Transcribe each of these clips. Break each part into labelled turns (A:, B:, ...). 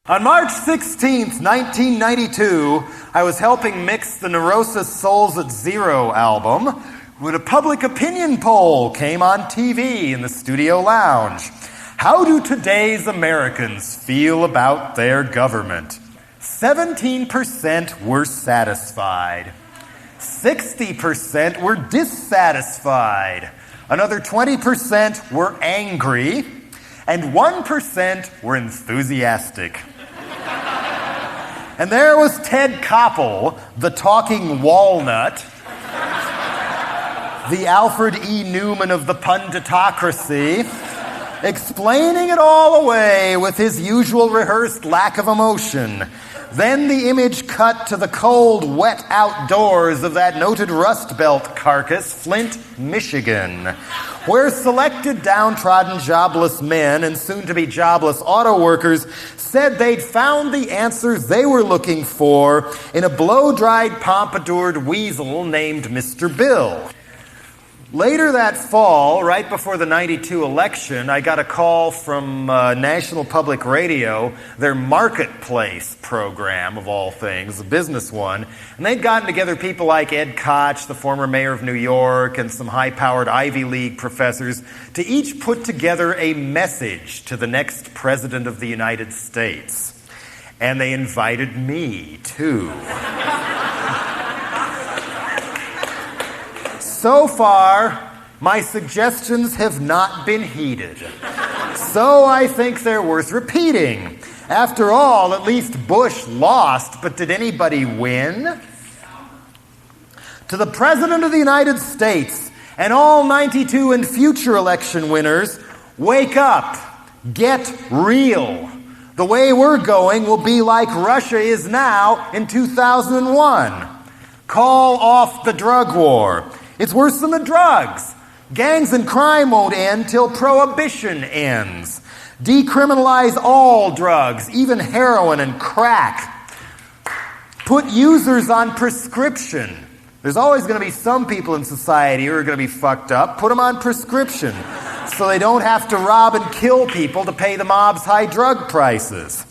A: On March 16th, 1992, I was helping mix the Neurosis Souls at Zero album when a public opinion poll came on TV in the studio lounge. How do today's Americans feel about their government? 17% were satisfied. 60% were dissatisfied. Another 20% were angry. And 1% were enthusiastic. And there was Ted Koppel, the talking walnut, the Alfred E. Newman of the punditocracy, explaining it all away with his usual rehearsed lack of emotion. Then the image cut to the cold, wet outdoors of that noted Rust Belt carcass, Flint, Michigan, where selected downtrodden jobless men and soon-to-be jobless auto workers said they'd found the answers they were looking for in a blow-dried, pompadoured weasel named Mr. Bill. Later that fall, right before the 92 election, I got a call from National Public Radio, their Marketplace program, of all things, a business one. And they'd gotten together people like Ed Koch, the former mayor of New York, and some high-powered Ivy League professors, to each put together a message to the next president of the United States. And they invited me, too. So far, my suggestions have not been heeded. So I think they're worth repeating. After all, at least Bush lost, but did anybody win? To the President of the United States and all 92 and future election winners, wake up. Get real. The way we're going will be like Russia is now in 2001. Call off the drug war. It's worse than the drugs. Gangs and crime won't end till prohibition ends. Decriminalize all drugs, even heroin and crack. Put users on prescription. There's always going to be some people in society who are going to be fucked up. Put them on prescription so they don't have to rob and kill people to pay the mob's high drug prices.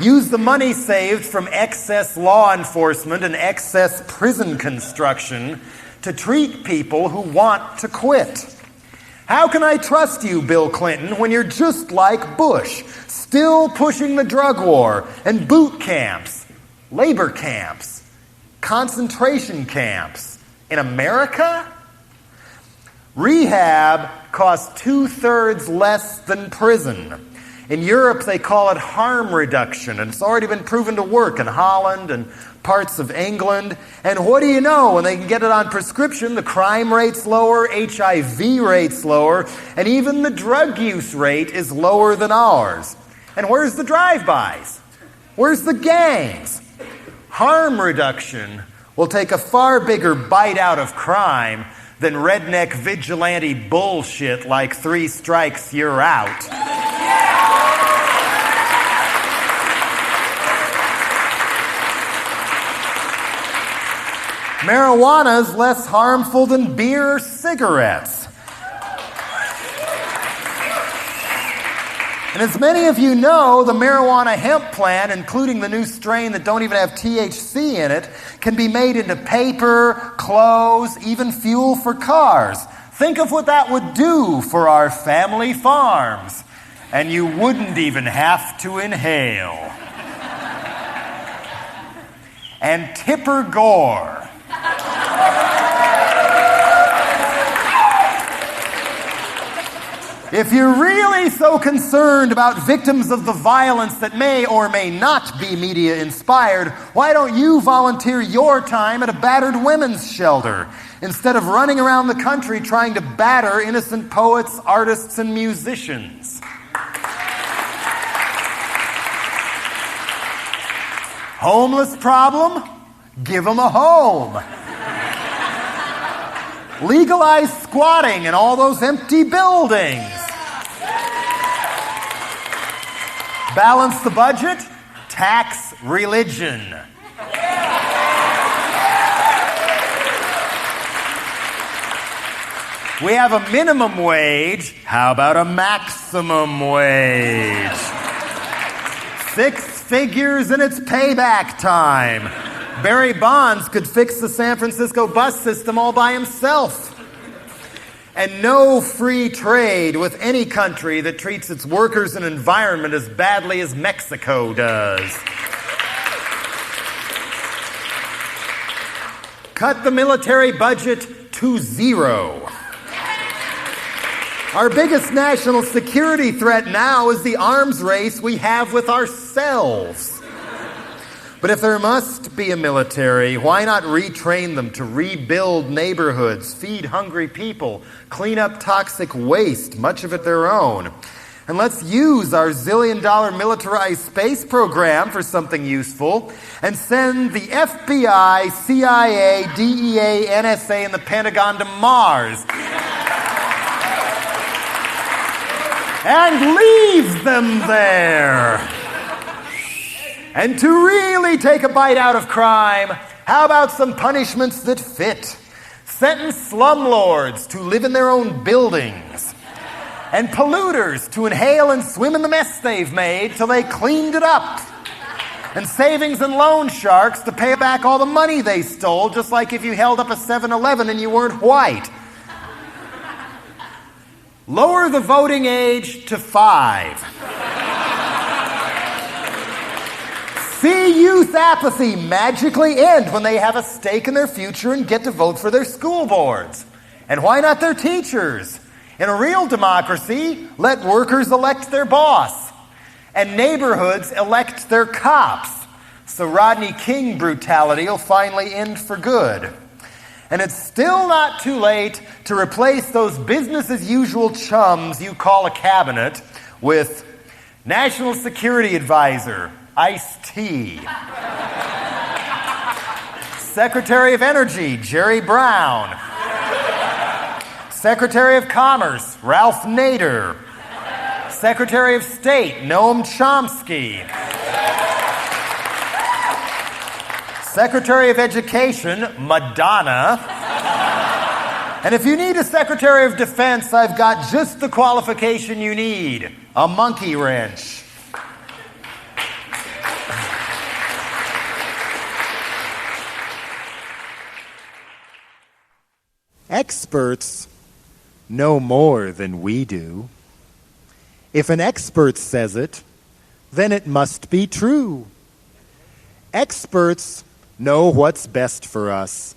A: Use the money saved from excess law enforcement and excess prison construction to treat people who want to quit. How can I trust you, Bill Clinton, when you're just like Bush, still pushing the drug war and boot camps, labor camps, concentration camps in America? Rehab costs 2/3 less than prison. In Europe, they call it harm reduction, and it's already been proven to work in Holland and parts of England. And what do you know? When they can get it on prescription, the crime rate's lower, HIV rate's lower, and even the drug use rate is lower than ours. And where's the drive-bys? Where's the gangs? Harm reduction will take a far bigger bite out of crime than redneck vigilante bullshit like 3 strikes, you're out. Marijuana is less harmful than beer or cigarettes. And as many of you know, the marijuana hemp plant, including the new strain that don't even have THC in it, can be made into paper, clothes, even fuel for cars. Think of what that would do for our family farms. And you wouldn't even have to inhale. And Tipper Gore. If you're really so concerned about victims of the violence that may or may not be media-inspired, why don't you volunteer your time at a battered women's shelter instead of running around the country trying to batter innocent poets, artists, and musicians? Homeless problem? Give them a home. Legalize squatting in all those empty buildings. Balance the budget, tax religion. We have a minimum wage. How about a maximum wage? 6 figures and it's payback time. Barry Bonds could fix the San Francisco bus system all by himself. And no free trade with any country that treats its workers and environment as badly as Mexico does. Cut the military budget to 0. Our biggest national security threat now is the arms race we have with ourselves. But if there must be a military, why not retrain them to rebuild neighborhoods, feed hungry people, clean up toxic waste, much of it their own? And let's use our zillion-dollar militarized space program for something useful and send the FBI, CIA, DEA, NSA, and the Pentagon to Mars. And leave them there. And to really take a bite out of crime, how about some punishments that fit? Sentence slumlords to live in their own buildings, and polluters to inhale and swim in the mess they've made till they cleaned it up, and savings and loan sharks to pay back all the money they stole, just like if you held up a 7-Eleven and you weren't white. Lower the voting age to 5. See youth apathy magically end when they have a stake in their future and get to vote for their school boards. And why not their teachers? In a real democracy, let workers elect their boss, and neighborhoods elect their cops, so Rodney King brutality will finally end for good. And it's still not too late to replace those business-as-usual chums you call a cabinet with National Security Advisor, Ice-T. Secretary of Energy, Jerry Brown. Secretary of Commerce, Ralph Nader. Secretary of State, Noam Chomsky. Secretary of Education, Madonna. And if you need a Secretary of Defense, I've got just the qualification you need, a monkey wrench. Experts know more than we do. If an expert says it, then it must be true. Experts know what's best for us,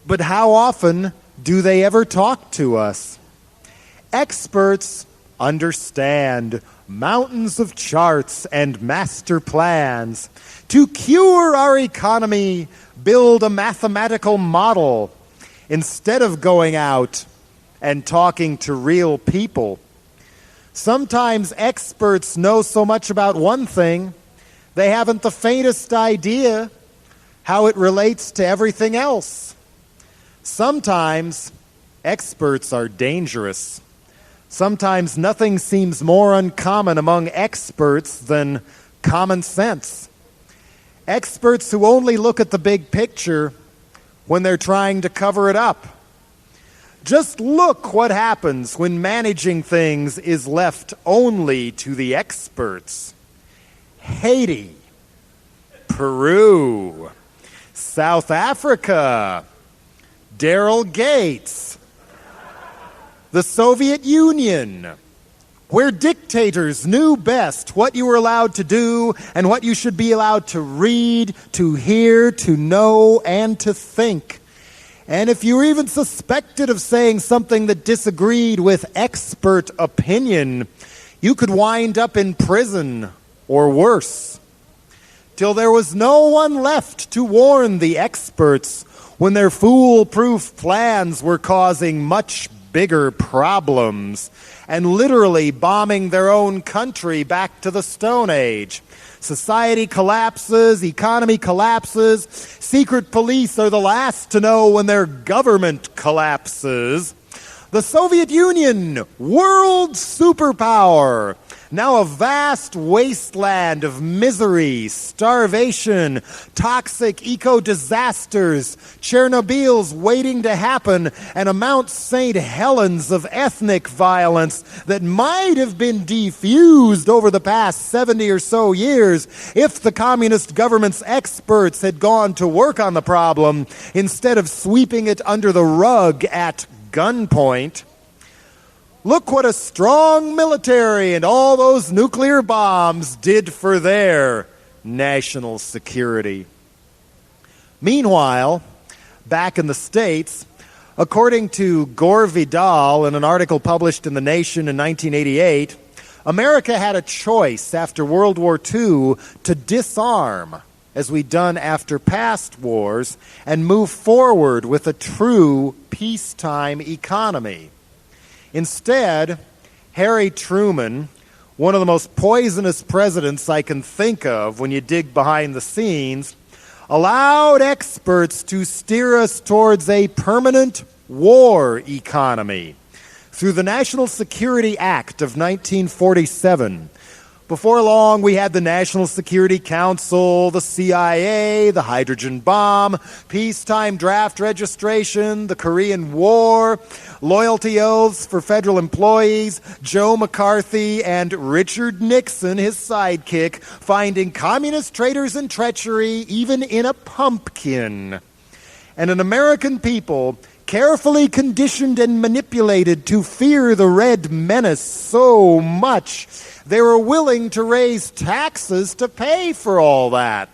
A: but how often do they ever talk to us? Experts understand mountains of charts and master plans to cure our economy, build a mathematical model, instead of going out and talking to real people. Sometimes experts know so much about one thing, they haven't the faintest idea how it relates to everything else. Sometimes experts are dangerous. Sometimes nothing seems more uncommon among experts than common sense. Experts who only look at the big picture when they're trying to cover it up. Just look what happens when managing things is left only to the experts. Haiti, Peru, South Africa, Daryl Gates, the Soviet Union, where dictators knew best what you were allowed to do and what you should be allowed to read, to hear, to know, and to think. And if you were even suspected of saying something that disagreed with expert opinion, you could wind up in prison or worse. Till there was no one left to warn the experts when their foolproof plans were causing much bigger problems and literally bombing their own country back to the Stone Age. Society collapses, economy collapses, secret police are the last to know when their government collapses. The Soviet Union, world superpower, Now a vast wasteland of misery, starvation, toxic eco-disasters, Chernobyls waiting to happen, and a Mount St. Helens of ethnic violence that might have been defused over the past 70 or so years if the communist government's experts had gone to work on the problem instead of sweeping it under the rug at gunpoint. Look what a strong military and all those nuclear bombs did for their national security. Meanwhile, back in the States, according to Gore Vidal in an article published in The Nation in 1988, America had a choice after World War II to disarm, as we'd done after past wars, and move forward with a true peacetime economy. Instead, Harry Truman, one of the most poisonous presidents I can think of when you dig behind the scenes, allowed experts to steer us towards a permanent war economy through the National Security Act of 1947. Before long, we had the National Security Council, the CIA, the hydrogen bomb, peacetime draft registration, the Korean War, loyalty oaths for federal employees, Joe McCarthy, and Richard Nixon, his sidekick, finding communist traitors and treachery even in a pumpkin. And an American people carefully conditioned and manipulated to fear the Red Menace so much they were willing to raise taxes to pay for all that.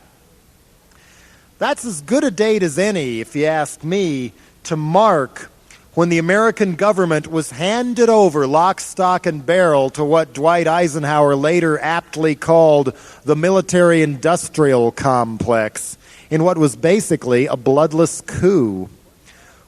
A: That's as good a date as any, if you ask me, to mark when the American government was handed over lock, stock, and barrel to what Dwight Eisenhower later aptly called the military-industrial complex in what was basically a bloodless coup.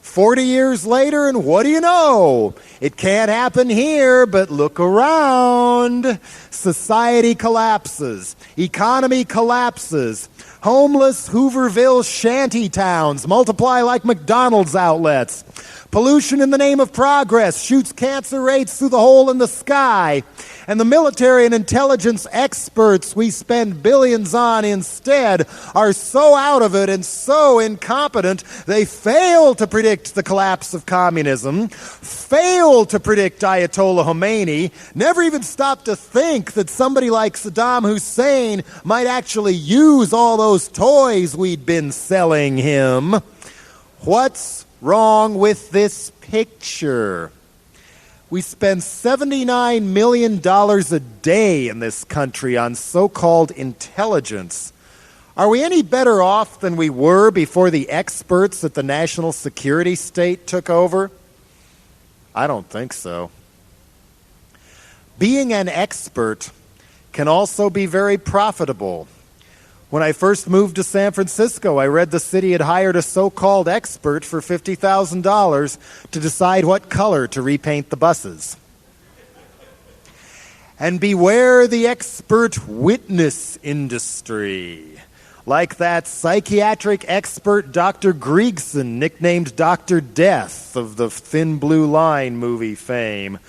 A: 40 years later, and what do you know? It can't happen here, but look around. Society collapses. Economy collapses. Homeless Hooverville shanty towns multiply like McDonald's outlets. Pollution in the name of progress shoots cancer rates through the hole in the sky. And the military and intelligence experts we spend billions on instead are so out of it and so incompetent, they fail to predict the collapse of communism, fail to predict Ayatollah Khomeini, never even stop to think that somebody like Saddam Hussein might actually use all those toys we'd been selling him. What's wrong with this picture? We spend $79 million a day in this country on so-called intelligence. Are we any better off than we were before the experts at the national security state took over? I don't think so. Being an expert can also be very profitable. When I first moved to San Francisco, I read the city had hired a so-called expert for $50,000 to decide what color to repaint the buses. And beware the expert witness industry. Like that psychiatric expert Dr. Griegson, nicknamed Dr. Death of the Thin Blue Line movie fame,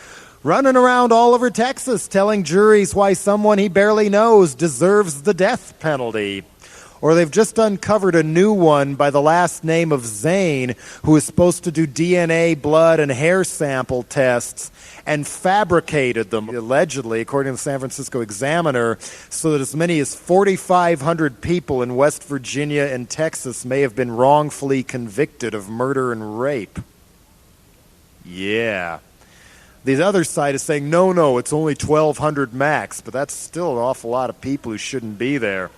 A: running around all over Texas telling juries why someone he barely knows deserves the death penalty. Or they've just uncovered a new one by the last name of Zane, who is supposed to do DNA, blood, and hair sample tests and fabricated them, allegedly, according to the San Francisco Examiner, so that as many as 4,500 people in West Virginia and Texas may have been wrongfully convicted of murder and rape. Yeah. The other side is saying, no, it's only 1,200 max, but that's still an awful lot of people who shouldn't be there.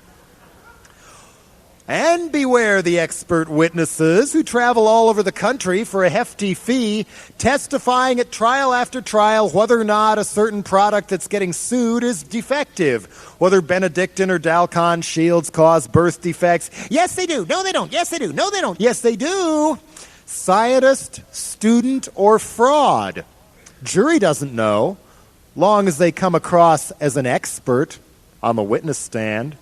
A: And beware the expert witnesses who travel all over the country for a hefty fee, testifying at trial after trial whether or not a certain product that's getting sued is defective, whether Benedictine or Dalcon shields cause birth defects. Yes, they do. No, they don't. Yes, they do. No, they don't. Yes, they do. Scientist, student, or fraud. Jury doesn't know, long as they come across as an expert on the witness stand.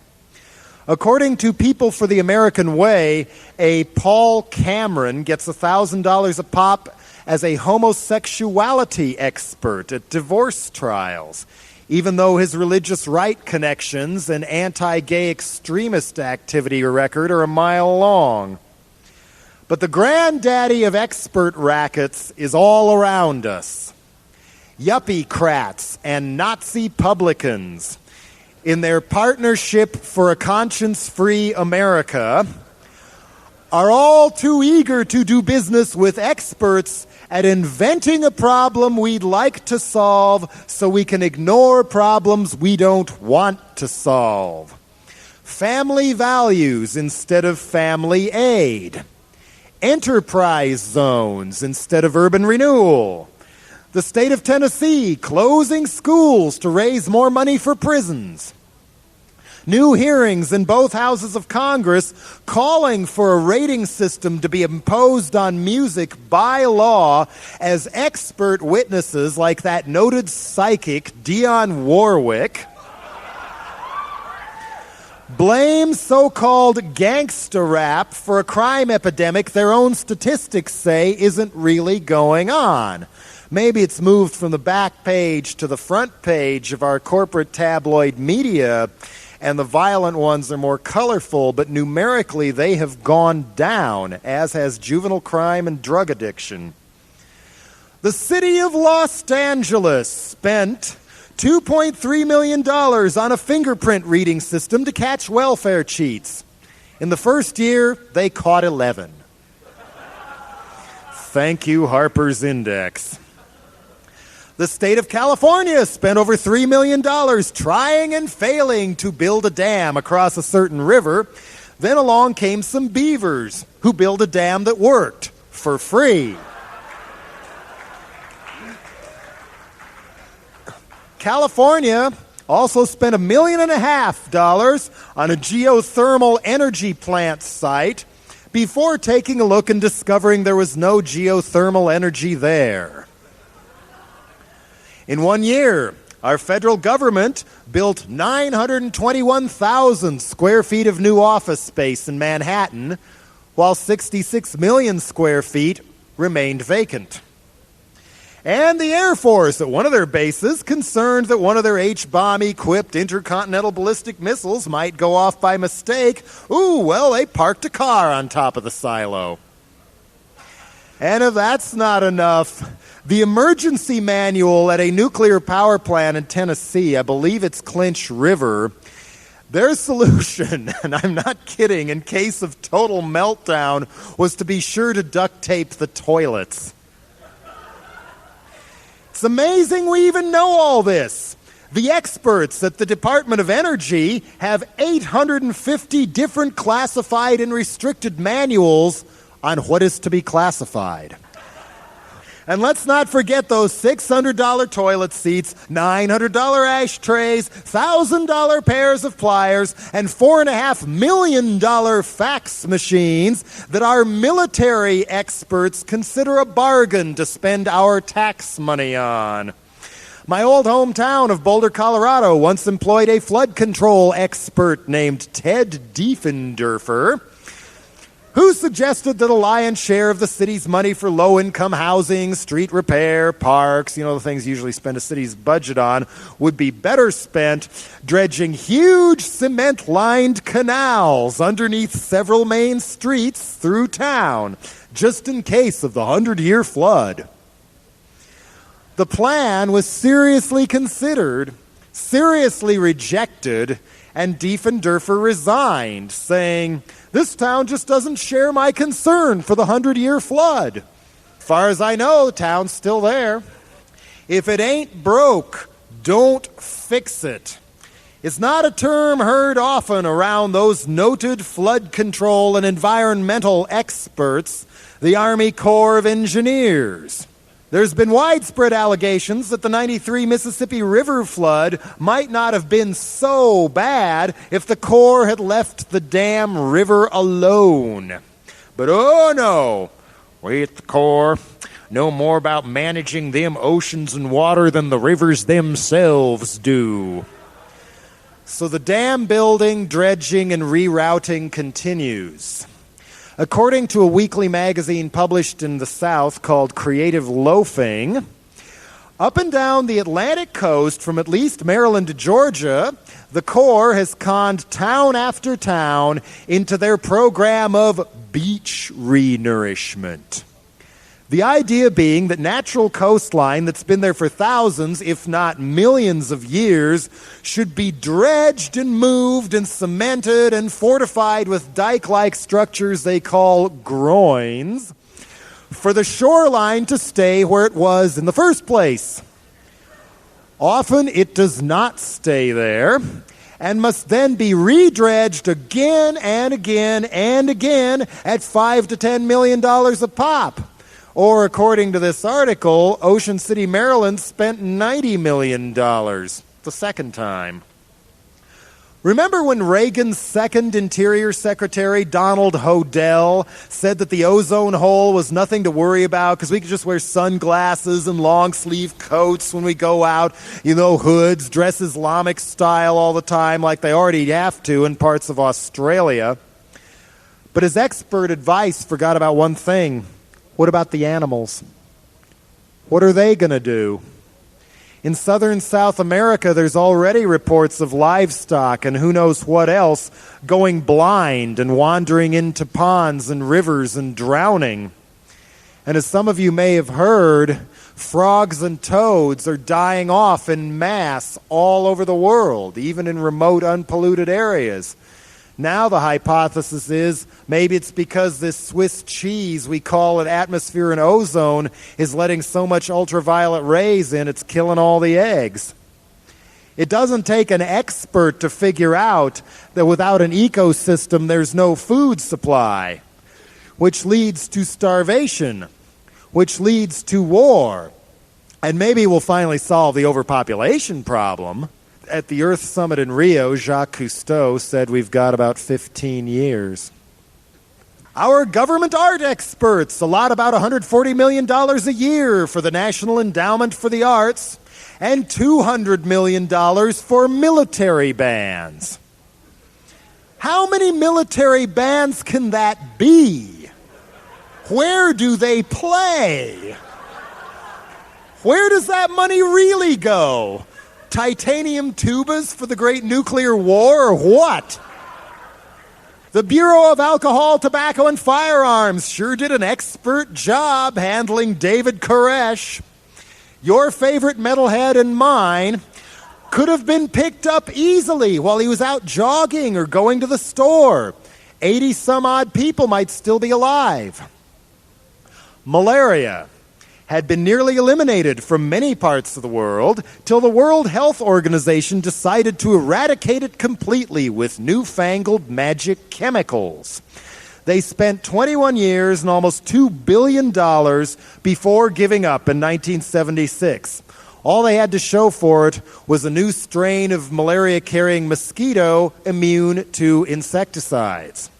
A: According to People for the American Way, a Paul Cameron gets $1,000 a pop as a homosexuality expert at divorce trials. even though his religious right connections and anti-gay extremist activity record are a mile long. But the granddaddy of expert rackets is all around us. Yuppie-crats and Nazi publicans, in their partnership for a conscience-free America, are all too eager to do business with experts at inventing a problem we'd like to solve so we can ignore problems we don't want to solve. Family values instead of family aid. Enterprise zones instead of urban renewal. The state of Tennessee closing schools to raise more money for prisons. New hearings in both houses of Congress calling for a rating system to be imposed on music by law as expert witnesses like that noted psychic Dionne Warwick blame so-called gangsta rap for a crime epidemic their own statistics say isn't really going on. Maybe it's moved from the back page to the front page of our corporate tabloid media, and the violent ones are more colorful, but numerically they have gone down, as has juvenile crime and drug addiction. The city of Los Angeles spent $2.3 million on a fingerprint reading system to catch welfare cheats. In the first year, they caught 11. Thank you, Harper's Index. The state of California spent over $3 million trying and failing to build a dam across a certain river. Then along came some beavers who built a dam that worked for free. California also spent $1.5 million on a geothermal energy plant site before taking a look and discovering there was no geothermal energy there. In 1 year, our federal government built 921,000 square feet of new office space in Manhattan, while 66 million square feet remained vacant. And the Air Force at one of their bases, concerned that one of their H-bomb-equipped intercontinental ballistic missiles might go off by mistake, they parked a car on top of the silo. And if that's not enough, the emergency manual at a nuclear power plant in Tennessee, I believe it's Clinch River, their solution, and I'm not kidding, in case of total meltdown, was to be sure to duct tape the toilets. It's amazing we even know all this. The experts at the Department of Energy have 850 different classified and restricted manuals on what is to be classified. And let's not forget those $600 toilet seats, $900 ashtrays, $1,000 pairs of pliers, and $4.5 million fax machines that our military experts consider a bargain to spend our tax money on. My old hometown of Boulder, Colorado once employed a flood control expert named Ted Diefendorfer, who suggested that a lion's share of the city's money for low-income housing, street repair, parks, the things you usually spend a city's budget on, would be better spent dredging huge cement-lined canals underneath several main streets through town, just in case of the 100-year flood. The plan was seriously considered, seriously rejected, and Diefendorfer resigned, saying, "This town just doesn't share my concern for the 100-year flood. As far as I know, the town's still there. If it ain't broke, don't fix it." It's not a term heard often around those noted flood control and environmental experts, the Army Corps of Engineers. There's been widespread allegations that the 93 Mississippi River flood might not have been so bad if the Corps had left the damn river alone. But oh no, we at the Corps know more about managing them oceans and water than the rivers themselves do. So the dam building, dredging, and rerouting continues. According to a weekly magazine published in the South called Creative Loafing, Up and down the Atlantic coast, from at least Maryland to Georgia, the Corps has conned town after town into their program of beach renourishment. The idea being that natural coastline that's been there for thousands, if not millions of years, should be dredged and moved and cemented and fortified with dike-like structures they call groins for the shoreline to stay where it was in the first place. Often it does not stay there and must then be redredged again and again and again at $5 to $10 million a pop. Or, according to this article, Ocean City, Maryland spent $90 million the second time. Remember when Reagan's second Interior Secretary, Donald Hodel, said that the ozone hole was nothing to worry about because we could just wear sunglasses and long-sleeve coats when we go out, hoods, dress Islamic style all the time like they already have to in parts of Australia? But his expert advice forgot about one thing. What about the animals? What are they going to do? In southern South America, there's already reports of livestock and who knows what else going blind and wandering into ponds and rivers and drowning. And as some of you may have heard, frogs and toads are dying off en masse all over the world, even in remote, unpolluted areas. Now the hypothesis is maybe it's because this Swiss cheese we call an atmosphere and ozone is letting so much ultraviolet rays in, it's killing all the eggs. It doesn't take an expert to figure out that without an ecosystem there's no food supply, which leads to starvation, which leads to war. And maybe we'll finally solve the overpopulation problem. At the Earth Summit in Rio, Jacques Cousteau said we've got about 15 years. Our government art experts allot about $140 million a year for the National Endowment for the Arts and $200 million for military bands. How many military bands can that be? Where do they play? Where does that money really go? Titanium tubas for the great nuclear war, or what? The Bureau of Alcohol, Tobacco, and Firearms sure did an expert job handling David Koresh. Your favorite metalhead and mine could have been picked up easily while he was out jogging or going to the store. 80-some-odd people might still be alive. Malaria had been nearly eliminated from many parts of the world till the World Health Organization decided to eradicate it completely with newfangled magic chemicals. They spent 21 years and almost $2 billion before giving up in 1976. All they had to show for it was a new strain of malaria-carrying mosquito immune to insecticides.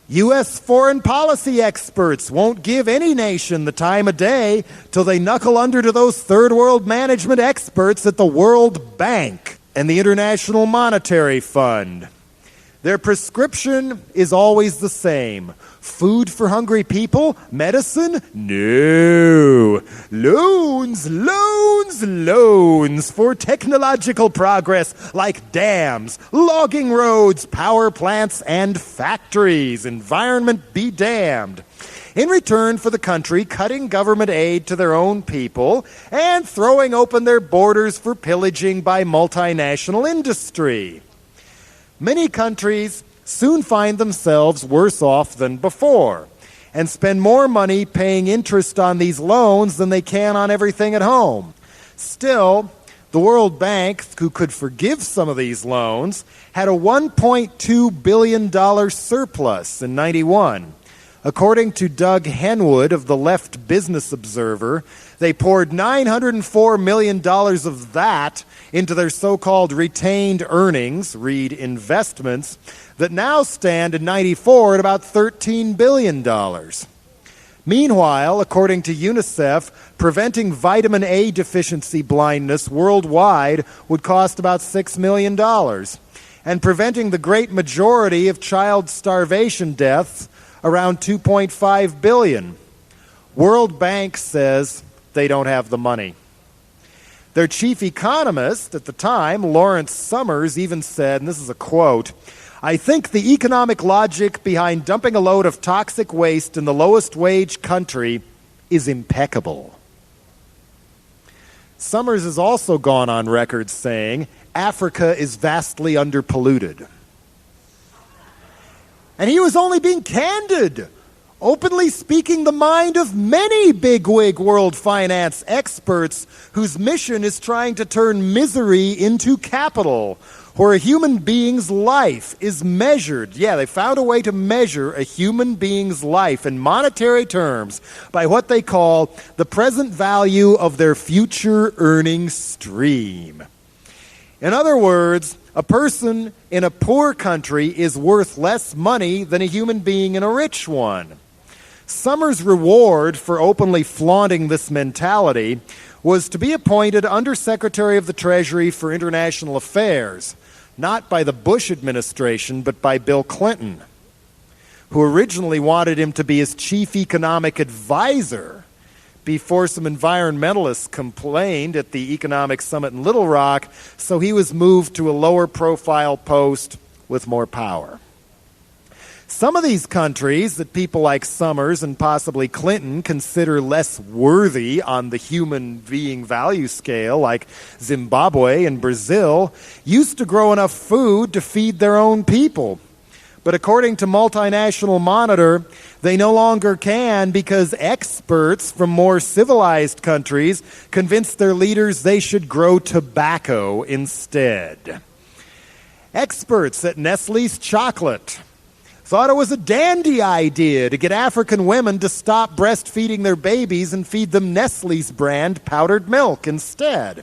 A: U.S. foreign policy experts won't give any nation the time of day till they knuckle under to those third world management experts at the World Bank and the International Monetary Fund. Their prescription is always the same. Food for hungry people? Medicine? No. Loans, loans, loans for technological progress like dams, logging roads, power plants, and factories. Environment be damned. In return for the country cutting government aid to their own people and throwing open their borders for pillaging by multinational industry. Many countries soon find themselves worse off than before and spend more money paying interest on these loans than they can on everything at home. Still, the World Bank, who could forgive some of these loans, had a $1.2 billion surplus in 91. According to Doug Henwood of the Left Business Observer, they poured $904 million of that into their so-called retained earnings, read investments, that now stand in 94 at about $13 billion. Meanwhile, according to UNICEF, preventing vitamin A deficiency blindness worldwide would cost about $6 million, and preventing the great majority of child starvation deaths around $2.5 billion. World Bank says they don't have the money. Their chief economist at the time, Lawrence Summers, even said, and this is a quote, "I think the economic logic behind dumping a load of toxic waste in the lowest wage country is impeccable." Summers has also gone on record saying Africa is vastly underpolluted. And he was only being candid, openly speaking the mind of many bigwig world finance experts whose mission is trying to turn misery into capital, where a human being's life is measured. Yeah, they found a way to measure a human being's life in monetary terms by what they call the present value of their future earning stream. In other words, a person in a poor country is worth less money than a human being in a rich one. Summers' reward for openly flaunting this mentality was to be appointed Undersecretary of the Treasury for International Affairs, not by the Bush administration, but by Bill Clinton, who originally wanted him to be his chief economic advisor before some environmentalists complained at the economic summit in Little Rock, so he was moved to a lower profile post with more power. Some of these countries that people like Summers and possibly Clinton consider less worthy on the human being value scale, like Zimbabwe and Brazil, used to grow enough food to feed their own people. But according to Multinational Monitor, they no longer can because experts from more civilized countries convinced their leaders they should grow tobacco instead. Experts at Nestle's chocolate thought it was a dandy idea to get African women to stop breastfeeding their babies and feed them Nestle's brand powdered milk instead.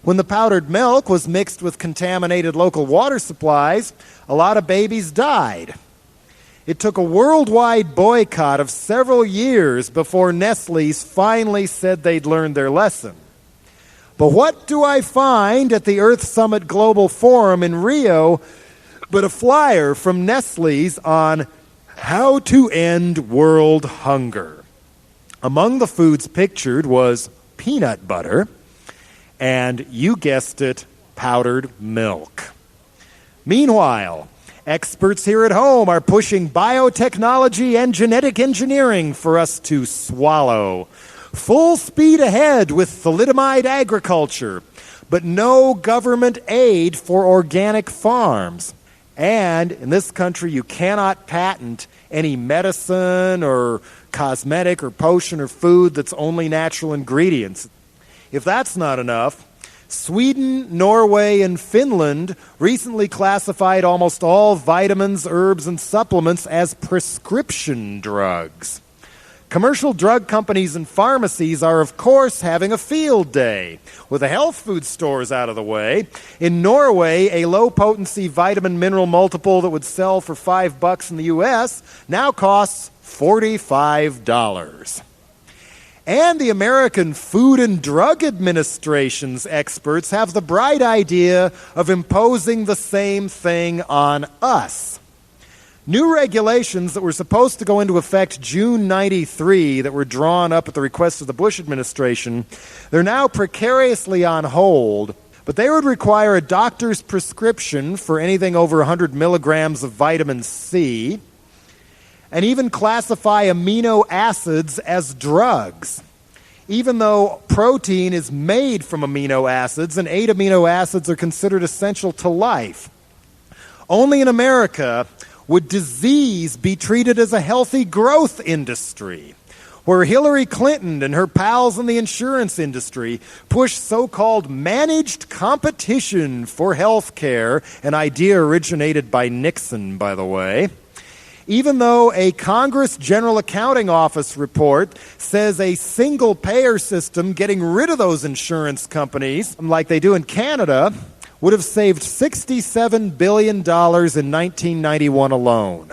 A: When the powdered milk was mixed with contaminated local water supplies, a lot of babies died. It took a worldwide boycott of several years before Nestle's finally said they'd learned their lesson. But what do I find at the Earth Summit Global Forum in Rio but a flyer from Nestle's on how to end world hunger? Among the foods pictured was peanut butter and, you guessed it, powdered milk. Meanwhile, experts here at home are pushing biotechnology and genetic engineering for us to swallow. Full speed ahead with thalidomide agriculture, but no government aid for organic farms. And in this country, you cannot patent any medicine or cosmetic or potion or food that's only natural ingredients. If that's not enough, Sweden, Norway, and Finland recently classified almost all vitamins, herbs, and supplements as prescription drugs. Commercial drug companies and pharmacies are, of course, having a field day. With the health food stores out of the way, in Norway, a low-potency vitamin-mineral multiple that would sell for $5 in the U.S. now costs $45. And the American Food and Drug Administration's experts have the bright idea of imposing the same thing on us. New regulations that were supposed to go into effect June 93 that were drawn up at the request of the Bush administration, they're now precariously on hold, but they would require a doctor's prescription for anything over 100 milligrams of vitamin C, and even classify amino acids as drugs, even though protein is made from amino acids and 8 amino acids are considered essential to life. Only in America would disease be treated as a healthy growth industry, where Hillary Clinton and her pals in the insurance industry push so-called managed competition for health care, an idea originated by Nixon, by the way. Even though a Congress General Accounting Office report says a single-payer system getting rid of those insurance companies, like they do in Canada, would have saved $67 billion in 1991 alone.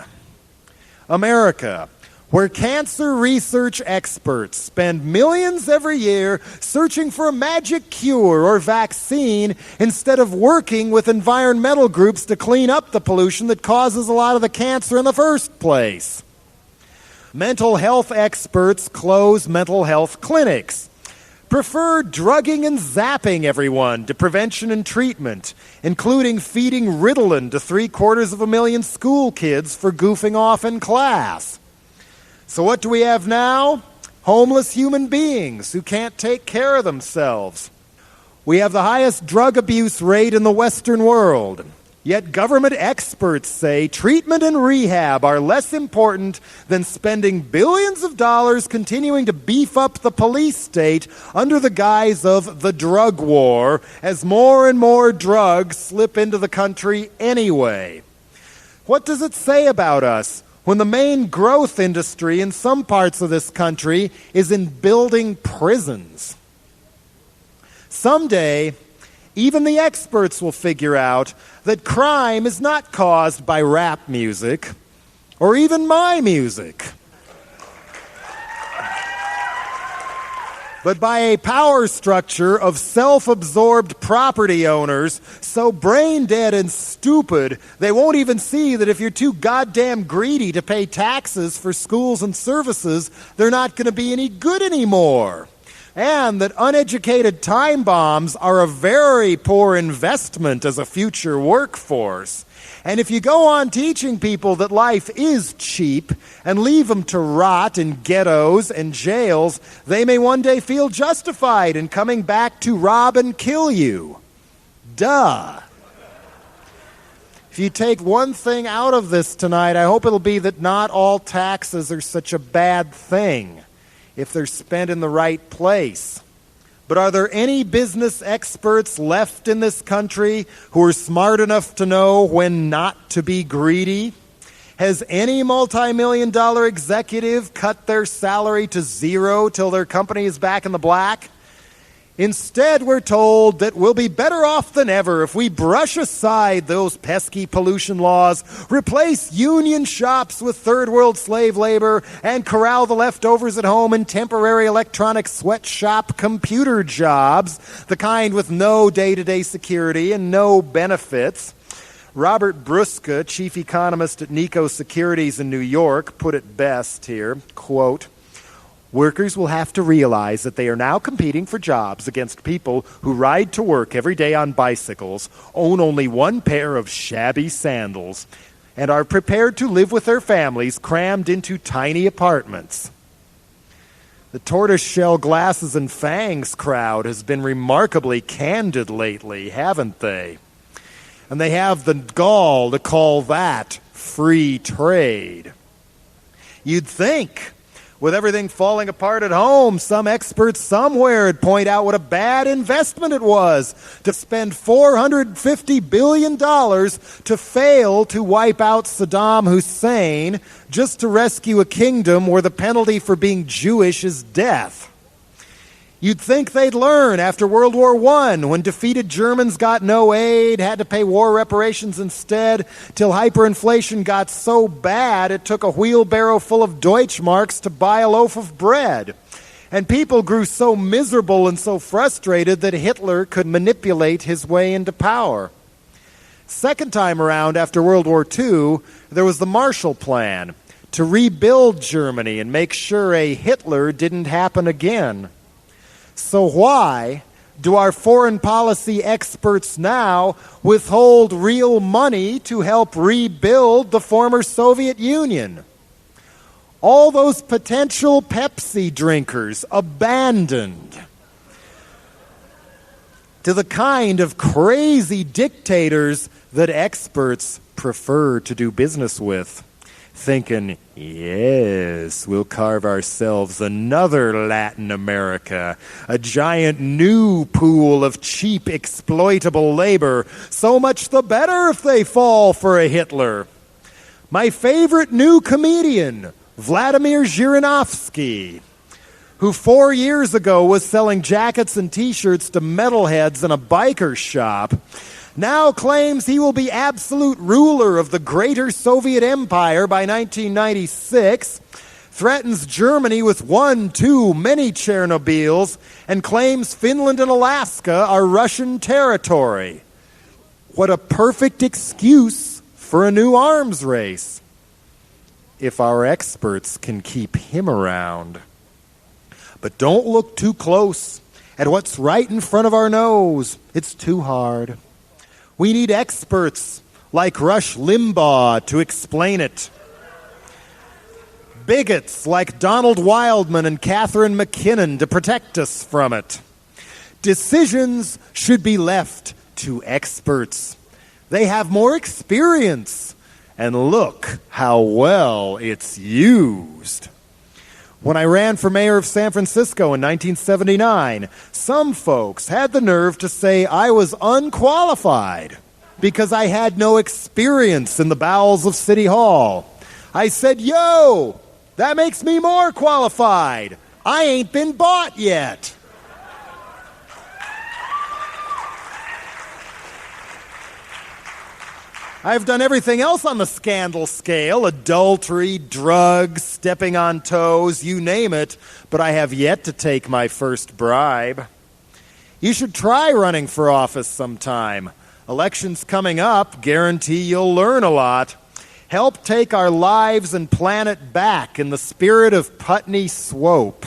A: America, where cancer research experts spend millions every year searching for a magic cure or vaccine instead of working with environmental groups to clean up the pollution that causes a lot of the cancer in the first place. Mental health experts close mental health clinics. prefer drugging and zapping everyone to prevention and treatment, including feeding Ritalin to 750,000 school kids for goofing off in class. So what do we have now? Homeless human beings who can't take care of themselves. We have the highest drug abuse rate in the Western world. Yet government experts say treatment and rehab are less important than spending billions of dollars continuing to beef up the police state under the guise of the drug war as more and more drugs slip into the country anyway. What does it say about us when the main growth industry in some parts of this country is in building prisons? Someday, even the experts will figure out that crime is not caused by rap music or even my music, but by a power structure of self-absorbed property owners so brain-dead and stupid they won't even see that if you're too goddamn greedy to pay taxes for schools and services, they're not going to be any good anymore. And that uneducated time bombs are a very poor investment as a future workforce. And if you go on teaching people that life is cheap and leave them to rot in ghettos and jails, they may one day feel justified in coming back to rob and kill you. Duh. If you take one thing out of this tonight, I hope it'll be that not all taxes are such a bad thing if they're spent in the right place. But are there any business experts left in this country who are smart enough to know when not to be greedy? Has any multi-million-dollar executive cut their salary to zero till their company is back in the black? Instead, we're told that we'll be better off than ever if we brush aside those pesky pollution laws, replace union shops with third-world slave labor, and corral the leftovers at home in temporary electronic sweatshop computer jobs, the kind with no day-to-day security and no benefits. Robert Bruska, chief economist at Nico Securities in New York, put it best here, quote, "Workers will have to realize that they are now competing for jobs against people who ride to work every day on bicycles, own only one pair of shabby sandals, and are prepared to live with their families crammed into tiny apartments." The tortoiseshell glasses and fangs crowd has been remarkably candid lately, haven't they? And they have the gall to call that free trade. You'd think, with everything falling apart at home, some experts somewhere would point out what a bad investment it was to spend $450 billion to fail to wipe out Saddam Hussein just to rescue a kingdom where the penalty for being Jewish is death. You'd think they'd learn after World War I, when defeated Germans got no aid, had to pay war reparations instead, till hyperinflation got so bad it took a wheelbarrow full of Deutschmarks to buy a loaf of bread. And people grew so miserable and so frustrated that Hitler could manipulate his way into power. Second time around after World War II, there was the Marshall Plan to rebuild Germany and make sure a Hitler didn't happen again. So why do our foreign policy experts now withhold real money to help rebuild the former Soviet Union? All those potential Pepsi drinkers abandoned to the kind of crazy dictators that experts prefer to do business with, thinking, yes, we'll carve ourselves another Latin America, a giant new pool of cheap, exploitable labor. So much the better if they fall for a Hitler. My favorite new comedian, Vladimir Zhirinovsky, who 4 years ago was selling jackets and T-shirts to metalheads in a biker shop, now claims he will be absolute ruler of the greater Soviet Empire by 1996, threatens Germany with one too many Chernobyls, and claims Finland and Alaska are Russian territory. What a perfect excuse for a new arms race, if our experts can keep him around. But don't look too close. at what's right in front of our nose. It's too hard. We need experts like Rush Limbaugh to explain it. Bigots like Donald Wildman and Catherine McKinnon to protect us from it. Decisions should be left to experts. They have more experience, and look how well it's used. When I ran for mayor of San Francisco in 1979, some folks had the nerve to say I was unqualified because I had no experience in the bowels of City Hall. I said, yo, that makes me more qualified. I ain't been bought yet. I've done everything else on the scandal scale, adultery, drugs, stepping on toes, you name it, but I have yet to take my first bribe. You should try running for office sometime. Elections coming up, guarantee you'll learn a lot. Help take our lives and planet back in the spirit of Putney Swope.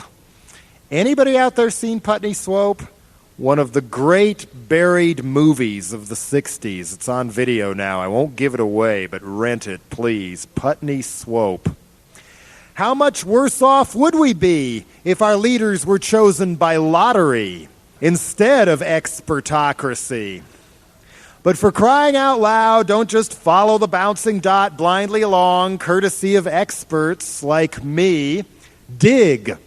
A: Anybody out there seen Putney Swope? One of the great buried movies of the 60s. It's on video now. I won't give it away, but rent it, please. Putney Swope. How much worse off would we be if our leaders were chosen by lottery instead of expertocracy? But for crying out loud, don't just follow the bouncing dot blindly along, courtesy of experts like me. Dig.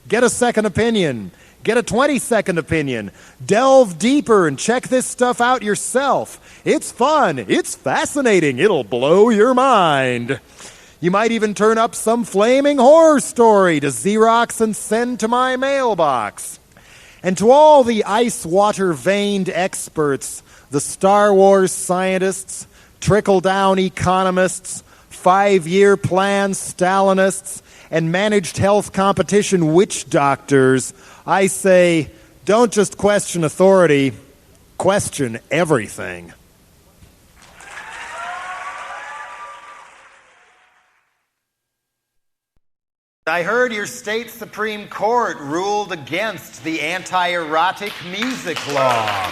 A: Get a second opinion. Get a 20-second opinion. Delve deeper and check this stuff out yourself. It's fun. It's fascinating. It'll blow your mind. You might even turn up some flaming horror story to Xerox and send to my mailbox. And to all the ice-water-veined experts, the Star Wars scientists, trickle-down economists, 5-year plan Stalinists, and managed health competition witch doctors, I say, don't just question authority, question everything. I heard your state Supreme Court ruled against the anti-erotic music law.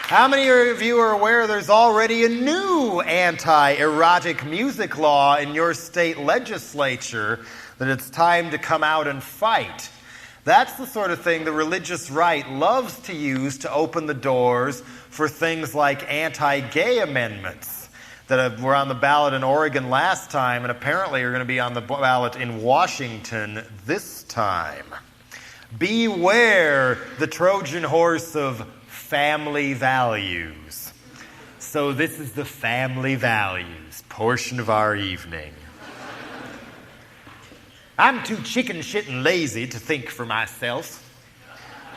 A: How many of you are aware there's already a new anti-erotic music law in your state legislature that it's time to come out and fight? That's the sort of thing the religious right loves to use to open the doors for things like anti-gay amendments that were on the ballot in Oregon last time and apparently are going to be on the ballot in Washington this time. Beware the Trojan horse of family values. So this is the family values portion of our evening. I'm too chicken shit and lazy to think for myself.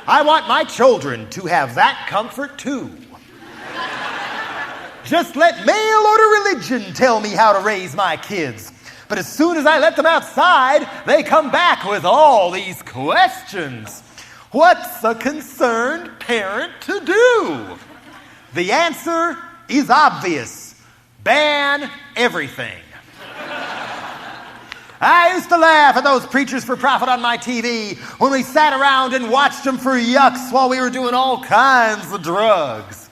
A: I want my children to have that comfort too. Just let mail order religion tell me how to raise my kids. But as soon as I let them outside, they come back with all these questions. What's a concerned parent to do? The answer is obvious. Ban everything. I used to laugh at those preachers for profit on my TV when we sat around and watched them for yucks while we were doing all kinds of drugs.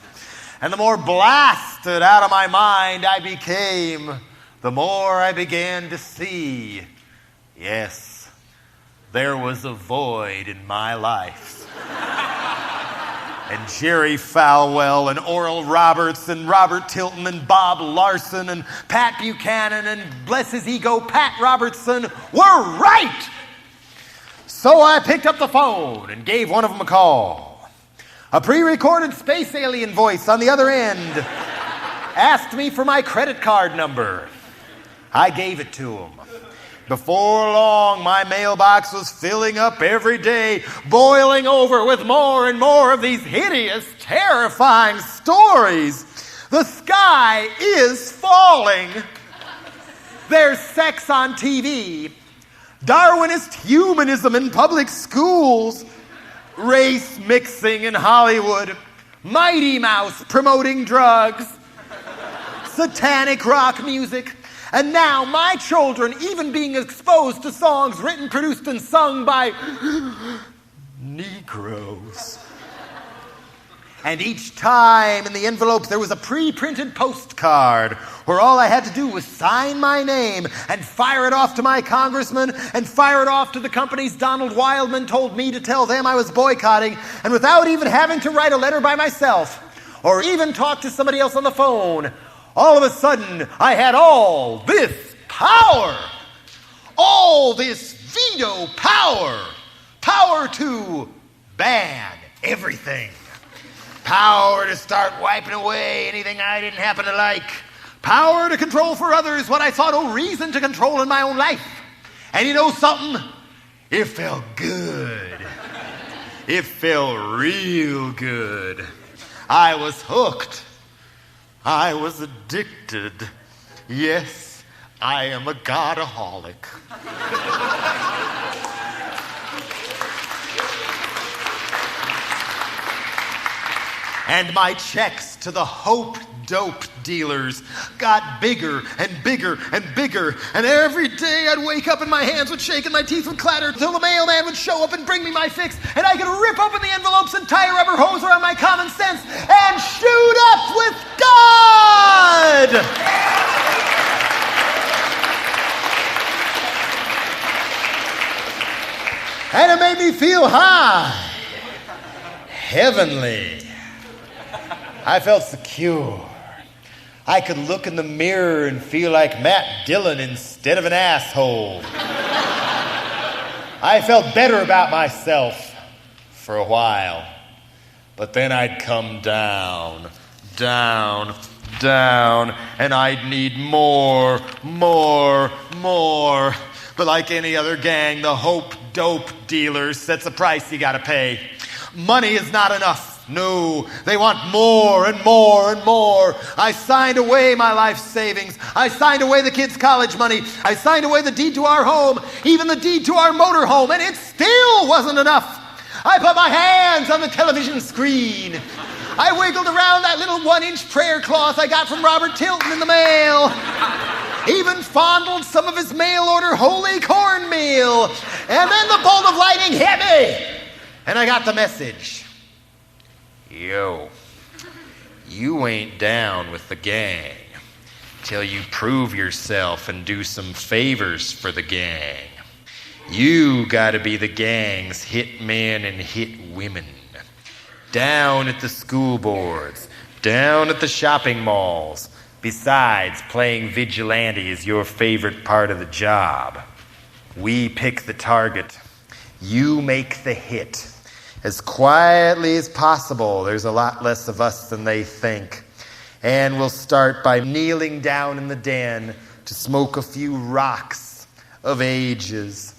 A: And the more blasted out of my mind I became, the more I began to see, yes, there was a void in my life. And Jerry Falwell and Oral Roberts and Robert Tilton and Bob Larson and Pat Buchanan and, bless his ego, Pat Robertson were right. So I picked up the phone and gave one of them a call. A pre-recorded space alien voice on the other end asked me for my credit card number. I gave it to him. Before long, my mailbox was filling up every day, boiling over with more and more of these hideous, terrifying stories. The sky is falling. There's sex on TV, Darwinist humanism in public schools, race mixing in Hollywood, Mighty Mouse promoting drugs, satanic rock music, And now my children, even being exposed to songs written, produced, and sung by Negroes. And each time in the envelope there was a pre-printed postcard where all I had to do was sign my name and fire it off to my congressman and fire it off to the companies Donald Wildman told me to tell them I was boycotting, and without even having to write a letter by myself or even talk to somebody else on the phone, all of a sudden I had all this power, all this veto power, power to ban everything. Power to start wiping away anything I didn't happen to like. Power to control for others what I saw no reason to control in my own life. And you know something? It felt good. It felt real good. I was hooked. I was addicted. Yes, I am a godaholic. And my checks to the hope dope dealers got bigger and bigger and bigger. And every day I'd wake up and my hands would shake and my teeth would clatter until the mailman would show up and bring me my fix. And I could rip open the envelopes and tie a rubber hose around my common sense and shoot up with God! And it made me feel high, heavenly. I felt secure. I could look in the mirror and feel like Matt Dillon instead of an asshole. I felt better about myself for a while. But then I'd come down, down, down, and I'd need more. But like any other gang, the hope dope dealer sets a price you gotta pay. Money is not enough. No, they want more and more and more. I signed away my life savings. I signed away the kids' college money. I signed away the deed to our home, even the deed to our motor home, and it still wasn't enough. I put my hands on the television screen. I wiggled around that little 1-inch prayer cloth I got from Robert Tilton in the mail. Even fondled some of his mail-order holy cornmeal. And then the bolt of lightning hit me, and I got the message. Yo, you ain't down with the gang till you prove yourself and do some favors for the gang. You gotta be the gang's hit men and hit women. Down at the school boards, down at the shopping malls. Besides, playing vigilante is your favorite part of the job. We pick the target. You make the hit. As quietly as possible. There's a lot less of us than they think. And we'll start by kneeling down in the den to smoke a few rocks of ages.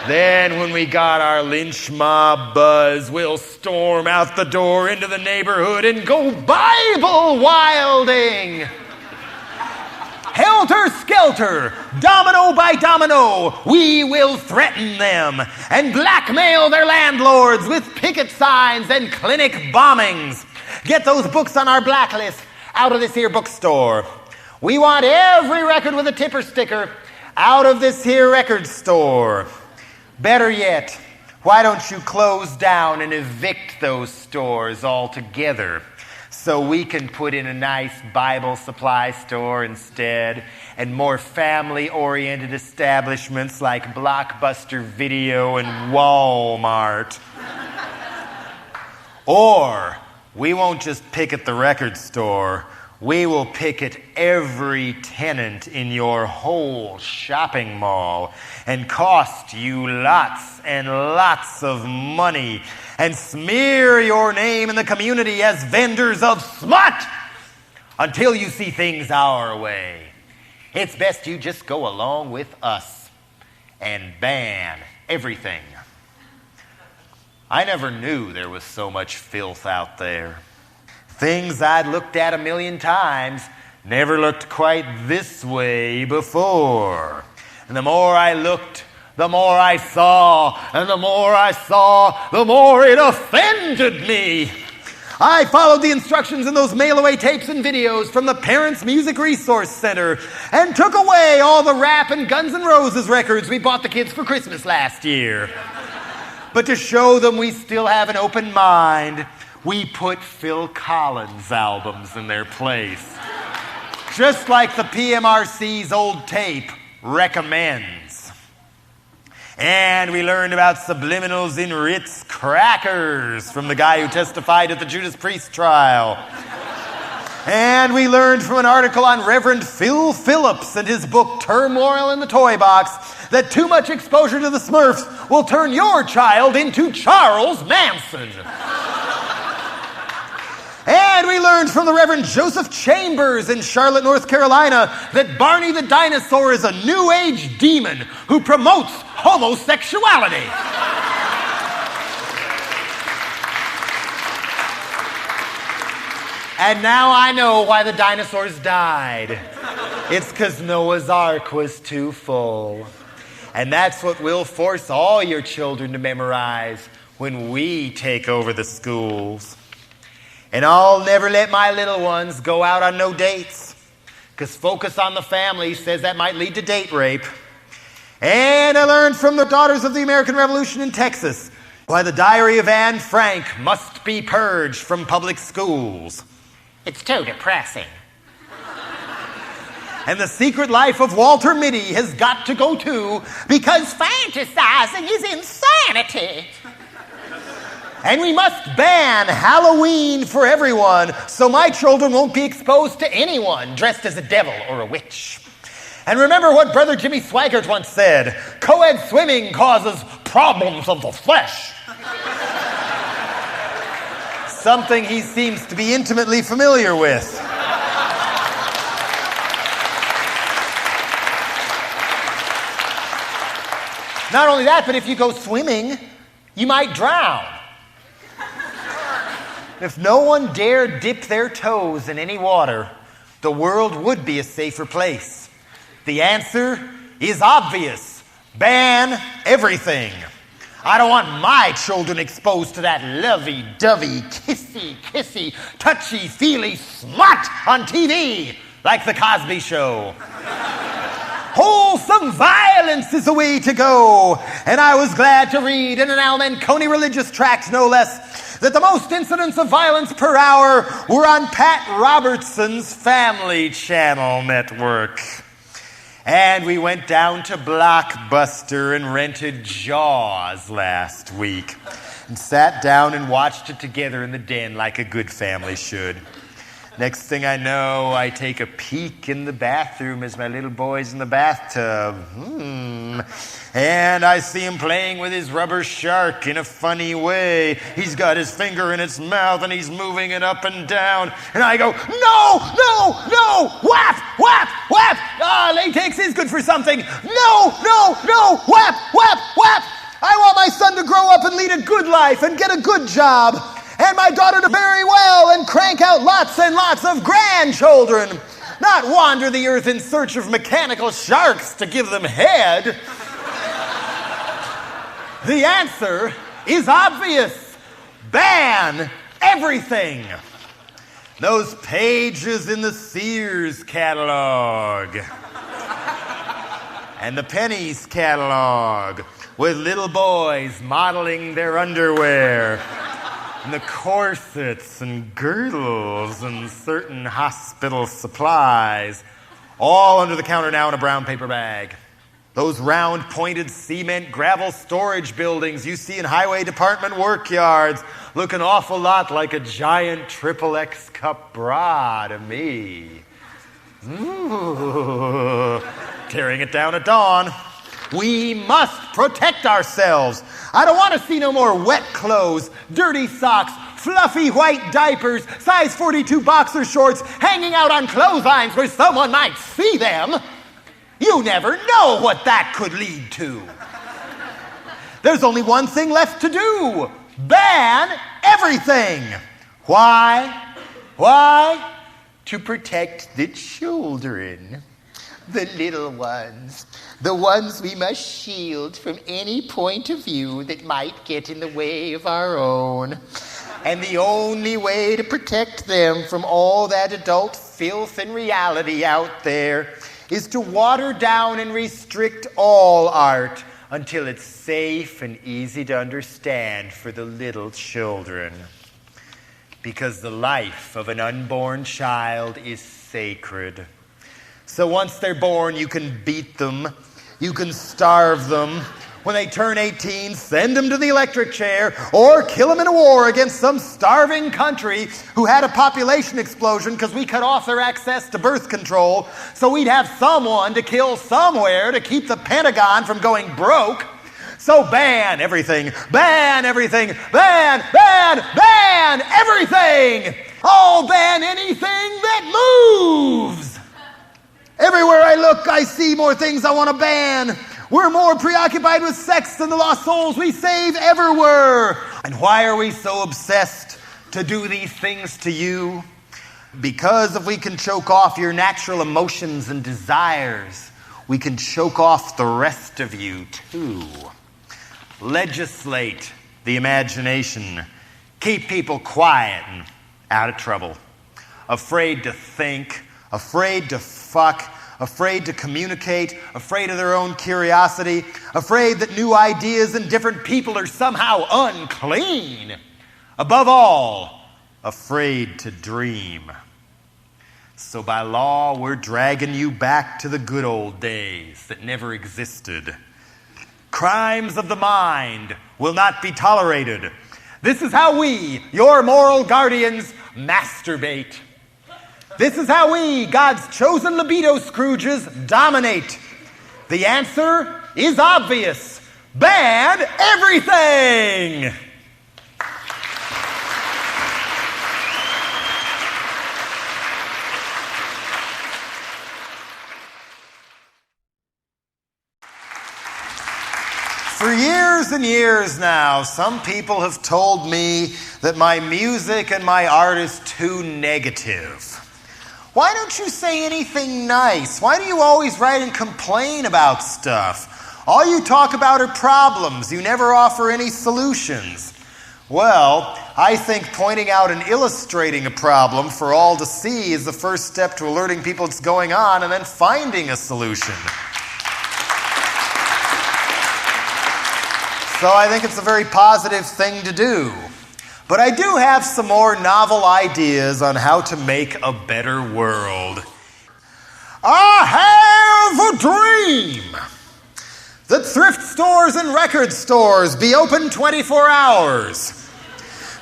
A: Then when we got our lynch mob buzz, we'll storm out the door into the neighborhood and go Bible wilding. Helter-skelter, domino by domino, we will threaten them and blackmail their landlords with picket signs and clinic bombings. Get those books on our blacklist out of this here bookstore. We want every record with a tipper sticker out of this here record store. Better yet, why don't you close down and evict those stores altogether? So we can put in a nice Bible supply store instead, and more family-oriented establishments like Blockbuster Video and Walmart. Or we won't just picket the record store, we will picket every tenant in your whole shopping mall and cost you lots and lots of money and smear your name in the community as vendors of smut until you see things our way. It's best you just go along with us and ban everything. I never knew there was so much filth out there. Things I'd looked at 1,000,000 times never looked quite this way before. And the more I looked, the more I saw, and the more I saw, the more it offended me. I followed the instructions in those mail-away tapes and videos from the Parents Music Resource Center and took away all the rap and Guns N' Roses records we bought the kids for Christmas last year. But to show them we still have an open mind, we put Phil Collins albums in their place. Just like the PMRC's old tape recommends. And we learned about subliminals in Ritz crackers from the guy who testified at the Judas Priest trial. And we learned from an article on Reverend Phil Phillips and his book Turmoil in the Toy Box that too much exposure to the Smurfs will turn your child into Charles Manson. And we learned from the Reverend Joseph Chambers in Charlotte, North Carolina, that Barney the dinosaur is a new age demon who promotes homosexuality. And now I know why the dinosaurs died. It's because Noah's Ark was too full. And that's what we'll force all your children to memorize when we take over the schools. And I'll never let my little ones go out on no dates, because Focus on the Family says that might lead to date rape. And I learned from the Daughters of the American Revolution in Texas why the Diary of Anne Frank must be purged from public schools. It's too depressing. And the secret life of Walter Mitty has got to go too, because fantasizing is insanity. And we must ban Halloween for everyone so my children won't be exposed to anyone dressed as a devil or a witch. And remember what Brother Jimmy Swaggart once said, co-ed swimming causes problems of the flesh. Something he seems to be intimately familiar with. Not only that, but if you go swimming, you might drown. If no one dared dip their toes in any water, the world would be a safer place. The answer is obvious. Ban everything. I don't want my children exposed to that lovey-dovey, kissy-kissy, touchy-feely smut on TV, like The Cosby Show. Wholesome violence is the way to go. And I was glad to read in an Al Manconi religious tract, no less, that the most incidents of violence per hour were on Pat Robertson's Family Channel network. And we went down to Blockbuster and rented Jaws last week and sat down and watched it together in the den like a good family should. Next thing I know, I take a peek in the bathroom as my little boy's in the bathtub. And I see him playing with his rubber shark in a funny way. He's got his finger in its mouth and he's moving it up and down. And I go, no, whap, whap, whap. Ah, latex is good for something. No, whap, whap, whap. I want my son to grow up and lead a good life and get a good job. And my daughter to marry well and crank out lots and lots of grandchildren. Not wander the earth in search of mechanical sharks to give them head. The answer is obvious. Ban everything. Those pages in the Sears catalog and the Penny's catalog with little boys modeling their underwear and the corsets and girdles and certain hospital supplies, all under the counter now in a brown paper bag. Those round, pointed cement gravel storage buildings you see in highway department work yards look an awful lot like a giant XXX cup bra to me. Ooh, tearing it down at dawn. We must protect ourselves. I don't want to see no more wet clothes, dirty socks, fluffy white diapers, size 42 boxer shorts hanging out on clotheslines where someone might see them. You never know what that could lead to. There's only one thing left to do. Ban everything. Why? Why? To protect the children. The little ones. The ones we must shield from any point of view that might get in the way of our own. And the only way to protect them from all that adult filth and reality out there is to water down and restrict all art until it's safe and easy to understand for the little children. Because the life of an unborn child is sacred. So once they're born, you can beat them, you can starve them. When they turn 18, send them to the electric chair or kill them in a war against some starving country who had a population explosion because we cut off their access to birth control, so we'd have someone to kill somewhere to keep the Pentagon from going broke. So ban everything, ban everything, ban, ban, ban everything! Oh, ban anything that moves! Everywhere I look, I see more things I want to ban. We're more preoccupied with sex than the lost souls we save ever were. And why are we so obsessed to do these things to you? Because if we can choke off your natural emotions and desires, we can choke off the rest of you too. Legislate the imagination. Keep people quiet and out of trouble. Afraid to think, afraid to fuck, afraid to communicate, afraid of their own curiosity, afraid that new ideas and different people are somehow unclean. Above all, afraid to dream. So by law, we're dragging you back to the good old days that never existed. Crimes of the mind will not be tolerated. This is how we, your moral guardians, masturbate. This is how we, God's chosen libido Scrooges, dominate. The answer is obvious. Ban everything! For years and years now, some people have told me that my music and my art is too negative. Why don't you say anything nice? Why do you always write and complain about stuff? All you talk about are problems. You never offer any solutions. Well, I think pointing out and illustrating a problem for all to see is the first step to alerting people what's going on and then finding a solution. So I think it's a very positive thing to do. But I do have some more novel ideas on how to make a better world. I have a dream that thrift stores and record stores be open 24 hours.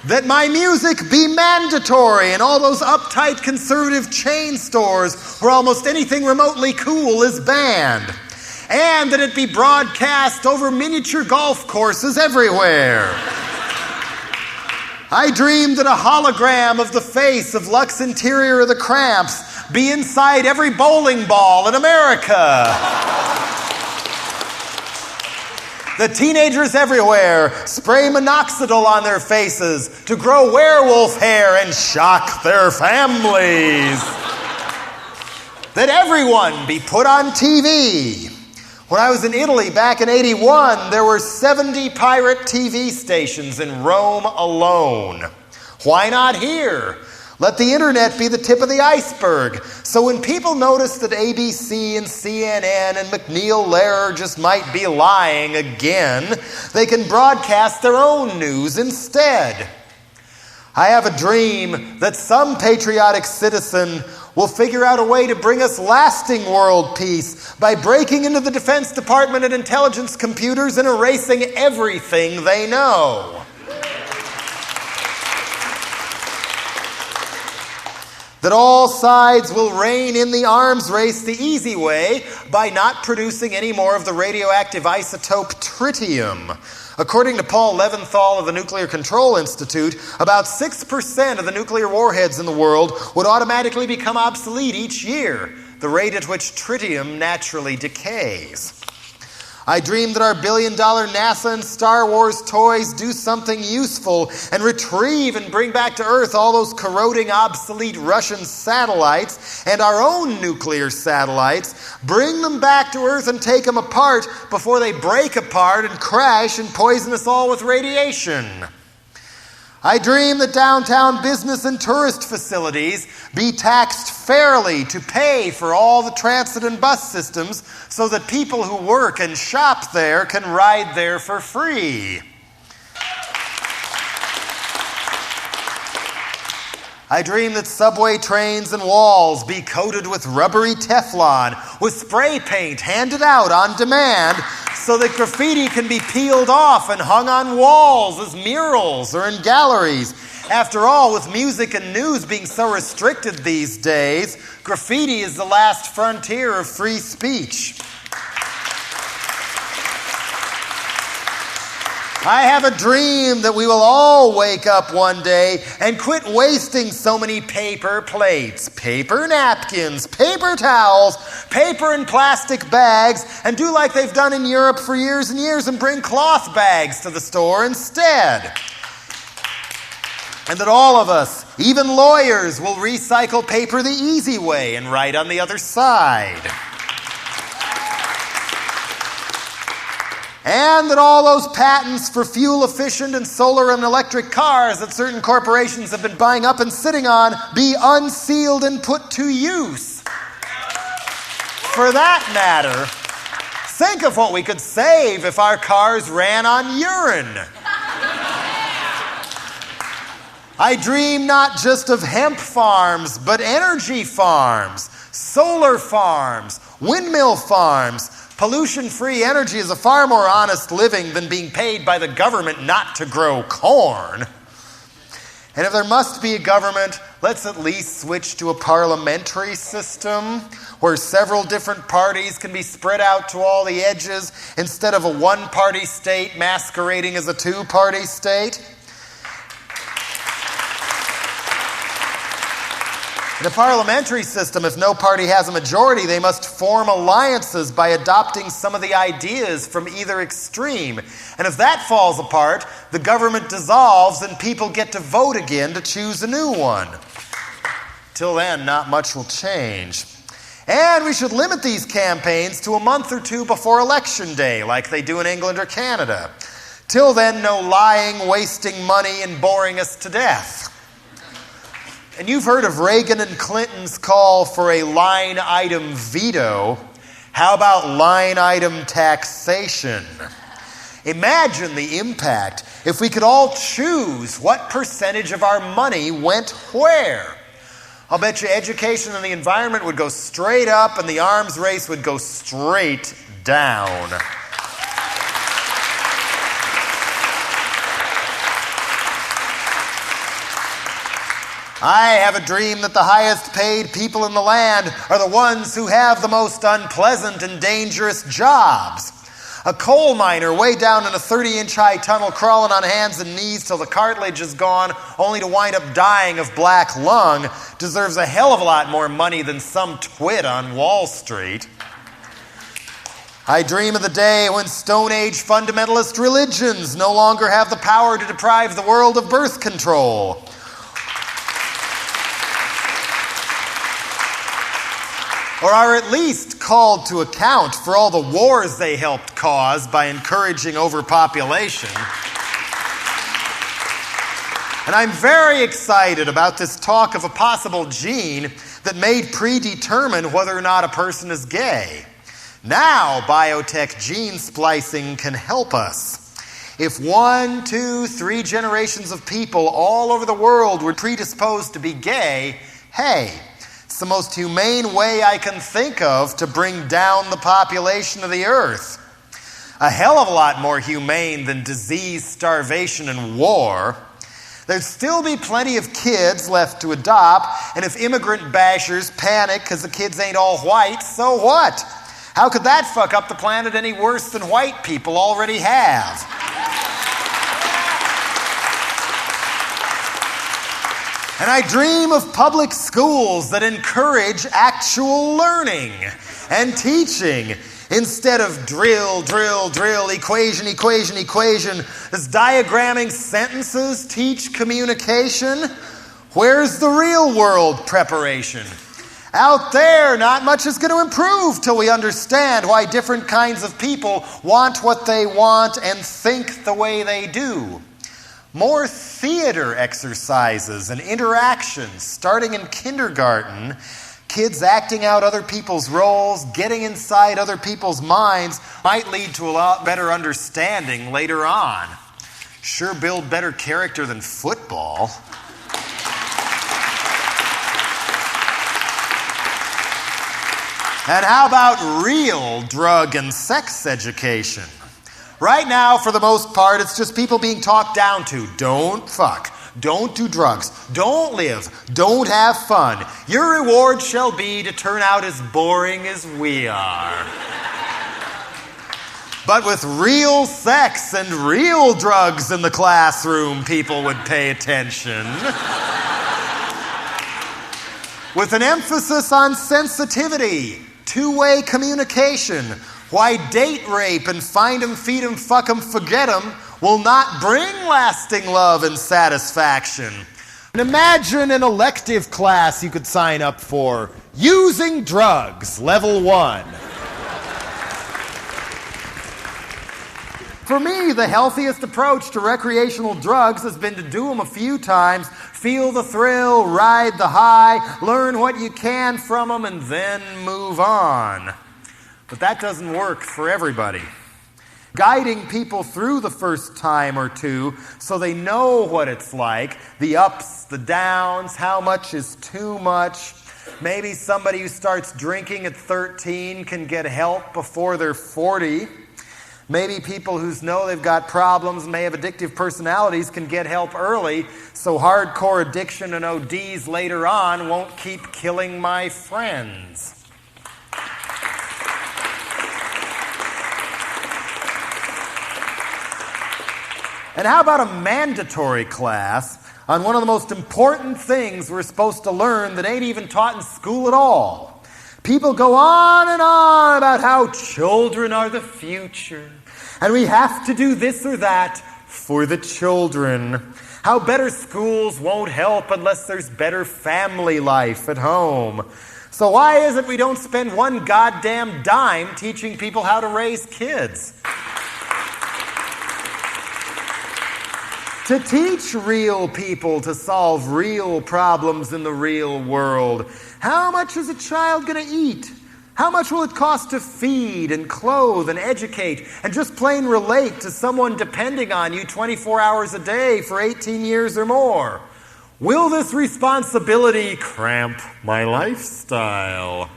A: That my music be mandatory in all those uptight conservative chain stores where almost anything remotely cool is banned. And that it be broadcast over miniature golf courses everywhere. I dreamed that a hologram of the face of Lux Interior of the Cramps be inside every bowling ball in America. The teenagers everywhere spray minoxidil on their faces to grow werewolf hair and shock their families. That everyone be put on TV. When I was in Italy back in '81, there were 70 pirate TV stations in Rome alone. Why not here? Let the internet be the tip of the iceberg. So when people notice that ABC and CNN and McNeil Lehrer just might be lying again, they can broadcast their own news instead. I have a dream that some patriotic citizen will figure out a way to bring us lasting world peace by breaking into the Defense Department and intelligence computers and erasing everything they know. That all sides will rein in the arms race the easy way by not producing any more of the radioactive isotope tritium. According to Paul Leventhal of the Nuclear Control Institute, about 6% of the nuclear warheads in the world would automatically become obsolete each year, the rate at which tritium naturally decays. I dream that our billion-dollar NASA and Star Wars toys do something useful and retrieve and bring back to Earth all those corroding, obsolete Russian satellites and our own nuclear satellites, bring them back to Earth and take them apart before they break apart and crash and poison us all with radiation. I dream that downtown business and tourist facilities be taxed fairly to pay for all the transit and bus systems so that people who work and shop there can ride there for free. I dream that subway trains and walls be coated with rubbery Teflon with spray paint handed out on demand so that graffiti can be peeled off and hung on walls as murals or in galleries. After all, with music and news being so restricted these days, graffiti is the last frontier of free speech. I have a dream that we will all wake up one day and quit wasting so many paper plates, paper napkins, paper towels, paper and plastic bags, and do like they've done in Europe for years and years and bring cloth bags to the store instead. And that all of us, even lawyers, will recycle paper the easy way and write on the other side. And that all those patents for fuel-efficient and solar and electric cars that certain corporations have been buying up and sitting on be unsealed and put to use. For that matter, think of what we could save if our cars ran on urine. I dream not just of hemp farms, but energy farms, solar farms, windmill farms. Pollution-free energy is a far more honest living than being paid by the government not to grow corn. And if there must be a government, let's at least switch to a parliamentary system where several different parties can be spread out to all the edges instead of a one-party state masquerading as a two-party state. In a parliamentary system, if no party has a majority, they must form alliances by adopting some of the ideas from either extreme. And if that falls apart, the government dissolves and people get to vote again to choose a new one. Till then, not much will change. And we should limit these campaigns to a month or two before Election Day, like they do in England or Canada. Till then, no lying, wasting money, and boring us to death. And you've heard of Reagan and Clinton's call for a line item veto. How about line item taxation? Imagine the impact if we could all choose what percentage of our money went where. I'll bet you education and the environment would go straight up and the arms race would go straight down. I have a dream that the highest paid people in the land are the ones who have the most unpleasant and dangerous jobs. A coal miner way down in a 30-inch high tunnel crawling on hands and knees till the cartilage is gone only to wind up dying of black lung deserves a hell of a lot more money than some twit on Wall Street. I dream of the day when Stone Age fundamentalist religions no longer have the power to deprive the world of birth control. Or are at least called to account for all the wars they helped cause by encouraging overpopulation. And I'm very excited about this talk of a possible gene that may predetermine whether or not a person is gay. Now, biotech gene splicing can help us. If 1, 2, 3 generations of people all over the world were predisposed to be gay, hey, it's the most humane way I can think of to bring down the population of the earth. A hell of a lot more humane than disease, starvation, and war. There'd still be plenty of kids left to adopt, and if immigrant bashers panic because the kids ain't all white, so what? How could that fuck up the planet any worse than white people already have? And I dream of public schools that encourage actual learning and teaching instead of drill, drill, drill, equation, equation, equation. Does diagramming sentences teach communication? Where's the real world preparation? Out there, not much is going to improve till we understand why different kinds of people want what they want and think the way they do. More theater exercises and interactions starting in kindergarten. Kids acting out other people's roles, getting inside other people's minds might lead to a lot better understanding later on. Sure build better character than football. And how about real drug and sex education? Right now, for the most part, it's just people being talked down to. Don't fuck. Don't do drugs. Don't live. Don't have fun. Your reward shall be to turn out as boring as we are. But with real sex and real drugs in the classroom, people would pay attention. With an emphasis on sensitivity, two-way communication, why date rape and find 'em, feed 'em, fuck 'em, forget 'em will not bring lasting love and satisfaction. And imagine an elective class you could sign up for. Using drugs, level 1. For me, the healthiest approach to recreational drugs has been to do them a few times, feel the thrill, ride the high, learn what you can from them, and then move on. But that doesn't work for everybody. Guiding people through the first time or two so they know what it's like, the ups, the downs, how much is too much. Maybe somebody who starts drinking at 13 can get help before they're 40. Maybe people who know they've got problems, may have addictive personalities, can get help early, so hardcore addiction and ODs later on won't keep killing my friends. And how about a mandatory class on one of the most important things we're supposed to learn that ain't even taught in school at all? People go on and on about how children are the future, and we have to do this or that for the children. How better schools won't help unless there's better family life at home. So why is it we don't spend one goddamn dime teaching people how to raise kids? To teach real people to solve real problems in the real world. How much is a child going to eat? How much will it cost to feed and clothe and educate and just plain relate to someone depending on you 24 hours a day for 18 years or more? Will this responsibility cramp my lifestyle?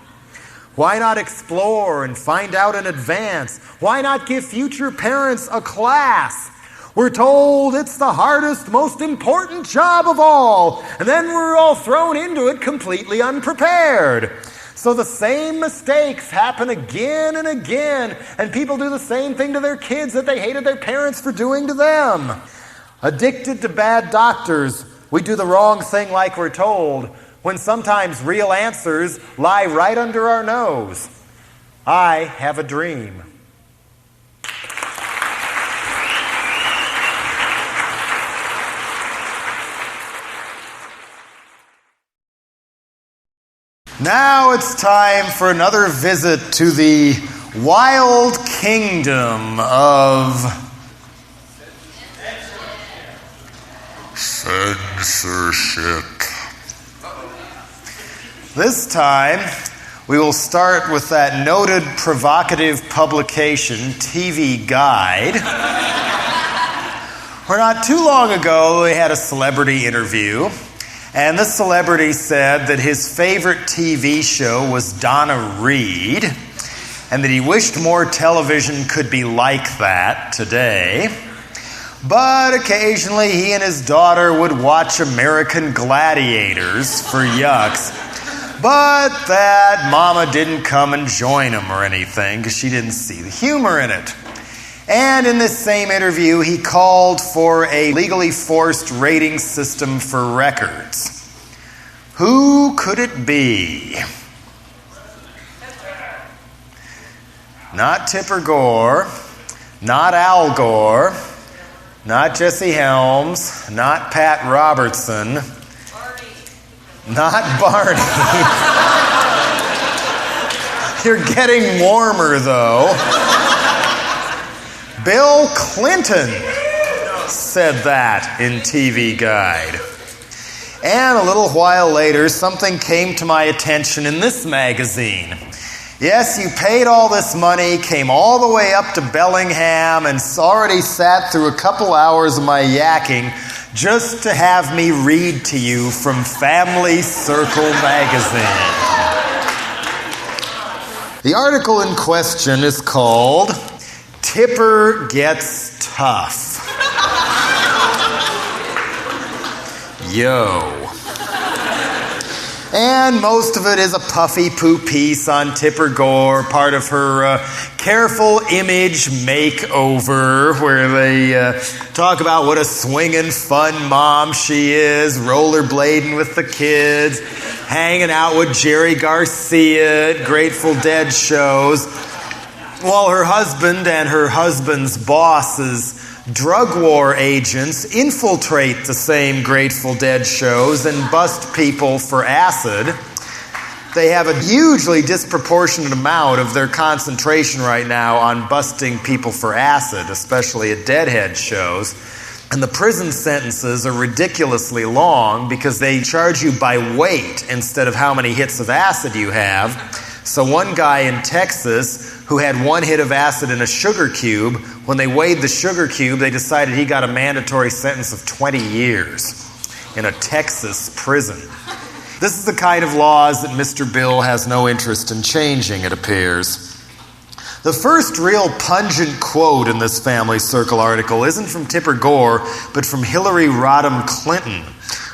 A: Why not explore and find out in advance? Why not give future parents a class? We're told it's the hardest, most important job of all, and then we're all thrown into it completely unprepared. So the same mistakes happen again and again, and people do the same thing to their kids that they hated their parents for doing to them. Addicted to bad doctors, we do the wrong thing like we're told, when sometimes real answers lie right under our nose. I have a dream. Now it's time for another visit to the wild kingdom of censorship. This time, we will start with that noted provocative publication, TV Guide, where not too long ago they had a celebrity interview. And this celebrity said that his favorite TV show was Donna Reed, and that he wished more television could be like that today. But occasionally he and his daughter would watch American Gladiators for yucks. But that mama didn't come and join him or anything because she didn't see the humor in it. And in this same interview, he called for a legally forced rating system for records. Who could it be? Not Tipper Gore, not Al Gore, not Jesse Helms, not Pat Robertson, not Barney. You're getting warmer, though. Bill Clinton. said that in TV Guide. And a little while later, something came to my attention in this magazine. Yes, you paid all this money, came all the way up to Bellingham, and already sat through a couple hours of my yakking just to have me read to you from Family Circle magazine. The article in question is called Tipper Gets Tough. Yo. And most of it is a puffy poo piece on Tipper Gore, part of her careful image makeover, where they talk about what a swinging fun mom she is, rollerblading with the kids, hanging out with Jerry Garcia at Grateful Dead shows, while her husband and her husband's bosses, drug war agents, infiltrate the same Grateful Dead shows and bust people for acid. They have a hugely disproportionate amount of their concentration right now on busting people for acid, especially at Deadhead shows. And the prison sentences are ridiculously long because they charge you by weight instead of how many hits of acid you have. So one guy in Texas who had one hit of acid in a sugar cube, when they weighed the sugar cube, they decided he got a mandatory sentence of 20 years in a Texas prison. This is the kind of laws that Mr. Bill has no interest in changing, it appears. The first real pungent quote in this Family Circle article isn't from Tipper Gore, but from Hillary Rodham Clinton,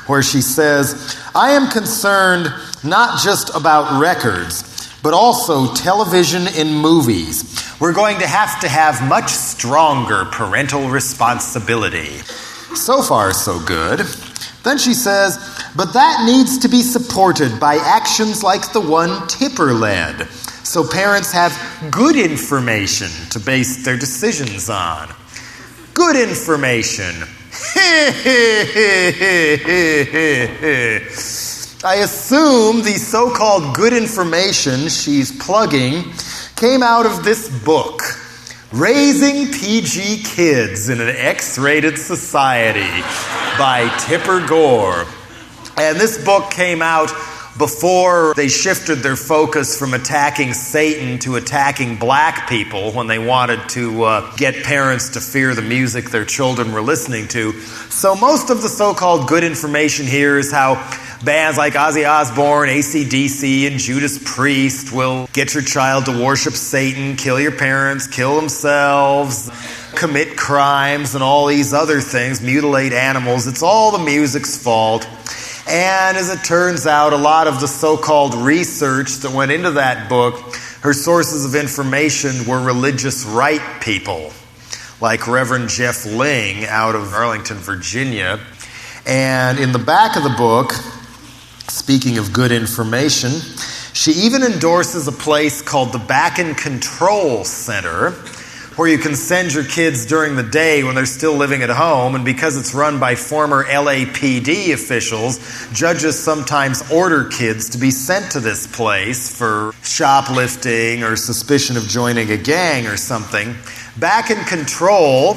A: where she says, "I am concerned not just about records, but also television and movies. We're going to have much stronger parental responsibility." So far, so good. Then she says, "But that needs to be supported by actions like the one Tipper led, so parents have good information to base their decisions on." Good information. I assume the so-called good information she's plugging came out of this book, Raising PG Kids in an X-Rated Society by Tipper Gore. And this book came out before they shifted their focus from attacking Satan to attacking black people when they wanted to get parents to fear the music their children were listening to. So most of the so-called good information here is how bands like Ozzy Osbourne, AC/DC, and Judas Priest will get your child to worship Satan, kill your parents, kill themselves, commit crimes, and all these other things, mutilate animals. It's all the music's fault. And as it turns out, a lot of the so-called research that went into that book, her sources of information were religious right people, like Reverend Jeff Ling out of Arlington, Virginia. And in the back of the book, speaking of good information, she even endorses a place called the Back and Control Center, where you can send your kids during the day when they're still living at home, and because it's run by former LAPD officials, judges sometimes order kids to be sent to this place for shoplifting or suspicion of joining a gang or something. Back in Control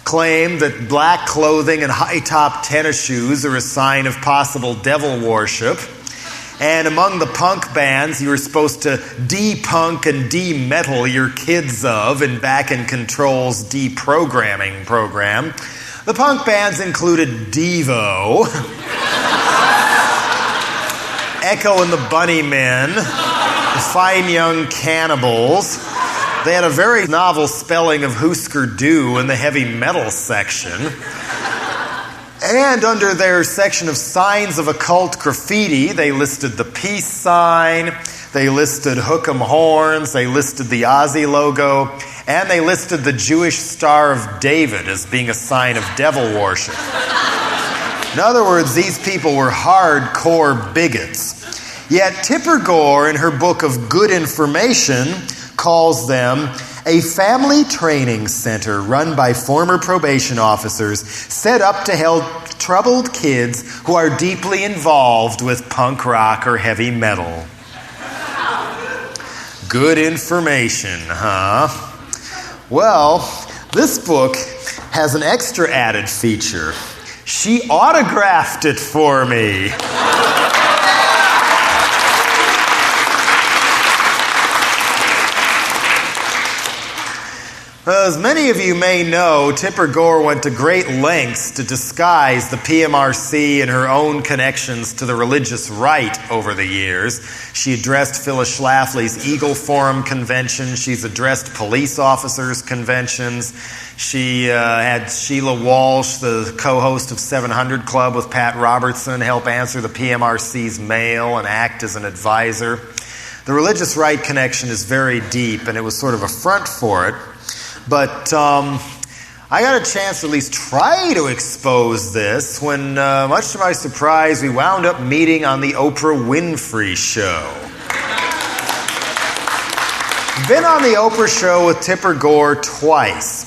A: claim that black clothing and high-top tennis shoes are a sign of possible devil worship. And among the punk bands you were supposed to de-punk and de-metal your kids of in Back in Control's deprogramming program, the punk bands included Devo, Echo and the Bunnymen, the Fine Young Cannibals. They had a very novel spelling of Husker Du in the heavy metal section. And under their section of signs of occult graffiti, they listed the peace sign, they listed Hook 'em Horns, they listed the Ozzy logo, and they listed the Jewish Star of David as being a sign of devil worship. In other words, these people were hardcore bigots. Yet Tipper Gore, in her book of Good Information, calls them a family training center run by former probation officers set up to help troubled kids who are deeply involved with punk rock or heavy metal. Good information, huh? Well, this book has an extra added feature. She autographed it for me. As many of you may know, Tipper Gore went to great lengths to disguise the PMRC and her own connections to the religious right over the years. She addressed Phyllis Schlafly's Eagle Forum convention. She's addressed police officers' conventions. She had Sheila Walsh, the co-host of 700 Club with Pat Robertson, help answer the PMRC's mail and act as an advisor. The religious right connection is very deep, and it was sort of a front for it. But I got a chance to at least try to expose this when, much to my surprise, we wound up meeting on the Oprah Winfrey Show. Been on the Oprah Show with Tipper Gore twice.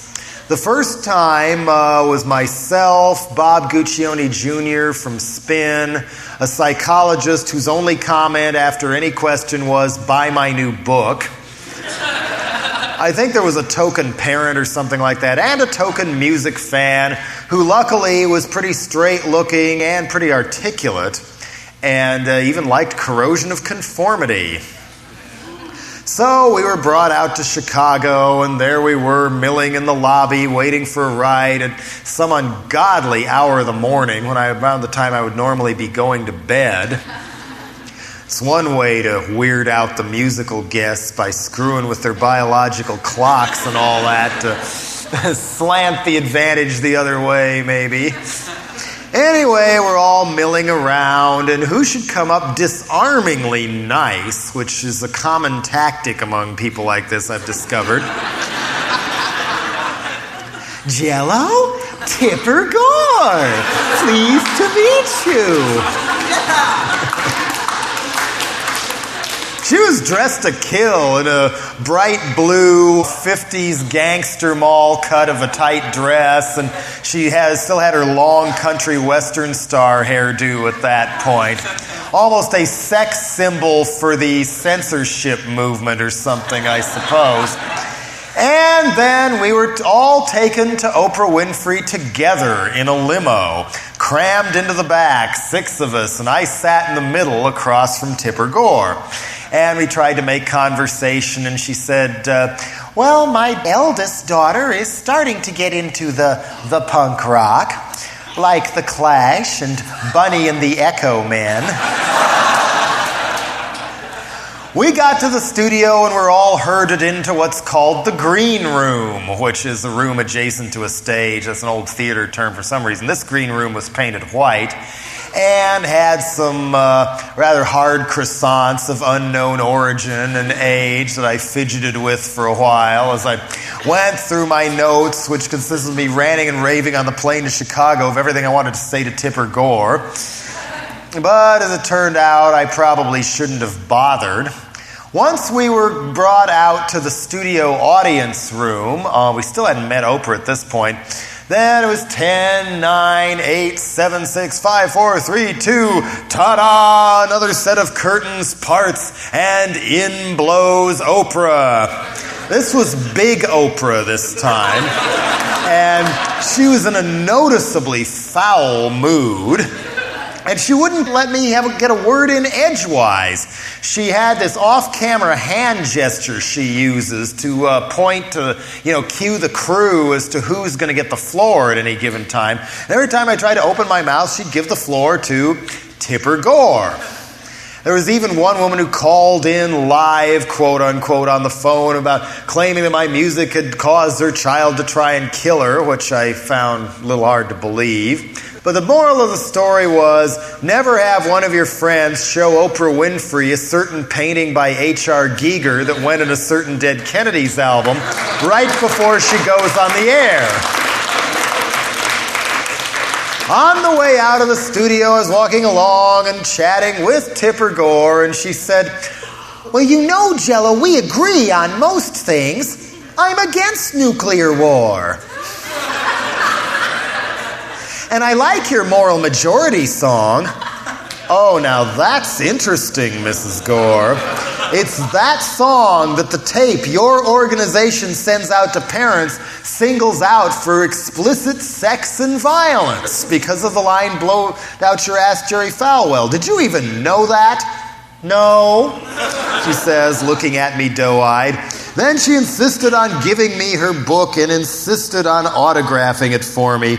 A: The first time was myself, Bob Guccione Jr. from Spin, a psychologist whose only comment after any question was, "Buy my new book." I think there was a token parent or something like that, and a token music fan who luckily was pretty straight looking and pretty articulate, and even liked Corrosion of Conformity. So we were brought out to Chicago, and there we were milling in the lobby waiting for a ride at some ungodly hour of the morning when around the time I would normally be going to bed. It's one way to weird out the musical guests by screwing with their biological clocks and all that to slant the advantage the other way, maybe. Anyway, we're all milling around, and who should come up disarmingly nice, which is a common tactic among people like this, I've discovered. Jello, Tipper Gore, pleased to meet you. She was dressed to kill in a bright blue 50s gangster mall cut of a tight dress, and she still had her long country western star hairdo at that point. Almost a sex symbol for the censorship movement or something, I suppose. And then we were all taken to Oprah Winfrey together in a limo, crammed into the back, 6 of us, and I sat in the middle across from Tipper Gore. And we tried to make conversation, and she said, well, my eldest daughter is starting to get into the punk rock, like The Clash and Bunny and the Echo Men. We got to the studio and we're all herded into what's called the green room, which is a room adjacent to a stage. That's an old theater term for some reason. This green room was painted white and had some rather hard croissants of unknown origin and age that I fidgeted with for a while as I went through my notes, which consisted of me ranting and raving on the plane to Chicago of everything I wanted to say to Tipper Gore. But as it turned out, I probably shouldn't have bothered. Once we were brought out to the studio audience room, we still hadn't met Oprah at this point. Then it was 10, 9, 8, 7, 6, 5, 4, 3, 2, ta-da! Another set of curtains parts, and in blows Oprah. This was big Oprah this time, and she was in a noticeably foul mood. And she wouldn't let me get a word in edgewise. She had this off-camera hand gesture she uses to point to, cue the crew as to who's going to get the floor at any given time. And every time I tried to open my mouth, she'd give the floor to Tipper Gore. There was even one woman who called in live, quote-unquote, on the phone about claiming that my music had caused her child to try and kill her, which I found a little hard to believe. But the moral of the story was, never have one of your friends show Oprah Winfrey a certain painting by H.R. Giger that went in a certain Dead Kennedys album right before she goes on the air. On the way out of the studio, I was walking along and chatting with Tipper Gore, and she said, well, Jello, we agree on most things. I'm against nuclear war. And I like your moral majority song. Oh, now that's interesting, Mrs. Gore. It's that song that the tape your organization sends out to parents singles out for explicit sex and violence because of the line, blow out your ass, Jerry Falwell. Did you even know that? No, she says, looking at me doe-eyed. Then she insisted on giving me her book and insisted on autographing it for me.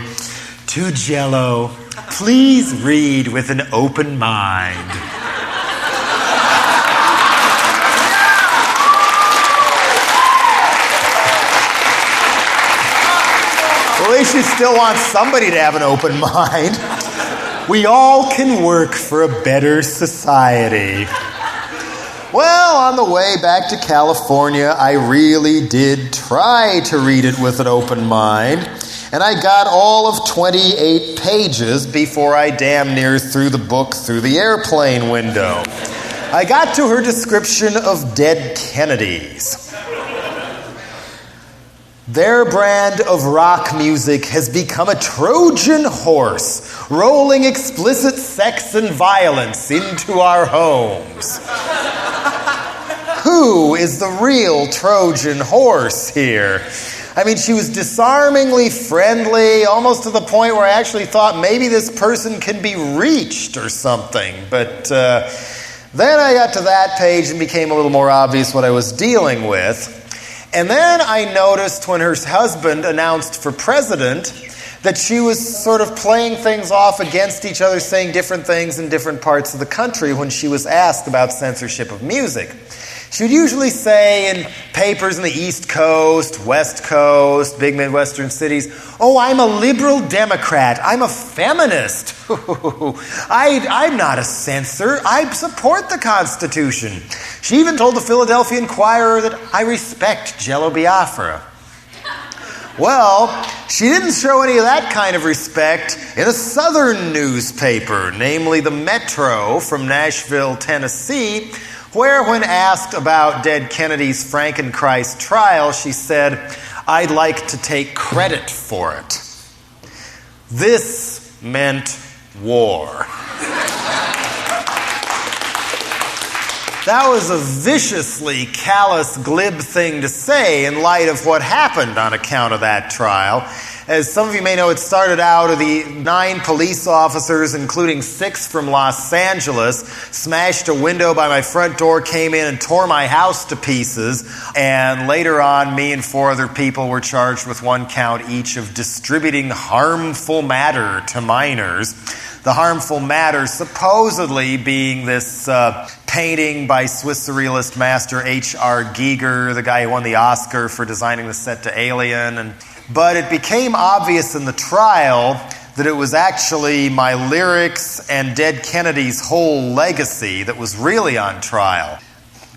A: To Jello, please read with an open mind. Well, at least she still wants somebody to have an open mind. We all can work for a better society. Well, on the way back to California, I really did try to read it with an open mind, and I got all of 28 pages before I damn near threw the book through the airplane window. I got to her description of dead Kennedys. Their brand of rock music has become a Trojan horse, rolling explicit sex and violence into our homes. Who is the real Trojan horse here? I mean, she was disarmingly friendly, almost to the point where I actually thought maybe this person can be reached or something. But then I got to that page and became a little more obvious what I was dealing with. And then I noticed when her husband announced for president that she was sort of playing things off against each other, saying different things in different parts of the country when she was asked about censorship of music. She would usually say in papers in the East Coast, West Coast, big Midwestern cities, "Oh, I'm a liberal Democrat. I'm a feminist. I'm not a censor. I support the Constitution." She even told the Philadelphia Inquirer that I respect Jello Biafra. Well, she didn't show any of that kind of respect in a southern newspaper, namely the Metro from Nashville, Tennessee, where when asked about Dead Kennedy's Frankenchrist trial, she said, "I'd like to take credit for it." This meant war. That was a viciously callous, glib thing to say in light of what happened on account of that trial. As some of you may know, it started out of the 9 police officers, including 6 from Los Angeles, smashed a window by my front door, came in and tore my house to pieces. And later on, me and 4 other people were charged with 1 count each of distributing harmful matter to minors. The harmful matter supposedly being this painting by Swiss surrealist master H.R. Giger, the guy who won the Oscar for designing the set to Alien. But it became obvious in the trial that it was actually my lyrics and Dead Kennedy's whole legacy that was really on trial.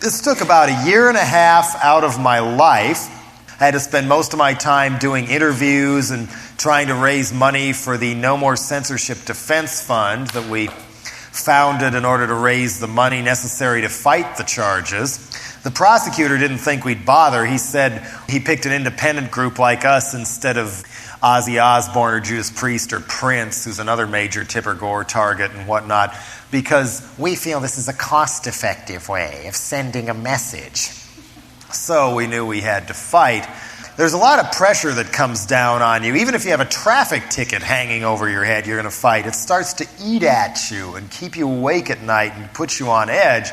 A: This took about a year and a half out of my life. I had to spend most of my time doing interviews and trying to raise money for the No More Censorship Defense Fund that we founded in order to raise the money necessary to fight the charges. The prosecutor didn't think we'd bother. He said he picked an independent group like us instead of Ozzy Osbourne or Judas Priest or Prince, who's another major Tipper Gore target and whatnot, because we feel this is a cost-effective way of sending a message. So we knew we had to fight. There's a lot of pressure that comes down on you. Even if you have a traffic ticket hanging over your head, you're going to fight. It starts to eat at you and keep you awake at night and put you on edge.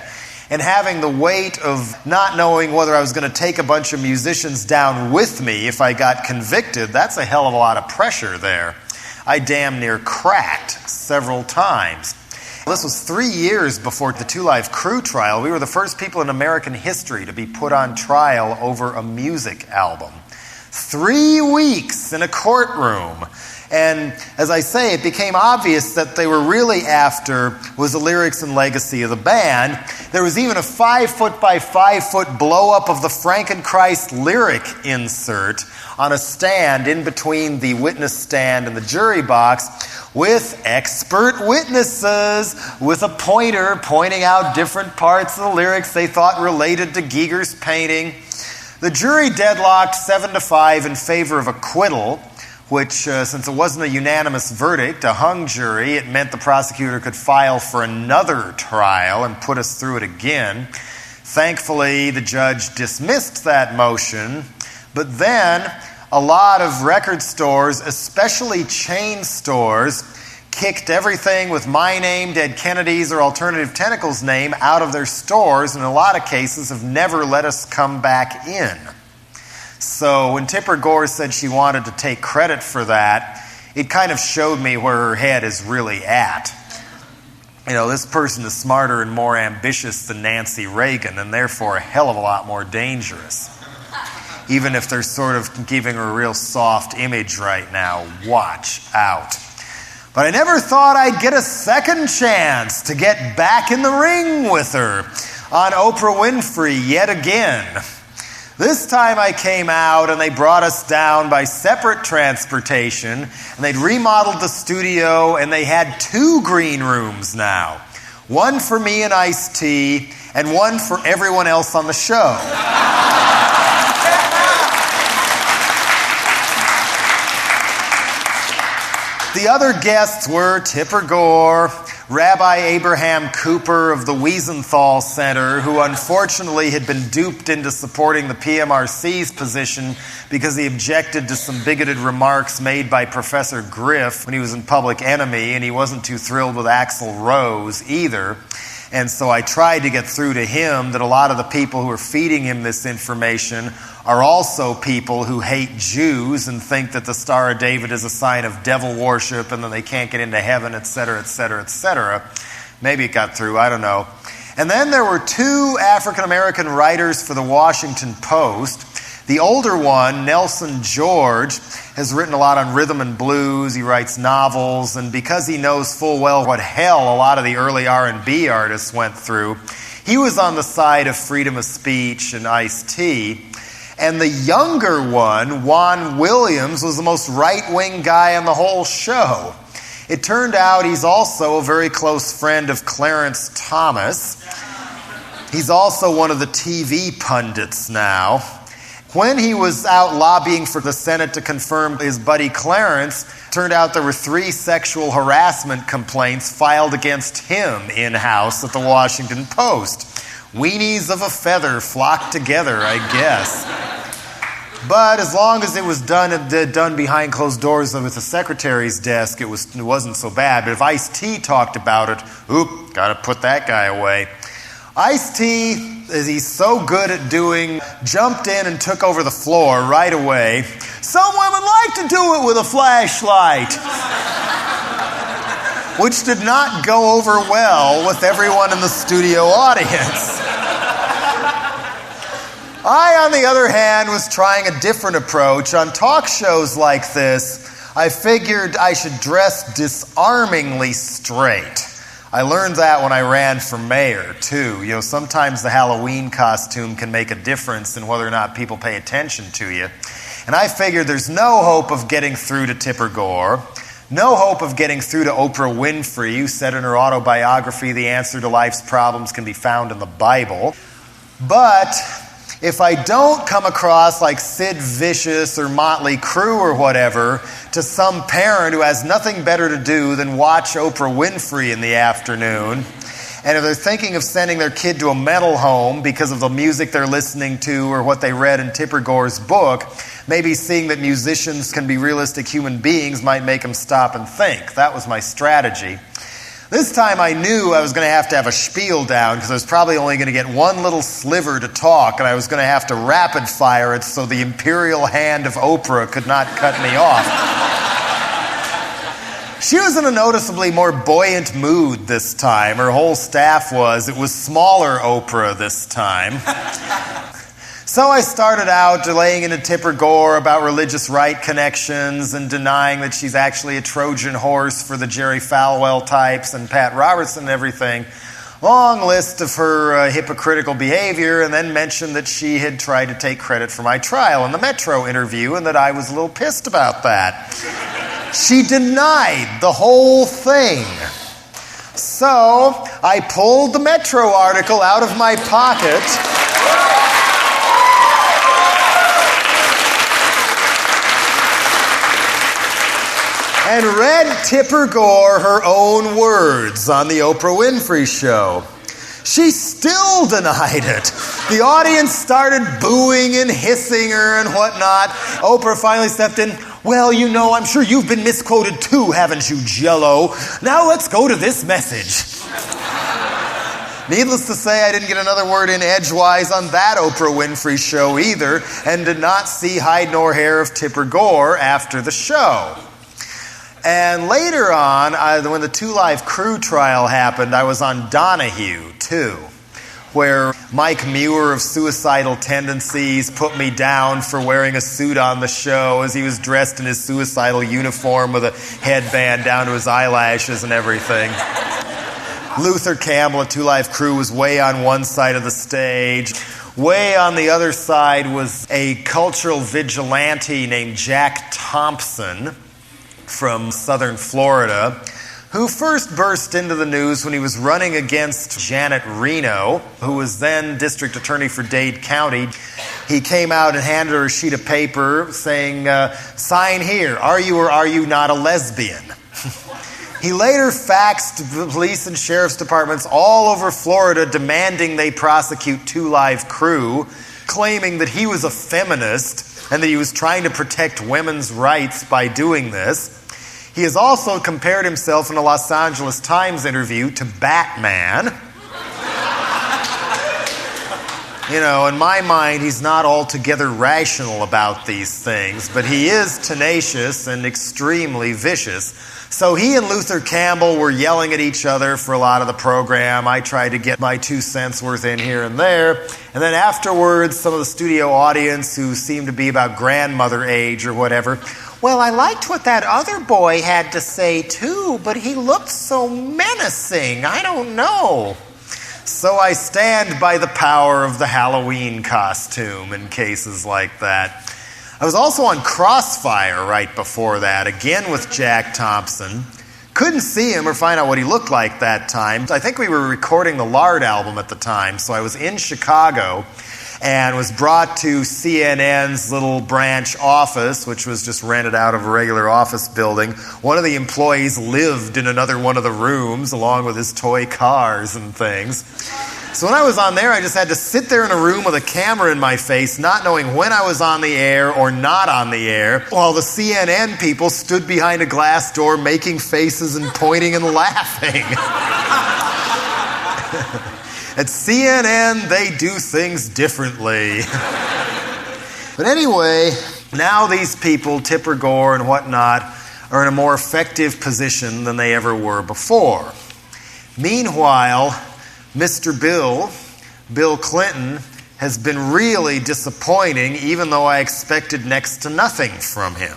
A: And having the weight of not knowing whether I was going to take a bunch of musicians down with me if I got convicted, that's a hell of a lot of pressure there. I damn near cracked several times. This was 3 years before the Two Live Crew trial. We were the first people in American history to be put on trial over a music album. 3 weeks in a courtroom. And as I say, it became obvious that they were really after was the lyrics and legacy of the band. There was even a 5-foot by 5-foot blow-up of the Frankenchrist lyric insert on a stand in between the witness stand and the jury box with expert witnesses with a pointer pointing out different parts of the lyrics they thought related to Giger's painting. The jury deadlocked 7-5 in favor of acquittal, which, since it wasn't a unanimous verdict, a hung jury, it meant the prosecutor could file for another trial and put us through it again. Thankfully, the judge dismissed that motion, but then a lot of record stores, especially chain stores, kicked everything with my name, Dead Kennedy's, or Alternative Tentacles' name out of their stores, and in a lot of cases have never let us come back in. So when Tipper Gore said she wanted to take credit for that, it kind of showed me where her head is really at. You know, this person is smarter and more ambitious than Nancy Reagan, and therefore a hell of a lot more dangerous. Even if they're sort of giving her a real soft image right now, watch out. But I never thought I'd get a second chance to get back in the ring with her on Oprah Winfrey yet again. This time I came out and they brought us down by separate transportation, and they'd remodeled the studio, and they had 2 green rooms now. One for me and Ice-T, and one for everyone else on the show. The other guests were Tipper Gore, Rabbi Abraham Cooper of the Wiesenthal Center, who unfortunately had been duped into supporting the PMRC's position because he objected to some bigoted remarks made by Professor Griff when he was in Public Enemy, and he wasn't too thrilled with Axl Rose either. And so I tried to get through to him that a lot of the people who are feeding him this information are also people who hate Jews and think that the Star of David is a sign of devil worship and then they can't get into heaven, etc., etc., etc. Maybe it got through, I don't know. And then there were 2 African-American writers for the Washington Post. The older one, Nelson George, has written a lot on rhythm and blues. He writes novels, and because he knows full well what hell a lot of the early R&B artists went through, he was on the side of freedom of speech and Ice-T. And the younger one, Juan Williams, was the most right-wing guy on the whole show. It turned out he's also a very close friend of Clarence Thomas. He's also one of the TV pundits now. When he was out lobbying for the Senate to confirm his buddy Clarence, turned out there were 3 sexual harassment complaints filed against him in-house at the Washington Post. Weenies of a feather flocked together, I guess. But as long as it was done behind closed doors with the secretary's desk, it wasn't so bad. But if Ice-T talked about it, gotta put that guy away. Ice-T, as he's so good at doing, jumped in and took over the floor right away. Some women like to do it with a flashlight. Which did not go over well with everyone in the studio audience. I, on the other hand, was trying a different approach. On talk shows like this, I figured I should dress disarmingly straight. I learned that when I ran for mayor, too. You know, sometimes the Halloween costume can make a difference in whether or not people pay attention to you. And I figured there's no hope of getting through to Tipper Gore, no hope of getting through to Oprah Winfrey, who said in her autobiography, the answer to life's problems can be found in the Bible. But if I don't come across like Sid Vicious or Motley Crue or whatever to some parent who has nothing better to do than watch Oprah Winfrey in the afternoon, and if they're thinking of sending their kid to a mental home because of the music they're listening to or what they read in Tipper Gore's book, maybe seeing that musicians can be realistic human beings might make them stop and think. That was my strategy. This time I knew I was going to have a spiel down because I was probably only going to get one little sliver to talk, and I was going to have to rapid fire it so the imperial hand of Oprah could not cut me off. She was in a noticeably more buoyant mood this time. Her whole staff was. It was smaller Oprah this time. So I started out laying into Tipper Gore about religious right connections and denying that she's actually a Trojan horse for the Jerry Falwell types and Pat Robertson and everything. Long list of her hypocritical behavior, and then mentioned that she had tried to take credit for my trial in the Metro interview and that I was a little pissed about that. She denied the whole thing. So I pulled the Metro article out of my pocket and read Tipper Gore her own words on the Oprah Winfrey Show. She still denied it. The audience started booing and hissing her and whatnot. Oprah finally stepped in. Well, you know, I'm sure you've been misquoted too, haven't you, Jello? Now let's go to this message. Needless to say, I didn't get another word in edgewise on that Oprah Winfrey show either, and did not see hide nor hair of Tipper Gore after the show. And later on, when the 2 Live Crew trial happened, I was on Donahue, too, where Mike Muir of Suicidal Tendencies put me down for wearing a suit on the show as he was dressed in his suicidal uniform with a headband down to his eyelashes and everything. Luther Campbell at 2 Live Crew was way on one side of the stage. Way on the other side was a cultural vigilante named Jack Thompson from southern Florida, who first burst into the news when he was running against Janet Reno, who was then district attorney for Dade County. He came out and handed her a sheet of paper saying, sign here, are you or are you not a lesbian? He later faxed the police and sheriff's departments all over Florida demanding they prosecute 2 Live Crew, claiming that he was a feminist and that he was trying to protect women's rights by doing this. He has also compared himself in a Los Angeles Times interview to Batman. You know, in my mind, he's not altogether rational about these things, but he is tenacious and extremely vicious. So he and Luther Campbell were yelling at each other for a lot of the program. I tried to get my 2 cents worth in here and there. And then afterwards, some of the studio audience, who seemed to be about grandmother age or whatever, well, I liked what that other boy had to say too, but he looked so menacing. I don't know. So I stand by the power of the Halloween costume in cases like that. I was also on Crossfire right before that, again with Jack Thompson. Couldn't see him or find out what he looked like that time. I think we were recording the Lard album at the time, so I was in Chicago and was brought to CNN's little branch office, which was just rented out of a regular office building. One of the employees lived in another one of the rooms, along with his toy cars and things. So when I was on there, I just had to sit there in a room with a camera in my face, not knowing when I was on the air or not on the air, while the CNN people stood behind a glass door making faces and pointing and laughing. At CNN, they do things differently. But anyway, now these people, Tipper Gore and whatnot, are in a more effective position than they ever were before. Meanwhile, Mr. Bill Clinton, has been really disappointing, even though I expected next to nothing from him.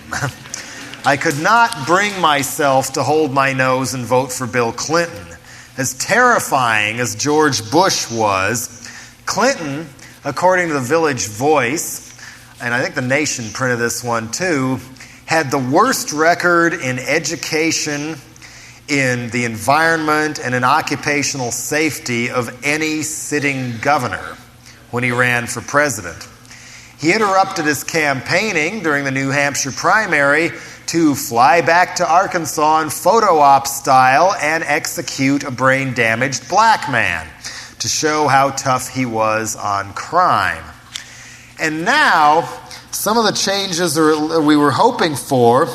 A: I could not bring myself to hold my nose and vote for Bill Clinton. As terrifying as George Bush was, Clinton, according to the Village Voice, and I think the Nation printed this one too, had the worst record in education, in the environment, and in occupational safety of any sitting governor when he ran for president. He interrupted his campaigning during the New Hampshire primary to fly back to Arkansas in photo op style and execute a brain-damaged black man to show how tough he was on crime. And now, some of the changes we were hoping for,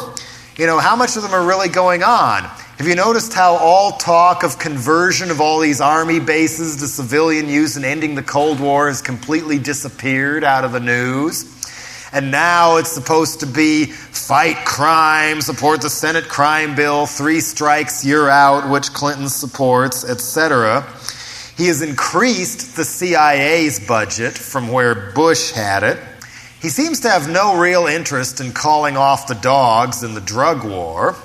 A: how much of them are really going on? Have you noticed how all talk of conversion of all these army bases to civilian use and ending the Cold War has completely disappeared out of the news? And now it's supposed to be fight crime, support the Senate crime bill, 3 strikes, you're out, which Clinton supports, etc. He has increased the CIA's budget from where Bush had it. He seems to have no real interest in calling off the dogs in the drug war.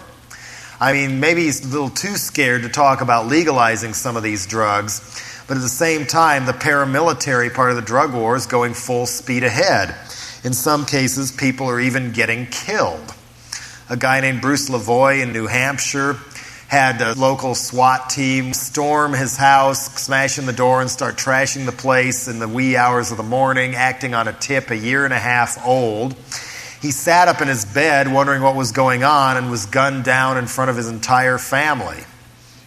A: I mean, maybe he's a little too scared to talk about legalizing some of these drugs, but at the same time, the paramilitary part of the drug war is going full speed ahead. In some cases, people are even getting killed. A guy named Bruce Lavoie in New Hampshire had a local SWAT team storm his house, smash in the door, and start trashing the place in the wee hours of the morning, acting on a tip 1.5 years old. He sat up in his bed wondering what was going on and was gunned down in front of his entire family.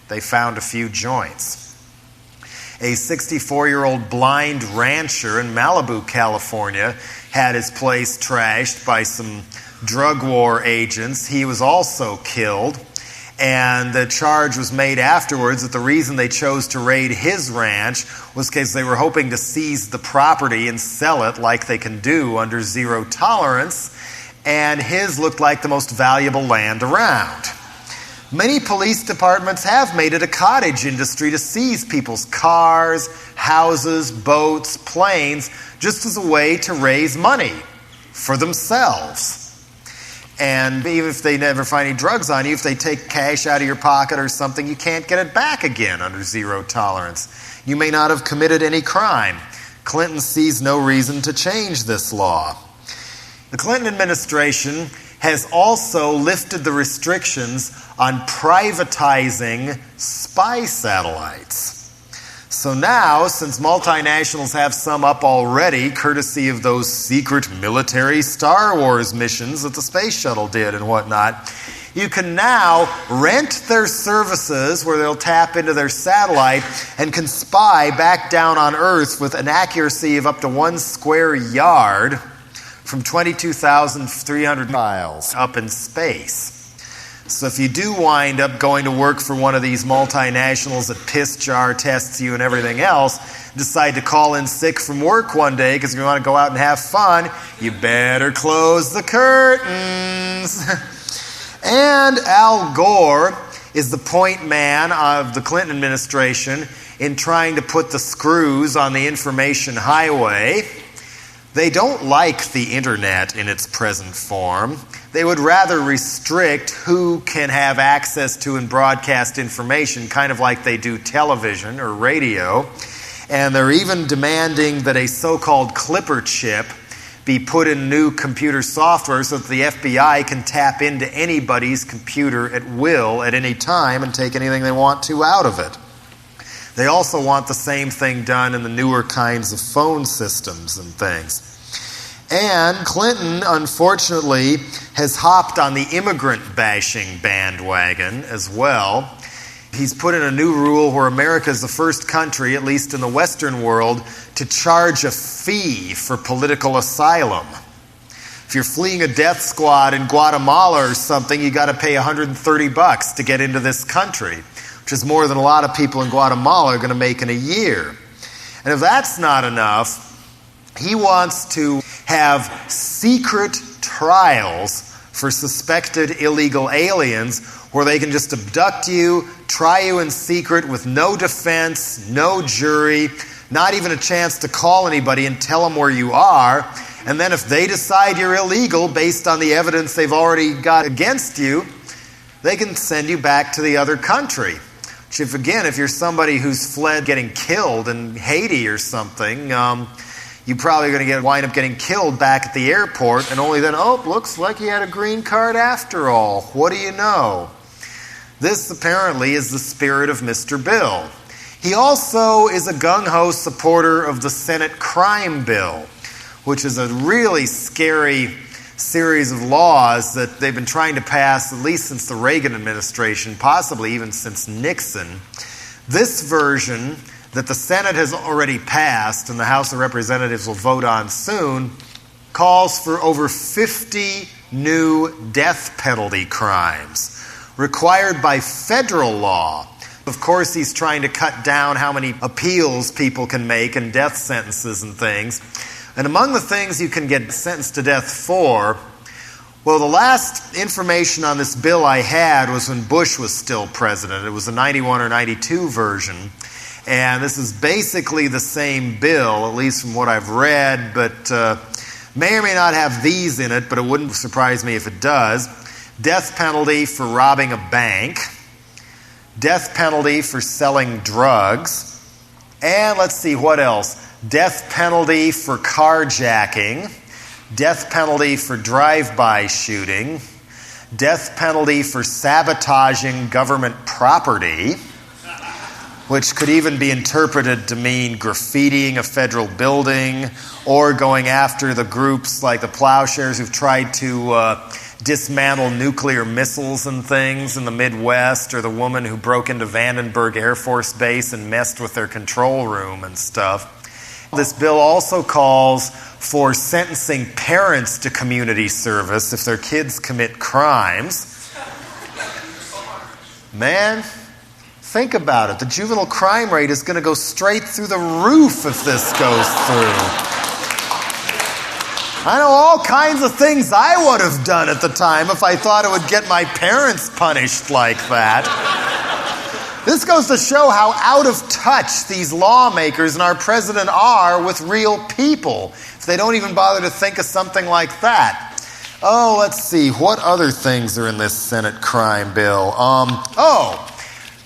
A: They found a few joints. A 64-year-old blind rancher in Malibu, California, had his place trashed by some drug war agents. He was also killed, and the charge was made afterwards that the reason they chose to raid his ranch was because they were hoping to seize the property and sell it like they can do under zero tolerance, and his looked like the most valuable land around. Many police departments have made it a cottage industry to seize people's cars, houses, boats, planes, just as a way to raise money for themselves. And even if they never find any drugs on you, if they take cash out of your pocket or something, you can't get it back again under zero tolerance. You may not have committed any crime. Clinton sees no reason to change this law. The Clinton administration has also lifted the restrictions on privatizing spy satellites. So now, since multinationals have some up already, courtesy of those secret military Star Wars missions that the space shuttle did and whatnot, you can now rent their services where they'll tap into their satellite and can spy back down on Earth with an accuracy of up to 1 square yard from 22,300 miles up in space. So if you do wind up going to work for one of these multinationals that piss jar tests you and everything else, decide to call in sick from work one day because you want to go out and have fun, you better close the curtains. And Al Gore is the point man of the Clinton administration in trying to put the screws on the information highway. They don't like the internet in its present form. They would rather restrict who can have access to and broadcast information, kind of like they do television or radio. And they're even demanding that a so-called clipper chip be put in new computer software so that the FBI can tap into anybody's computer at will at any time and take anything they want to out of it. They also want the same thing done in the newer kinds of phone systems and things. And Clinton, unfortunately, has hopped on the immigrant bashing bandwagon as well. He's put in a new rule where America is the first country, at least in the Western world, to charge a fee for political asylum. If you're fleeing a death squad in Guatemala or something, you got to pay $130 to get into this country, which is more than a lot of people in Guatemala are going to make in a year. And if that's not enough, he wants to have secret trials for suspected illegal aliens where they can just abduct you, try you in secret with no defense, no jury, not even a chance to call anybody and tell them where you are. And then if they decide you're illegal based on the evidence they've already got against you, they can send you back to the other country. Which if you're somebody who's fled getting killed in Haiti or something, you're probably going to wind up getting killed back at the airport, and only then, looks like he had a green card after all. What do you know? This apparently is the spirit of Mr. Bill. He also is a gung-ho supporter of the Senate crime bill, which is a really scary series of laws that they've been trying to pass at least since the Reagan administration, possibly even since Nixon. This version that the Senate has already passed and the House of Representatives will vote on soon calls for over 50 new death penalty crimes required by federal law. Of course, he's trying to cut down how many appeals people can make and death sentences and things. And among the things you can get sentenced to death for, well, the last information on this bill I had was when Bush was still president. It was the 91 or 92 version. And this is basically the same bill, at least from what I've read, but may or may not have these in it, but it wouldn't surprise me if it does. Death penalty for robbing a bank. Death penalty for selling drugs. And let's see, what else? Death penalty for carjacking. Death penalty for drive-by shooting. Death penalty for sabotaging government property, which could even be interpreted to mean graffitiing a federal building or going after the groups like the Plowshares who've tried to dismantle nuclear missiles and things in the Midwest, or the woman who broke into Vandenberg Air Force Base and messed with their control room and stuff. This bill also calls for sentencing parents to community service if their kids commit crimes. Man, think about it. The juvenile crime rate is going to go straight through the roof if this goes through. I know all kinds of things I would have done at the time if I thought it would get my parents punished like that. This goes to show how out of touch these lawmakers and our president are with real people, if they don't even bother to think of something like that. Oh, let's see. What other things are in this Senate crime bill?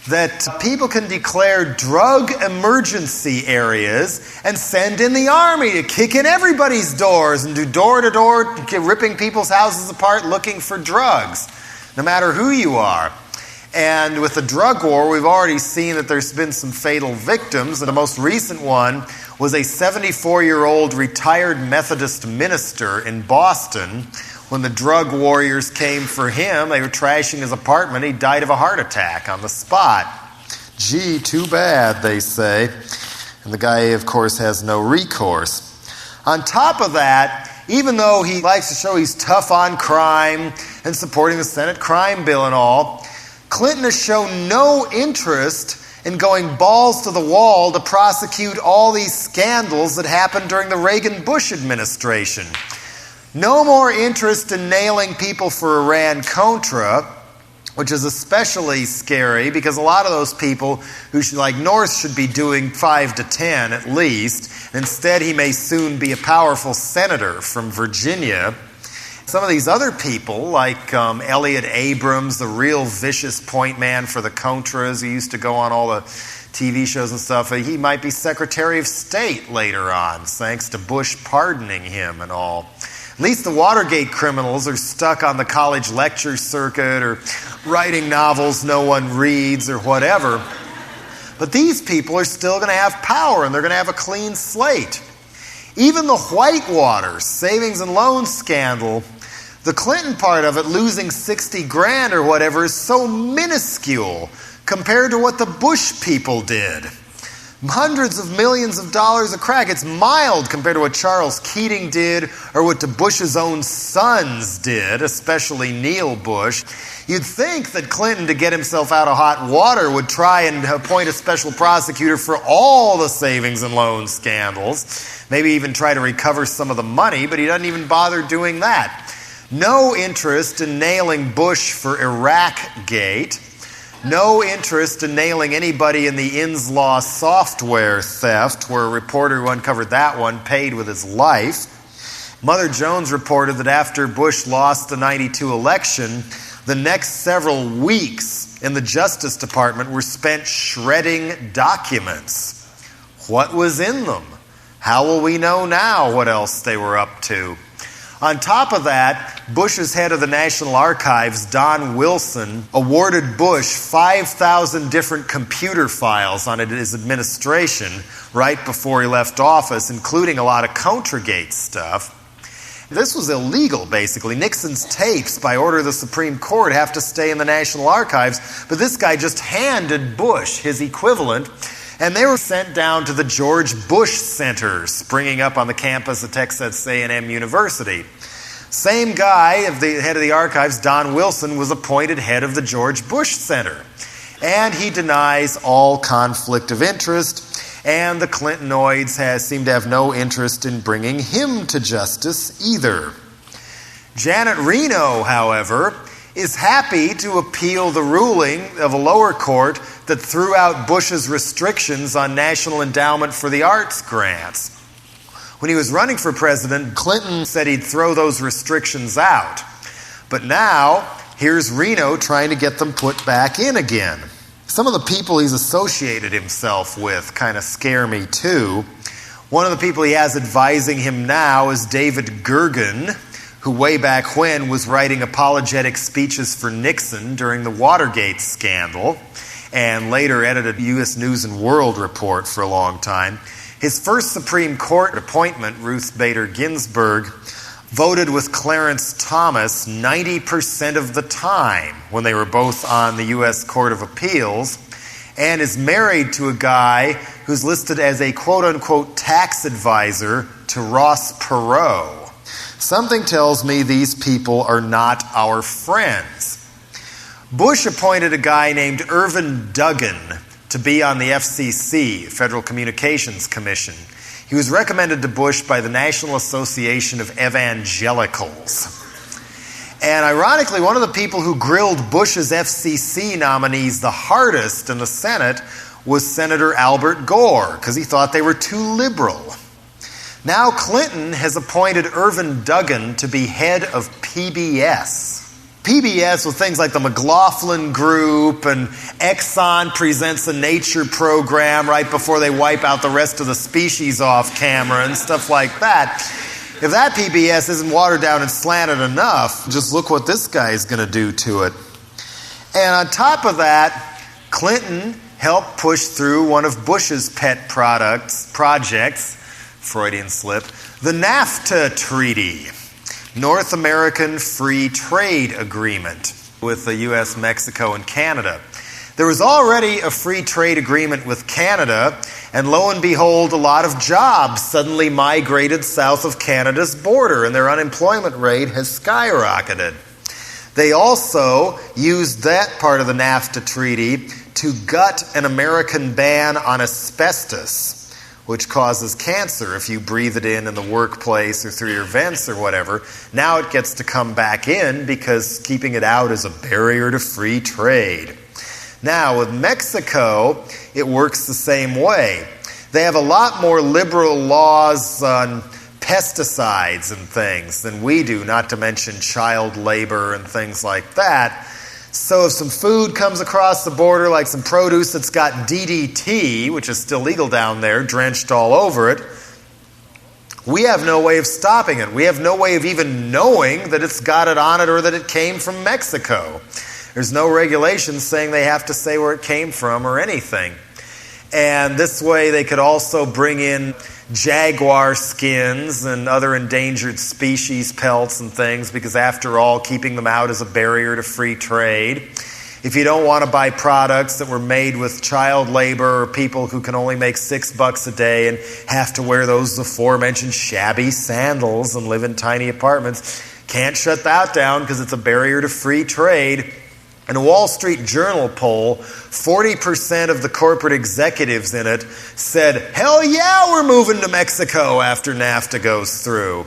A: That people can declare drug emergency areas and send in the army to kick in everybody's doors and do door-to-door, ripping people's houses apart looking for drugs, no matter who you are. And with the drug war, we've already seen that there's been some fatal victims. And the most recent one was a 74-year-old retired Methodist minister in Boston. When the drug warriors came for him, they were trashing his apartment. He died of a heart attack on the spot. Gee, too bad, they say. And the guy, of course, has no recourse. On top of that, even though he likes to show he's tough on crime and supporting the Senate crime bill and all, Clinton has shown no interest in going balls to the wall to prosecute all these scandals that happened during the Reagan-Bush administration. No more interest in nailing people for Iran-Contra, which is especially scary because a lot of those people who should, like North, should be doing 5 to 10 at least. Instead, he may soon be a powerful senator from Virginia. Some of these other people, like Elliot Abrams, the real vicious point man for the Contras, he used to go on all the TV shows and stuff, he might be Secretary of State later on, thanks to Bush pardoning him and all. At least the Watergate criminals are stuck on the college lecture circuit or writing novels no one reads or whatever. But these people are still going to have power and they're going to have a clean slate. Even the Whitewater savings and loan scandal, the Clinton part of it, losing 60 grand or whatever, is so minuscule compared to what the Bush people did. Hundreds of millions of dollars of crack. It's mild compared to what Charles Keating did or what the Bush's own sons did, especially Neil Bush. You'd think that Clinton, to get himself out of hot water, would try and appoint a special prosecutor for all the savings and loan scandals. Maybe even try to recover some of the money, but he doesn't even bother doing that. No interest in nailing Bush for Iraq-gate. No interest in nailing anybody in the Inslaw software theft, where a reporter who uncovered that one paid with his life. Mother Jones reported that after Bush lost the '92 election, the next several weeks in the Justice Department were spent shredding documents. What was in them? How will we know now what else they were up to? On top of that, Bush's head of the National Archives, Don Wilson, awarded Bush 5,000 different computer files on his administration right before he left office, including a lot of Contragate stuff. This was illegal, basically. Nixon's tapes, by order of the Supreme Court, have to stay in the National Archives, but this guy just handed Bush his equivalent, and they were sent down to the George Bush Center, springing up on the campus of Texas A&M University. Same guy, the head of the archives, Don Wilson, was appointed head of the George Bush Center. And he denies all conflict of interest, and the Clintonoids seem to have no interest in bringing him to justice either. Janet Reno, however, is happy to appeal the ruling of a lower court that threw out Bush's restrictions on National Endowment for the Arts grants. When he was running for president, Clinton said he'd throw those restrictions out. But now, here's Reno trying to get them put back in again. Some of the people he's associated himself with kind of scare me too. One of the people he has advising him now is David Gergen, who way back when was writing apologetic speeches for Nixon during the Watergate scandal, and later edited U.S. News and World Report for a long time. His first Supreme Court appointment, Ruth Bader Ginsburg, voted with Clarence Thomas 90% of the time when they were both on the U.S. Court of Appeals, and is married to a guy who's listed as a quote-unquote tax advisor to Ross Perot. Something tells me these people are not our friends. Bush appointed a guy named Irvin Duggan to be on the FCC, Federal Communications Commission. He was recommended to Bush by the National Association of Evangelicals. And ironically, one of the people who grilled Bush's FCC nominees the hardest in the Senate was Senator Albert Gore, because he thought they were too liberal. Now Clinton has appointed Irvin Duggan to be head of PBS. PBS with things like the McGuffin Group and Exxon presents a nature program right before they wipe out the rest of the species off camera and stuff like that. If that PBS isn't watered down and slanted enough, just look what this guy is going to do to it. And on top of that, Clinton helped push through one of Bush's pet projects, Freudian slip, the NAFTA Treaty, North American Free Trade Agreement with the U.S., Mexico, and Canada. There was already a free trade agreement with Canada, and lo and behold, a lot of jobs suddenly migrated south of Canada's border, and their unemployment rate has skyrocketed. They also used that part of the NAFTA treaty to gut an American ban on asbestos, which causes cancer if you breathe it in the workplace or through your vents or whatever. Now it gets to come back in because keeping it out is a barrier to free trade. Now with Mexico, it works the same way. They have a lot more liberal laws on pesticides and things than we do, not to mention child labor and things like that. So if some food comes across the border, like some produce that's got DDT, which is still legal down there, drenched all over it, we have no way of stopping it. We have no way of even knowing that it's got it on it or that it came from Mexico. There's no regulations saying they have to say where it came from or anything. And this way they could also bring in jaguar skins and other endangered species pelts and things, because after all, keeping them out is a barrier to free trade. If you don't want to buy products that were made with child labor or people who can only make $6 a day and have to wear those aforementioned shabby sandals and live in tiny apartments, can't shut that down because it's a barrier to free trade. In a Wall Street Journal poll, 40% of the corporate executives in it said, hell yeah, we're moving to Mexico after NAFTA goes through.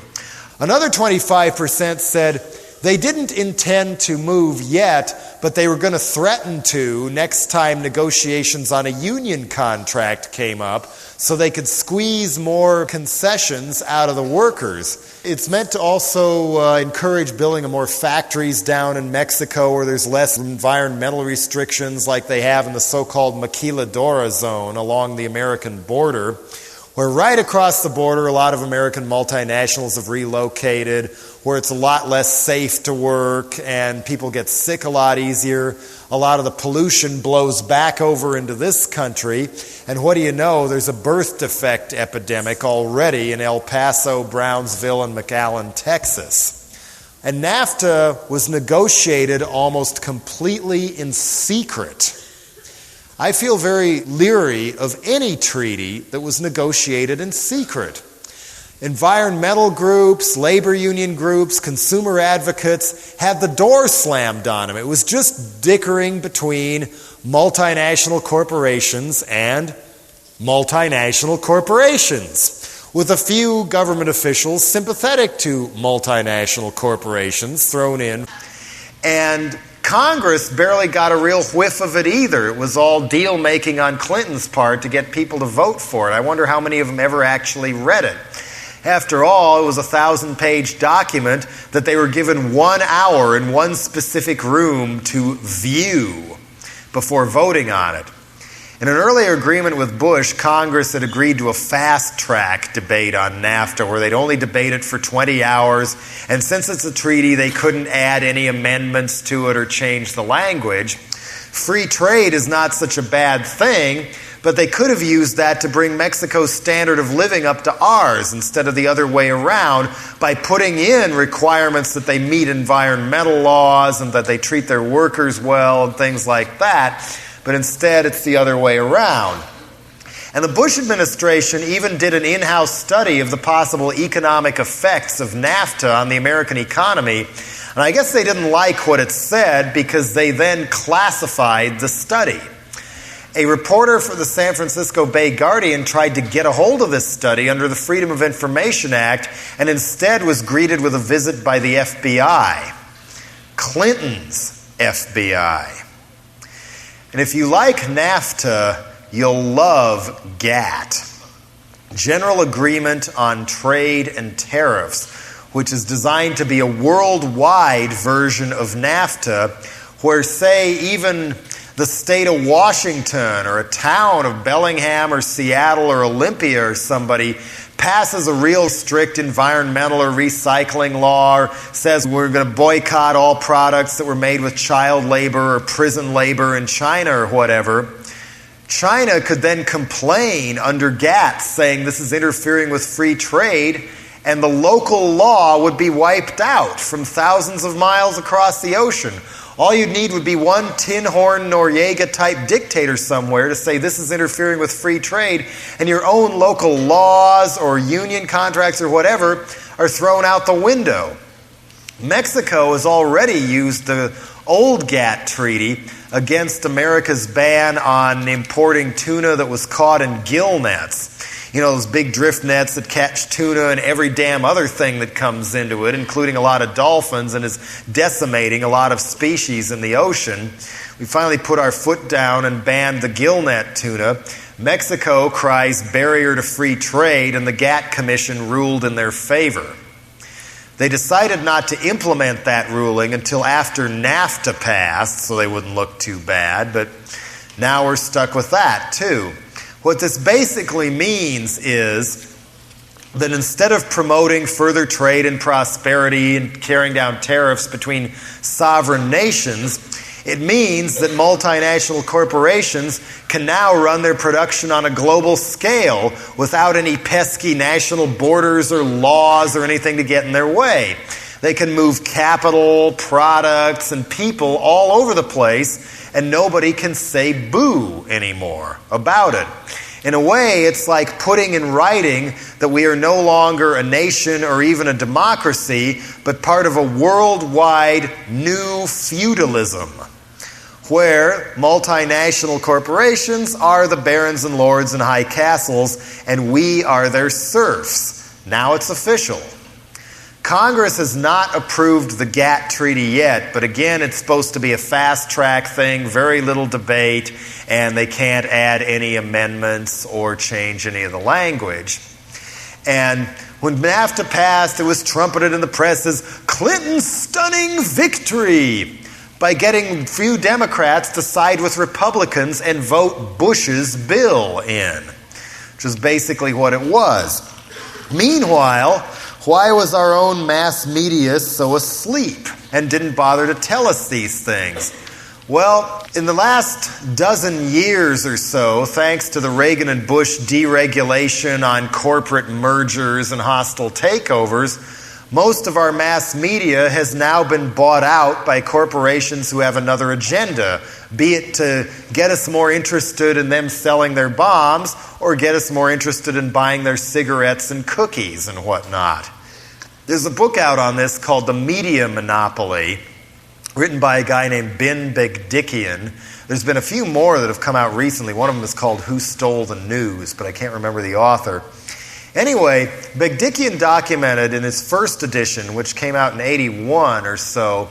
A: Another 25% said they didn't intend to move yet, but they were going to threaten to next time negotiations on a union contract came up, so they could squeeze more concessions out of the workers. It's meant to also encourage building of more factories down in Mexico where there's less environmental restrictions like they have in the so-called Maquiladora zone along the American border, where right across the border a lot of American multinationals have relocated, where it's a lot less safe to work and people get sick a lot easier. A lot of the pollution blows back over into this country. And what do you know? There's a birth defect epidemic already in El Paso, Brownsville, and McAllen, Texas. And NAFTA was negotiated almost completely in secret. I feel very leery of any treaty that was negotiated in secret. Environmental groups, labor union groups, consumer advocates had the door slammed on them. It was just dickering between multinational corporations and multinational corporations, with a few government officials sympathetic to multinational corporations thrown in. And Congress barely got a real whiff of it either. It was all deal-making on Clinton's part to get people to vote for it. I wonder how many of them ever actually read it. After all, it was a 1,000-page document that they were given 1 hour in one specific room to view before voting on it. In an earlier agreement with Bush, Congress had agreed to a fast-track debate on NAFTA where they'd only debate it for 20 hours, and since it's a treaty, they couldn't add any amendments to it or change the language. Free trade is not such a bad thing, But they could have used that to bring Mexico's standard of living up to ours instead of the other way around by putting in requirements that they meet environmental laws and that they treat their workers well and things like that. But instead, it's the other way around. And the Bush administration even did an in-house study of the possible economic effects of NAFTA on the American economy. And I guess they didn't like what it said because they then classified the study. A reporter for the San Francisco Bay Guardian tried to get a hold of this study under the Freedom of Information Act and instead was greeted with a visit by the FBI. Clinton's FBI. And if you like NAFTA, you'll love GATT, General Agreement on Trade and Tariffs, which is designed to be a worldwide version of NAFTA, where, say, even the state of Washington or a town of Bellingham or Seattle or Olympia or somebody passes a real strict environmental or recycling law, or says we're going to boycott all products that were made with child labor or prison labor in China or whatever. China could then complain under GATT saying this is interfering with free trade, and the local law would be wiped out from thousands of miles across the ocean. All you'd need would be one Tin Horn Noriega-type dictator somewhere to say this is interfering with free trade, and your own local laws or union contracts or whatever are thrown out the window. Mexico has already used the old GATT treaty against America's ban on importing tuna that was caught in gill nets. You know, those big drift nets that catch tuna and every damn other thing that comes into it, including a lot of dolphins, and is decimating a lot of species in the ocean. We finally put our foot down and banned the gill net tuna. Mexico cries barrier to free trade, and the GATT Commission ruled in their favor. They decided not to implement that ruling until after NAFTA passed, so they wouldn't look too bad, but now we're stuck with that too. What this basically means is that instead of promoting further trade and prosperity and carrying down tariffs between sovereign nations, it means that multinational corporations can now run their production on a global scale without any pesky national borders or laws or anything to get in their way. They can move capital, products, and people all over the place, and nobody can say boo anymore about it. In a way, it's like putting in writing that we are no longer a nation or even a democracy, but part of a worldwide new feudalism, where multinational corporations are the barons and lords and high castles, and we are their serfs. Now it's official. Congress has not approved the GATT treaty yet, but again, it's supposed to be a fast-track thing, very little debate, and they can't add any amendments or change any of the language. And when NAFTA passed, it was trumpeted in the press as Clinton's stunning victory by getting few Democrats to side with Republicans and vote Bush's bill in, which is basically what it was. Meanwhile, why was our own mass media so asleep and didn't bother to tell us these things? Well, in the last dozen years or so, thanks to the Reagan and Bush deregulation on corporate mergers and hostile takeovers, most of our mass media has now been bought out by corporations who have another agenda, be it to get us more interested in them selling their bombs or get us more interested in buying their cigarettes and cookies and whatnot. There's a book out on this called The Media Monopoly, written by a guy named Ben Begdickian. There's been a few more that have come out recently. One of them is called Who Stole the News, but I can't remember the author. Anyway, Begdickian documented in his first edition, which came out in 81 or so,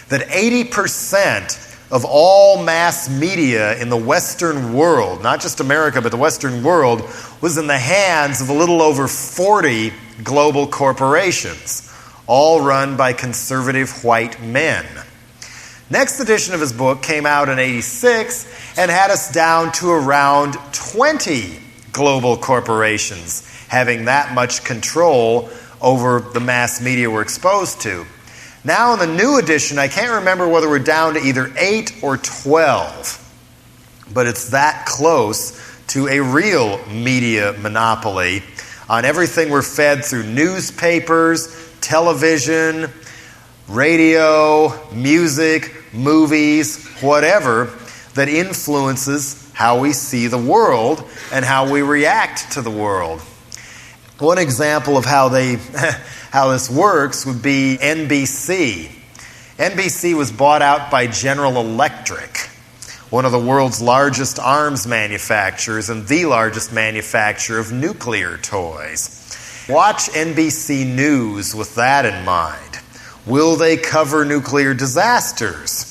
A: that 80% of all mass media in the Western world, not just America, but the Western world, was in the hands of a little over 40 global corporations, all run by conservative white men. Next edition of his book came out in 86 and had us down to around 20 global corporations having that much control over the mass media we're exposed to. Now in the new edition, I can't remember whether we're down to either 8 or 12, but it's that close to a real media monopoly on everything we're fed through newspapers, television, radio, music, movies, whatever, that influences how we see the world and how we react to the world. One example of how this works would be NBC. NBC was bought out by General Electric, one of the world's largest arms manufacturers and the largest manufacturer of nuclear toys. Watch NBC News with that in mind. Will they cover nuclear disasters?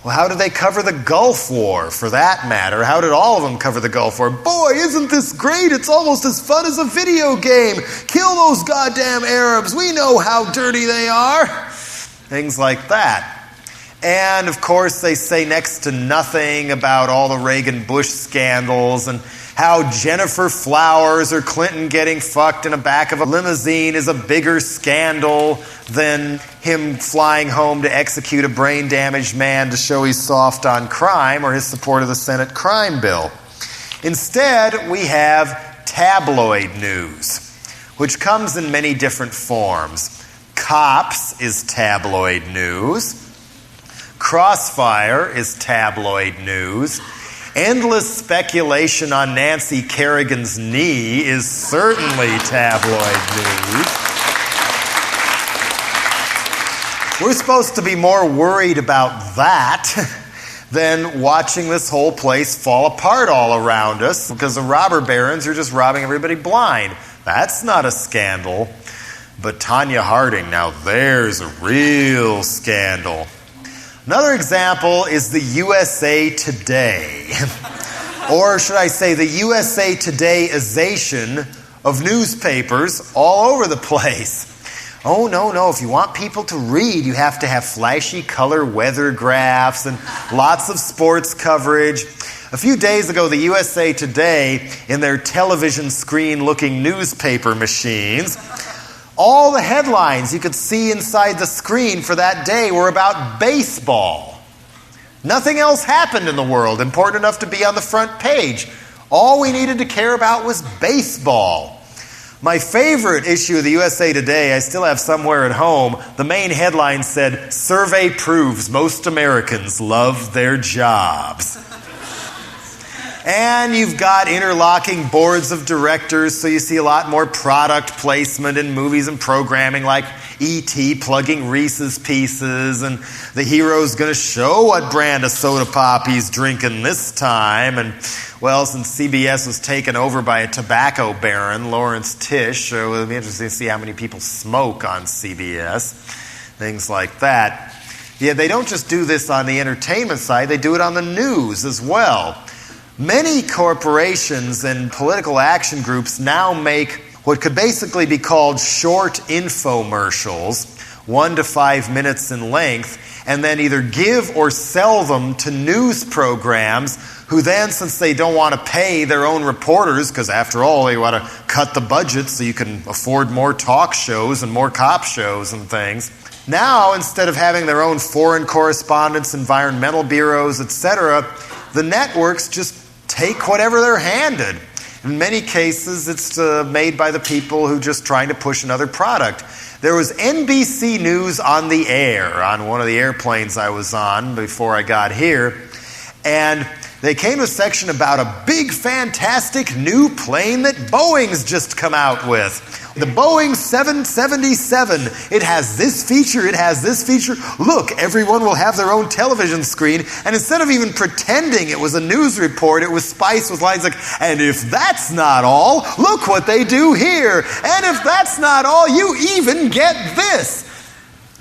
A: Well, how did they cover the Gulf War, for that matter? How did all of them cover the Gulf War? Boy, isn't this great? It's almost as fun as a video game. Kill those goddamn Arabs. We know how dirty they are. Things like that. And, of course, they say next to nothing about all the Reagan-Bush scandals and how Jennifer Flowers or Clinton getting fucked in the back of a limousine is a bigger scandal than him flying home to execute a brain-damaged man to show he's soft on crime or his support of the Senate crime bill. Instead, we have tabloid news, which comes in many different forms. Cops is tabloid news. Crossfire is tabloid news. Endless speculation on Nancy Kerrigan's knee is certainly tabloid news. We're supposed to be more worried about that than watching this whole place fall apart all around us because the robber barons are just robbing everybody blind. That's not a scandal. But Tanya Harding, now there's a real scandal. Another example is the USA Today. Or should I say the USA Today-ization of newspapers all over the place. Oh, no, if you want people to read, you have to have flashy color weather graphs and lots of sports coverage. A few days ago, the USA Today, in their television screen-looking newspaper machines, all the headlines you could see inside the screen for that day were about baseball. Nothing else happened in the world important enough to be on the front page. All we needed to care about was baseball. My favorite issue of the USA Today, I still have somewhere at home, the main headline said, "Survey proves most Americans love their jobs." And you've got interlocking boards of directors, so you see a lot more product placement in movies and programming like E.T. plugging Reese's Pieces, and the hero's going to show what brand of soda pop he's drinking this time. And, well, since CBS was taken over by a tobacco baron, Lawrence Tisch, so it'll be interesting to see how many people smoke on CBS. Things like that. Yeah, they don't just do this on the entertainment side, they do it on the news as well. Many corporations and political action groups now make what could basically be called short infomercials, 1 to 5 minutes in length, and then either give or sell them to news programs who then, since they don't want to pay their own reporters, because after all they want to cut the budget so you can afford more talk shows and more cop shows and things, now instead of having their own foreign correspondents, environmental bureaus, etc., the networks just take whatever they're handed. In many cases, it's made by the people who just trying to push another product. There was NBC News on the air on one of the airplanes I was on before I got here, and they came to a section about a big, fantastic new plane that Boeing's just come out with. The Boeing 777. It has this feature, it has this feature. Look, everyone will have their own television screen. And instead of even pretending it was a news report, it was spiced with lines like, and if that's not all, look what they do here. And if that's not all, you even get this.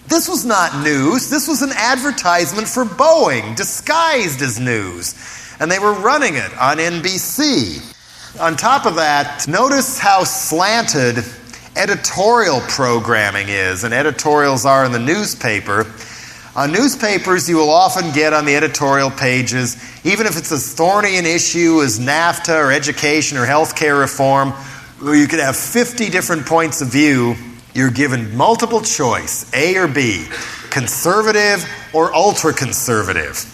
A: This was not news. This was an advertisement for Boeing, disguised as news. And they were running it on NBC. On top of that, notice how slanted editorial programming is, and editorials are in the newspaper. On newspapers, you will often get on the editorial pages, even if it's as thorny an issue as NAFTA or education or healthcare reform, where you could have 50 different points of view. You're given multiple choice, A or B, conservative or ultra-conservative.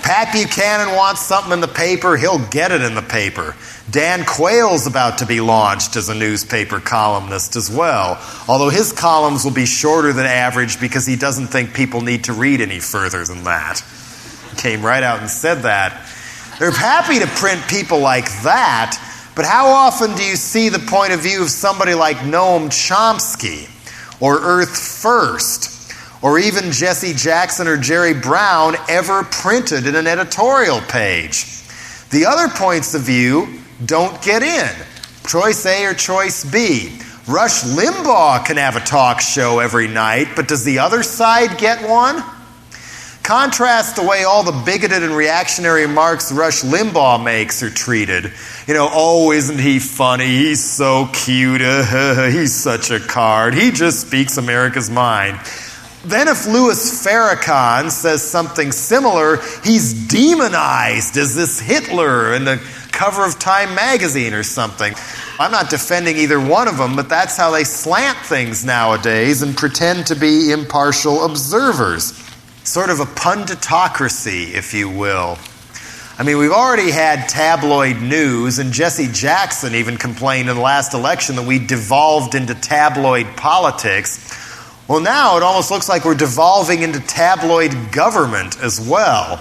A: Pat Buchanan wants something in the paper, he'll get it in the paper. Dan Quayle's about to be launched as a newspaper columnist as well, although his columns will be shorter than average because he doesn't think people need to read any further than that. He came right out and said that. They're happy to print people like that, but how often do you see the point of view of somebody like Noam Chomsky or Earth First or even Jesse Jackson or Jerry Brown ever printed in an editorial page? The other points of view don't get in. Choice A or choice B. Rush Limbaugh can have a talk show every night, but does the other side get one? Contrast the way all the bigoted and reactionary remarks Rush Limbaugh makes are treated. Oh, isn't he funny? He's so cute. He's such a card. He just speaks America's mind. Then if Louis Farrakhan says something similar, he's demonized as this Hitler in the cover of Time magazine or something. I'm not defending either one of them, but that's how they slant things nowadays and pretend to be impartial observers. Sort of a punditocracy, if you will. We've already had tabloid news, and Jesse Jackson even complained in the last election that we devolved into tabloid politics. Well, now it almost looks like we're devolving into tabloid government as well.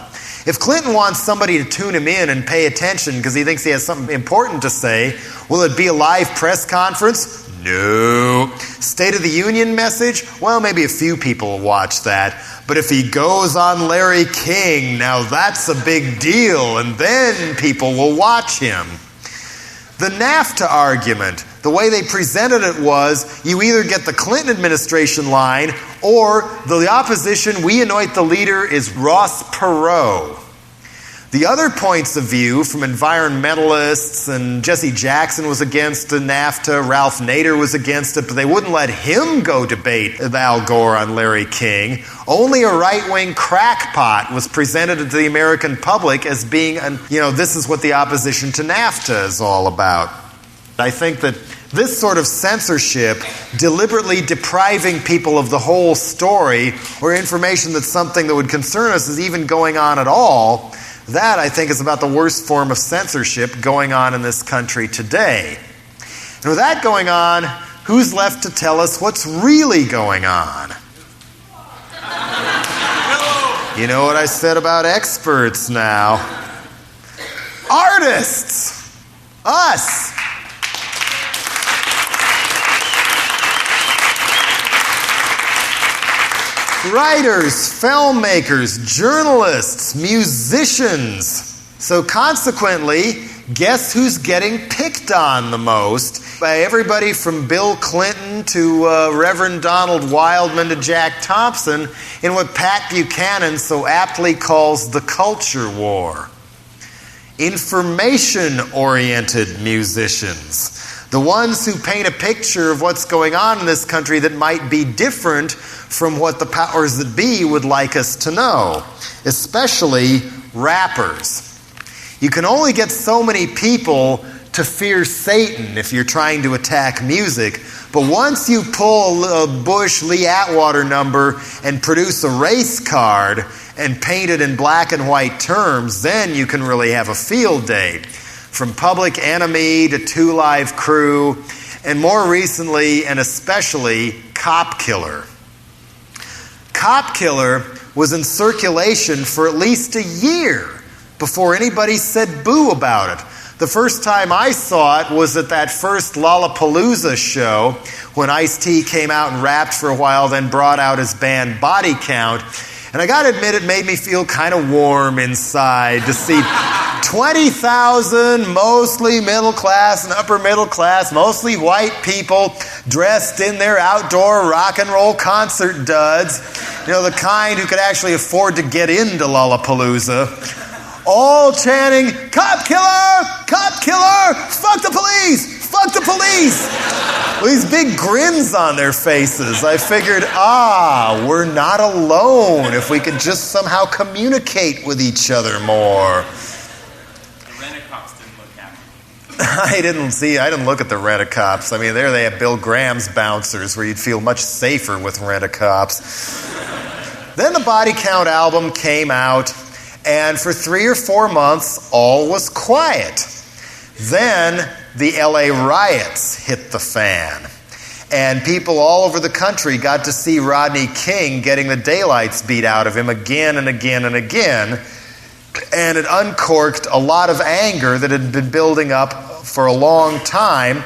A: If Clinton wants somebody to tune him in and pay attention because he thinks he has something important to say, will it be a live press conference? No. State of the Union message? Well, maybe a few people will watch that. But if he goes on Larry King, now that's a big deal, and then people will watch him. The NAFTA argument, the way they presented it was, you either get the Clinton administration line, or the opposition, we anoint the leader, is Ross Perot. The other points of view from environmentalists, and Jesse Jackson was against the NAFTA, Ralph Nader was against it, but they wouldn't let him go debate with Al Gore on Larry King. Only a right-wing crackpot was presented to the American public as being, this is what the opposition to NAFTA is all about. I think that this sort of censorship, deliberately depriving people of the whole story or information that's something that would concern us is even going on at all, that, I think, is about the worst form of censorship going on in this country today. And with that going on, who's left to tell us what's really going on? You know what I said about experts now. Artists! Us! Writers, filmmakers, journalists, musicians. So consequently, guess who's getting picked on the most? By everybody from Bill Clinton to Reverend Donald Wildman to Jack Thompson in what Pat Buchanan so aptly calls the culture war. Information-oriented musicians. The ones who paint a picture of what's going on in this country that might be different from what the powers that be would like us to know, especially rappers. You can only get so many people to fear Satan if you're trying to attack music, but once you pull a Bush Lee Atwater number and produce a race card and paint it in black and white terms, then you can really have a field day. From Public Enemy to Two Live Crew, and more recently and especially Cop Killer. Cop Killer was in circulation for at least a year before anybody said boo about it. The first time I saw it was at that first Lollapalooza show when Ice-T came out and rapped for a while, then brought out his band Body Count. And I gotta admit, it made me feel kind of warm inside to see 20,000 mostly middle class and upper middle class, mostly white people dressed in their outdoor rock and roll concert duds. The kind who could actually afford to get into Lollapalooza. All chanting, "Cop killer! Cop killer! Fuck the police! Fuck the police!" With these big grins on their faces. I figured, we're not alone if we could just somehow communicate with each other more.
B: The Rent-A-Cops didn't look happy.
A: I didn't look at the Rent-A-Cops. There they have Bill Graham's bouncers where you'd feel much safer with Rent-A-Cops. Then the Body Count album came out, And for 3 or 4 months, all was quiet. Then the LA riots hit the fan. And people all over the country got to see Rodney King getting the daylights beat out of him again and again and again. And it uncorked a lot of anger that had been building up for a long time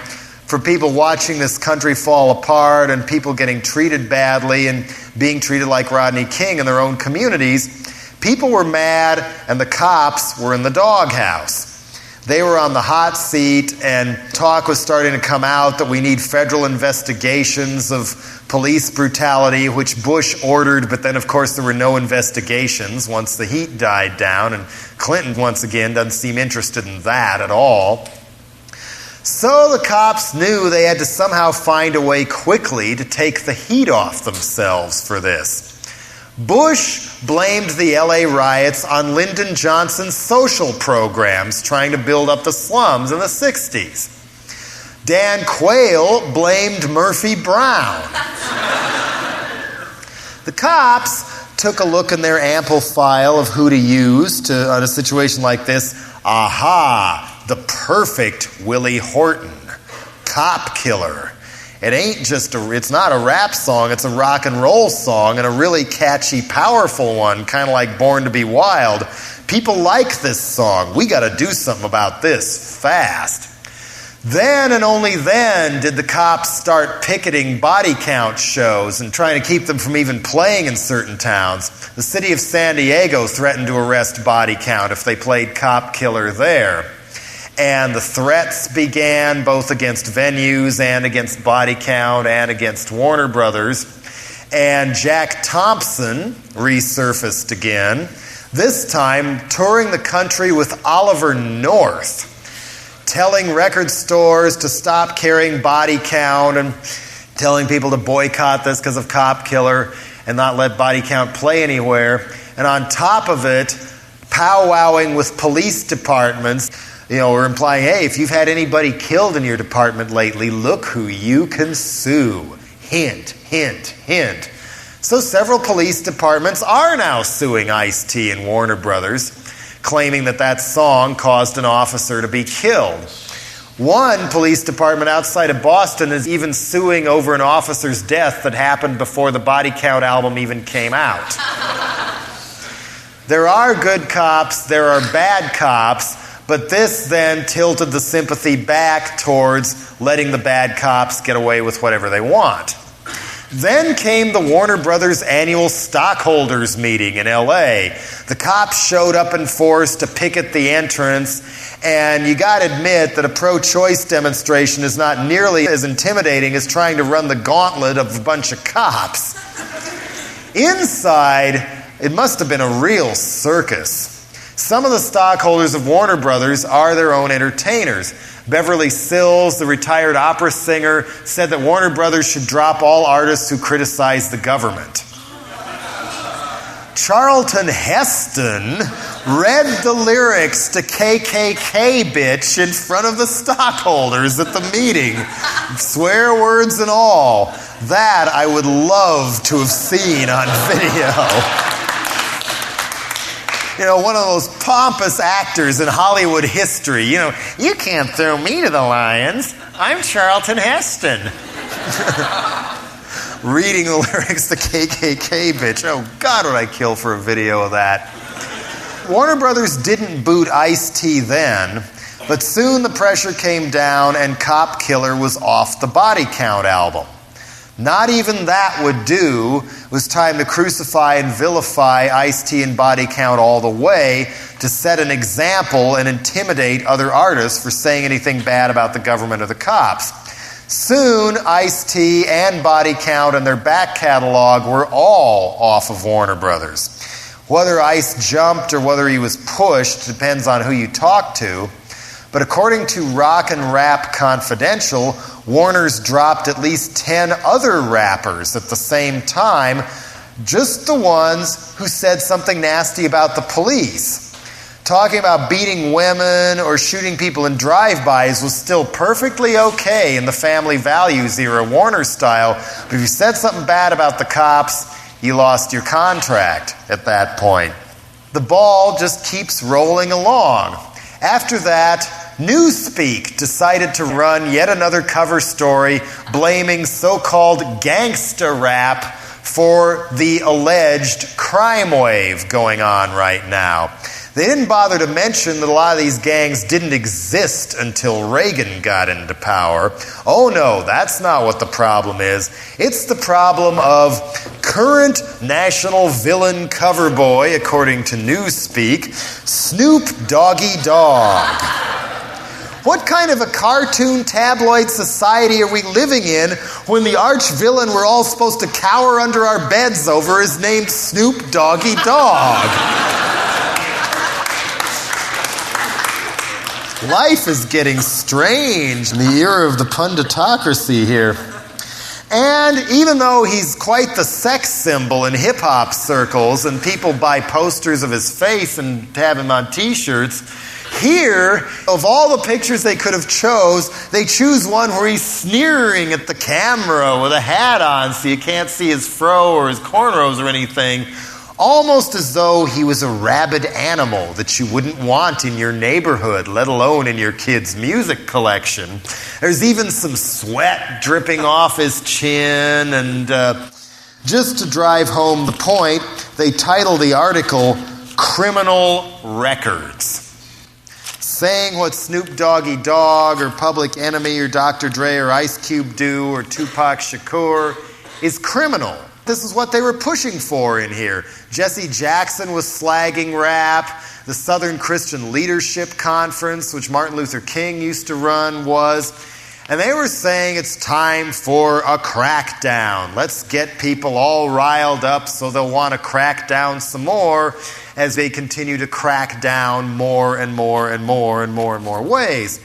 A: for people watching this country fall apart and people getting treated badly and being treated like Rodney King in their own communities. People were mad and the cops were in the doghouse. They were on the hot seat, and talk was starting to come out that we need federal investigations of police brutality, which Bush ordered, but then, of course, there were no investigations once the heat died down, and Clinton, once again, doesn't seem interested in that at all. So the cops knew they had to somehow find a way quickly to take the heat off themselves for this. Bush blamed the LA riots on Lyndon Johnson's social programs trying to build up the slums in the 60s. Dan Quayle blamed Murphy Brown. The cops took a look in their ample file of who to use on a situation like this. Aha, the perfect Willie Horton, cop killer. It ain't just it's not a rap song, it's a rock and roll song, and a really catchy, powerful one, kind of like Born to Be Wild. People like this song. We got to do something about this fast. Then and only then did the cops start picketing body count shows and trying to keep them from even playing in certain towns. The city of San Diego threatened to arrest Body Count if they played Cop Killer there. And the threats began both against venues and against Body Count and against Warner Brothers. And Jack Thompson resurfaced again, this time touring the country with Oliver North, telling record stores to stop carrying Body Count and telling people to boycott this because of Cop Killer and not let Body Count play anywhere. And on top of it, powwowing with police departments. We're implying, hey, if you've had anybody killed in your department lately, look who you can sue. Hint, hint, hint. So several police departments are now suing Ice-T and Warner Brothers, claiming that song caused an officer to be killed. One police department outside of Boston is even suing over an officer's death that happened before the Body Count album even came out. There are good cops, there are bad cops, but this then tilted the sympathy back towards letting the bad cops get away with whatever they want. Then came the Warner Brothers annual stockholders meeting in LA. The cops showed up in force to picket the entrance, and you got to admit that a pro-choice demonstration is not nearly as intimidating as trying to run the gauntlet of a bunch of cops. Inside, it must have been a real circus. Some of the stockholders of Warner Brothers are their own entertainers. Beverly Sills, the retired opera singer, said that Warner Brothers should drop all artists who criticize the government. Charlton Heston read the lyrics to KKK Bitch in front of the stockholders at the meeting. Swear words and all. That I would love to have seen on video. One of those pompous actors in Hollywood history. You can't throw me to the lions. I'm Charlton Heston. Reading the lyrics to KKK Bitch. Oh, God, would I kill for a video of that. Warner Brothers didn't boot Ice-T then, but soon the pressure came down and Cop Killer was off the Body Count album. Not even that would do. It was time to crucify and vilify Ice-T and Body Count all the way to set an example and intimidate other artists for saying anything bad about the government or the cops. Soon, Ice-T and Body Count and their back catalog were all off of Warner Brothers. Whether Ice jumped or whether he was pushed depends on who you talk to. But according to Rock and Rap Confidential, Warner's dropped at least 10 other rappers at the same time, just the ones who said something nasty about the police. Talking about beating women or shooting people in drive-bys was still perfectly okay in the family values era, Warner style, but if you said something bad about the cops, you lost your contract at that point. the ball just keeps rolling along. After that, Newspeak decided to run yet another cover story blaming so-called gangsta rap for the alleged crime wave going on right now. They didn't bother to mention that a lot of these gangs didn't exist until Reagan got into power. Oh no, that's not what the problem is. It's the problem of current national villain cover boy, according to Newspeak, Snoop Doggy Dogg. What kind of a cartoon tabloid society are we living in when the arch villain we're all supposed to cower under our beds over is named Snoop Doggy Dogg? Life is getting strange in the era of the punditocracy here. And even though he's quite the sex symbol in hip-hop circles and people buy posters of his face and have him on t-shirts, here, of all the pictures they could have chose, they choose one where he's sneering at the camera with a hat on so you can't see his fro or his cornrows or anything, almost as though he was a rabid animal that you wouldn't want in your neighborhood, let alone in your kid's music collection. There's even some sweat dripping off his chin, and just to drive home the point, they title the article, Criminal Records. Saying what Snoop Doggy Dogg or Public Enemy or Dr. Dre or Ice Cube do or Tupac Shakur is criminal. This is what they were pushing for in here. Jesse Jackson was slagging rap. The Southern Christian Leadership Conference, which Martin Luther King used to run, was. And they were saying it's time for a crackdown. Let's get people all riled up so they'll want to crack down some more as they continue to crack down more and more and more and more and more ways.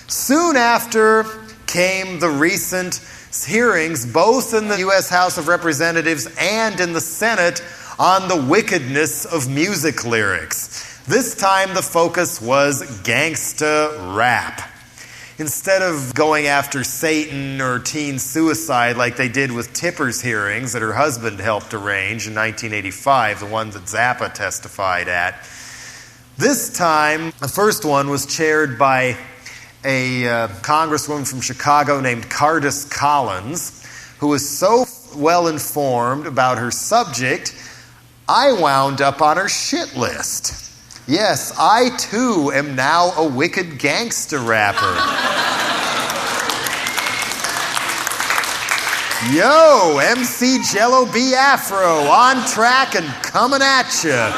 A: Soon after came the recent hearings, both in the U.S. House of Representatives and in the Senate, on the wickedness of music lyrics. This time the focus was gangsta rap. Instead of going after Satan or teen suicide like they did with Tipper's hearings that her husband helped arrange in 1985, the one that Zappa testified at, this time the first one was chaired by a congresswoman from Chicago named Cardis Collins, who was so well informed about her subject, I wound up on her shit list. Yes, I too am now a wicked gangster rapper. Yo, MC Jello Biafra, on track and coming at ya.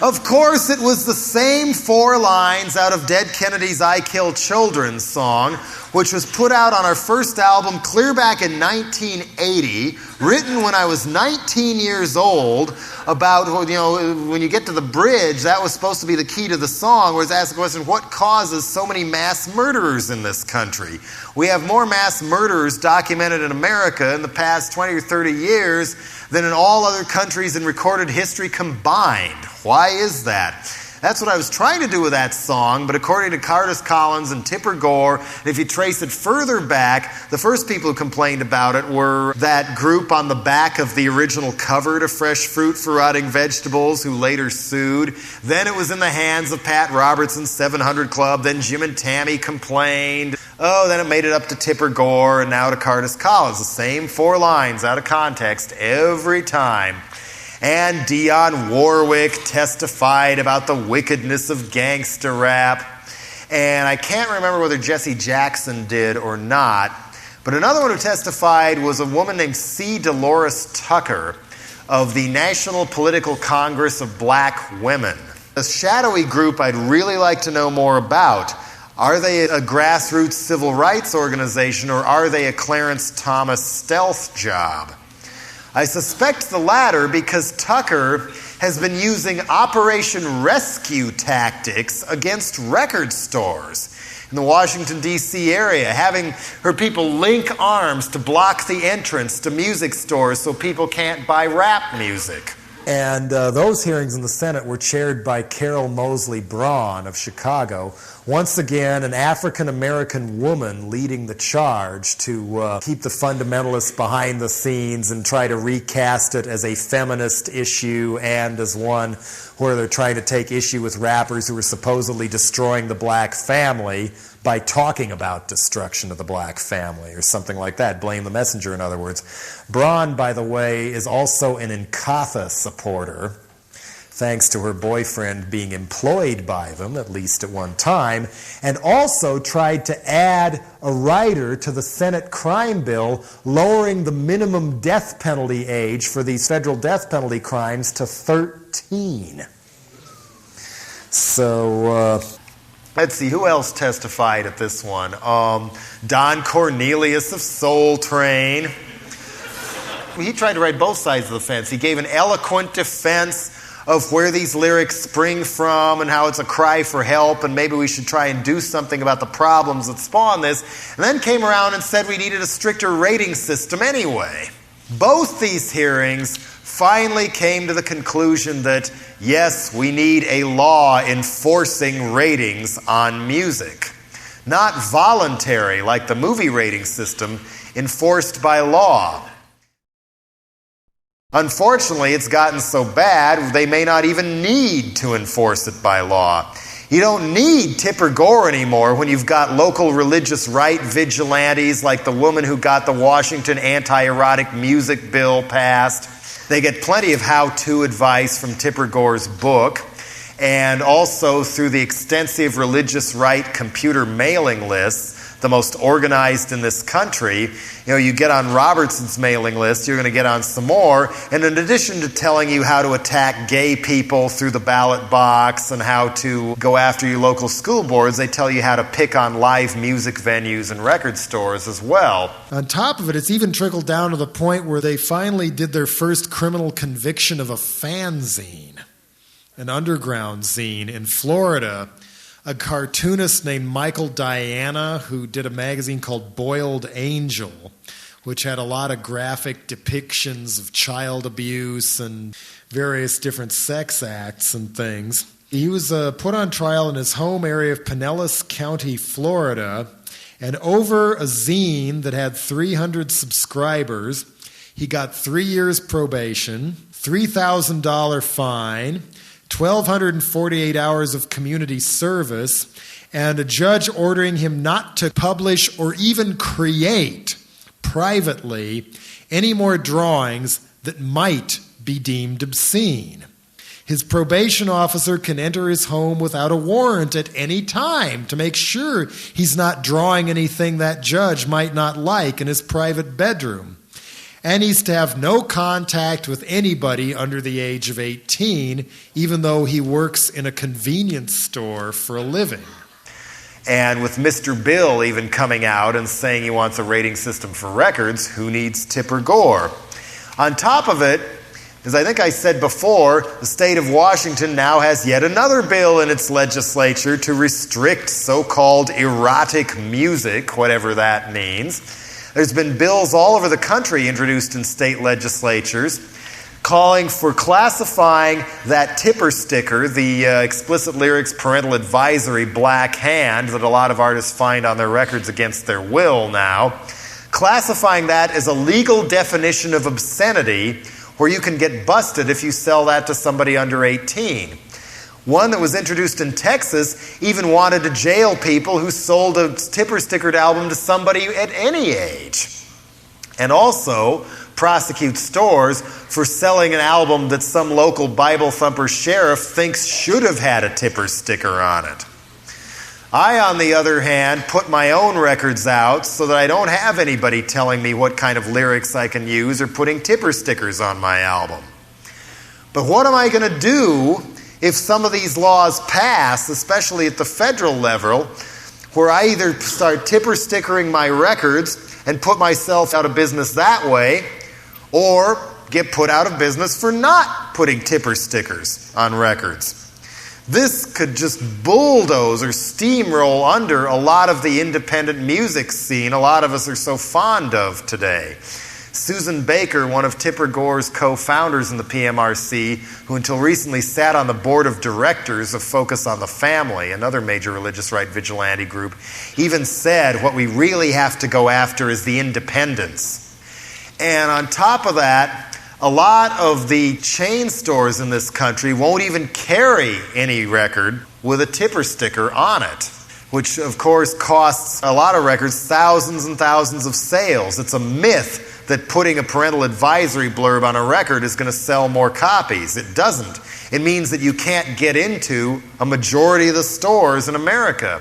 A: Of course, it was the same 4 lines out of Dead Kennedy's I Kill Children song, which was put out on our first album clear back in 1980, written when I was 19 years old, about, when you get to the bridge, that was supposed to be the key to the song, where it's asked the question, what causes so many mass murderers in this country? We have more mass murderers documented in America in the past 20 or 30 years than in all other countries in recorded history combined. Why is that? That's what I was trying to do with that song, but according to Cardis Collins and Tipper Gore, and if you trace it further back, the first people who complained about it were that group on the back of the original cover to Fresh Fruit for Rotting Vegetables, who later sued. Then it was in the hands of Pat Robertson's 700 Club. Then Jim and Tammy complained. Oh, then it made it up to Tipper Gore and now to Cardis Collins. The same 4 lines out of context every time. And Dionne Warwick testified about the wickedness of gangster rap. And I can't remember whether Jesse Jackson did or not, but another one who testified was a woman named C. Dolores Tucker of the National Political Congress of Black Women. A shadowy group I'd really like to know more about. Are they a grassroots civil rights organization, or are they a Clarence Thomas stealth job? I suspect the latter because Tucker has been using Operation Rescue tactics against record stores in the Washington, D.C. area, having her people link arms to block the entrance to music stores so people can't buy rap music. And those hearings in the Senate were chaired by Carol Moseley Braun of Chicago. Once again, an African-American woman leading the charge to keep the fundamentalists behind the scenes and try to recast it as a feminist issue and as one where they're trying to take issue with rappers who are supposedly destroying the black family by talking about destruction of the black family or something like that. Blame the messenger, in other words. Braun, by the way, is also an Inkatha supporter, thanks to her boyfriend being employed by them, at least at one time, and also tried to add a rider to the Senate crime bill, lowering the minimum death penalty age for these federal death penalty crimes to 13. So, let's see, who else testified at this one? Don Cornelius of Soul Train. He tried to write both sides of the fence. He gave an eloquent defense of where these lyrics spring from and how it's a cry for help and maybe we should try and do something about the problems that spawn this, and then came around and said we needed a stricter rating system anyway. Both these hearings finally came to the conclusion that, yes, we need a law enforcing ratings on music. Not voluntary, like the movie rating system, enforced by law. Unfortunately, it's gotten so bad, they may not even need to enforce it by law. You don't need Tipper Gore anymore when you've got local religious right vigilantes like the woman who got the Washington anti-erotic music bill passed. They get plenty of how-to advice from Tipper Gore's book, and also through the extensive religious right computer mailing lists, the most organized in this country. You get on Robertson's mailing list, you're going to get on some more, and in addition to telling you how to attack gay people through the ballot box and how to go after your local school boards, they tell you how to pick on live music venues and record stores as well.
C: On top of it, it's even trickled down to the point where they finally did their first criminal conviction of a fanzine, an underground zine in Florida. A cartoonist named Michael Diana, who did a magazine called Boiled Angel, which had a lot of graphic depictions of child abuse and various different sex acts and things. He was put on trial in his home area of Pinellas County, Florida, and over a zine that had 300 subscribers, he got 3 years probation, $3,000 fine, 1,248 hours of community service, and a judge ordering him not to publish or even create privately any more drawings that might be deemed obscene. His probation officer can enter his home without a warrant at any time to make sure he's not drawing anything that judge might not like in his private bedroom. And he's to have no contact with anybody under the age of 18, even though he works in a convenience store for a living.
A: And with Mr. Bill even coming out and saying he wants a rating system for records, who needs Tipper Gore? On top of it, as I think I said before, the state of Washington now has yet another bill in its legislature to restrict so-called erotic music, whatever that means. There's been bills all over the country introduced in state legislatures calling for classifying that tipper sticker, the explicit lyrics parental advisory black hand that a lot of artists find on their records against their will now, classifying that as a legal definition of obscenity where you can get busted if you sell that to somebody under 18. One that was introduced in Texas even wanted to jail people who sold a tipper-stickered album to somebody at any age. And also prosecute stores for selling an album that some local Bible thumper sheriff thinks should have had a tipper sticker on it. I, on the other hand, put my own records out so that I don't have anybody telling me what kind of lyrics I can use or putting tipper stickers on my album. But what am I going to do if some of these laws pass, especially at the federal level, where I either start tipper stickering my records and put myself out of business that way, or get put out of business for not putting tipper stickers on records? This could just bulldoze or steamroll under a lot of the independent music scene a lot of us are so fond of today. Susan Baker, one of Tipper Gore's co-founders in the PMRC, who until recently sat on the board of directors of Focus on the Family, another major religious right vigilante group, even said what we really have to go after is the independents. And on top of that, a lot of the chain stores in this country won't even carry any record with a tipper sticker on it, which of course costs a lot of records thousands and thousands of sales. It's a myth that putting a parental advisory blurb on a record is going to sell more copies. It doesn't. It means that you can't get into a majority of the stores in America.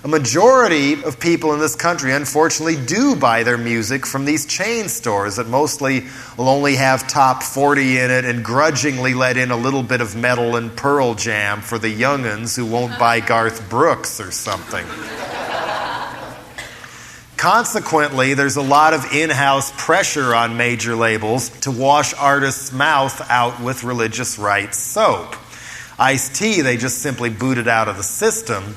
A: A majority of people in this country, unfortunately, do buy their music from these chain stores that mostly will only have top 40 in it and grudgingly let in a little bit of metal and Pearl Jam for the young'uns who won't buy Garth Brooks or something. Consequently, there's a lot of in-house pressure on major labels to wash artists' mouth out with religious right soap. Ice-T, they just simply booted out of the system.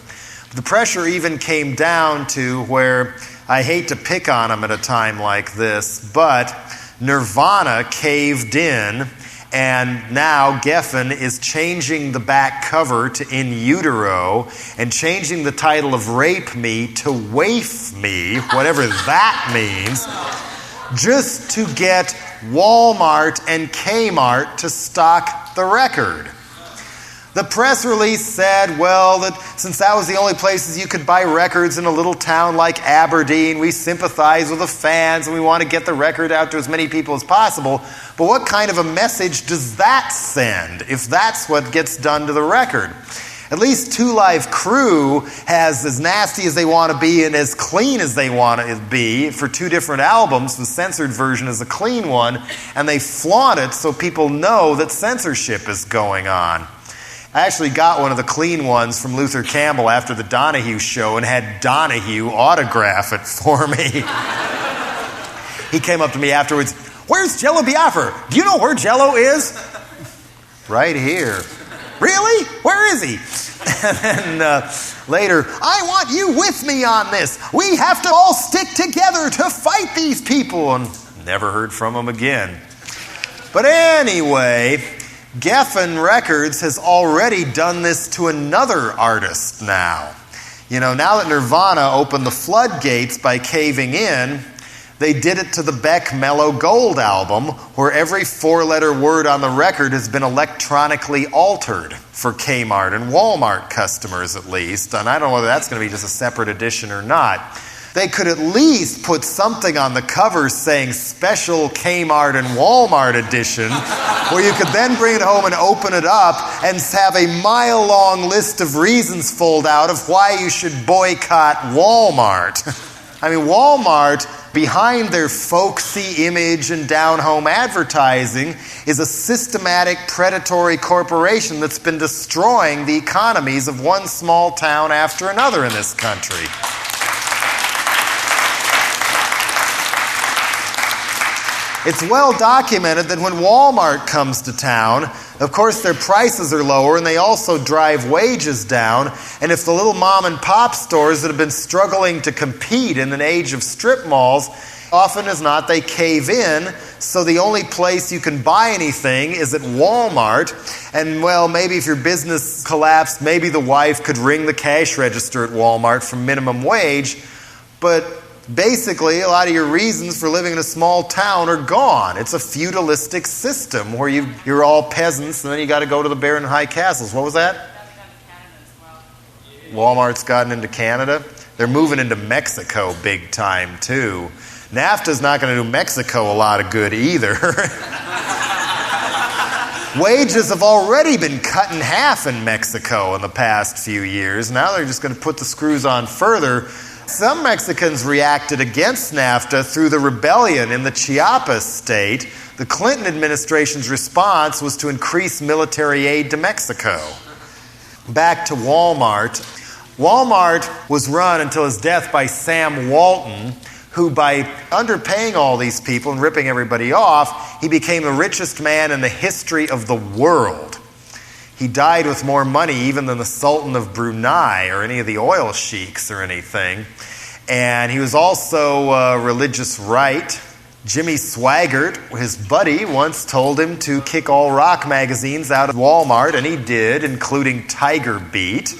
A: The pressure even came down to where, I hate to pick on them at a time like this, but Nirvana caved in, and now McGuffin is changing the back cover to In Utero and changing the title of Rape Me to Waif Me, whatever that means, just to get Walmart and Kmart to stock the record. The press release said, well, that since that was the only places you could buy records in a little town like Aberdeen, we sympathize with the fans and we want to get the record out to as many people as possible. But what kind of a message does that send if that's what gets done to the record? At least Two Live Crew has as nasty as they want to be and as clean as they want to be for two different albums. The censored version is a clean one, and they flaunt it so people know that censorship is going on. I actually got one of the clean ones from Luther Campbell after the Donahue show and had Donahue autograph it for me. He came up to me afterwards, "Where's Jello Biafra? Do you know where Jello is?" "Right here." "Really? Where is he?" And then later, "I want you with me on this. We have to all stick together to fight these people." And never heard from him again. But anyway, Geffen Records has already done this to another artist now. You know, now that Nirvana opened the floodgates by caving in, they did it to the Beck Mellow Gold album, where every four-letter word on the record has been electronically altered for Kmart and Walmart customers at least. And I don't know whether that's going to be just a separate edition or not. They could at least put something on the cover saying special Kmart and Walmart edition, where you could then bring it home and open it up and have a mile-long list of reasons fold out of why you should boycott Walmart. I mean, Walmart, behind their folksy image and down-home advertising, is a systematic predatory corporation that's been destroying the economies of one small town after another in this country. It's well documented that when Walmart comes to town, of course their prices are lower and they also drive wages down. And if the little mom and pop stores that have been struggling to compete in an age of strip malls, often as not they cave in, so the only place you can buy anything is at Walmart. And well, maybe if your business collapsed, maybe the wife could ring the cash register at Walmart for minimum wage, but basically, a lot of your reasons for living in a small town are gone. It's a feudalistic system where you're all peasants and then you got to go to the Baron High Castles. What was that? Walmart's gotten into Canada. They're moving into Mexico big time, too. NAFTA's not going to do Mexico a lot of good either. Wages have already been cut in half in Mexico in the past few years. Now they're just going to put the screws on further. Some Mexicans reacted against NAFTA through the rebellion in the Chiapas state. The Clinton administration's response was to increase military aid to Mexico. Back to Walmart. Walmart was run until his death by Sam Walton, who by underpaying all these people and ripping everybody off, he became the richest man in the history of the world. He died with more money even than the Sultan of Brunei or any of the oil sheiks or anything. And he was also religious right. Jimmy Swaggart, his buddy, once told him to kick all rock magazines out of Walmart, and he did, including Tiger Beat.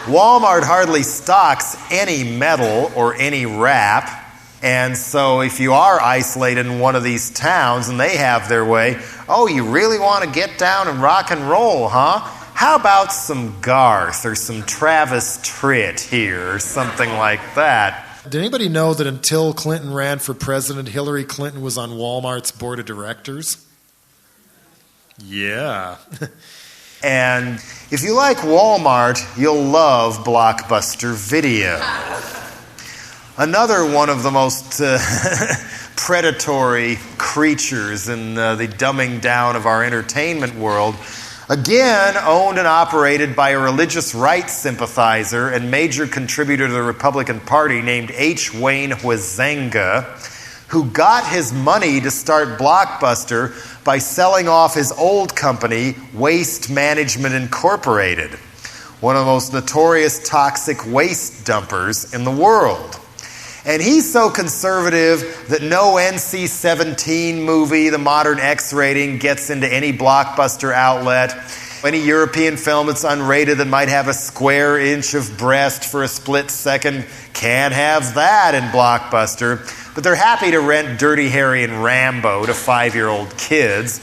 A: Walmart hardly stocks any metal or any rap. And so if you are isolated in one of these towns and they have their way, oh, you really want to get down and rock and roll, huh? How about some Garth or some Travis Tritt here or something like that?
C: Did anybody know that until Clinton ran for president, Hillary Clinton was on Walmart's board of directors? Yeah.
A: And if you like Walmart, you'll love Blockbuster Video. Another one of the most predatory creatures in the dumbing down of our entertainment world, again owned and operated by a religious rights sympathizer and major contributor to the Republican Party named H. Wayne Huizenga, who got his money to start Blockbuster by selling off his old company, Waste Management Incorporated, one of the most notorious toxic waste dumpers in the world. And he's so conservative that no NC-17 movie, the modern X rating, gets into any Blockbuster outlet. Any European film that's unrated that might have a square inch of breast for a split second can't have that in Blockbuster. But they're happy to rent Dirty Harry and Rambo to 5-year-old kids.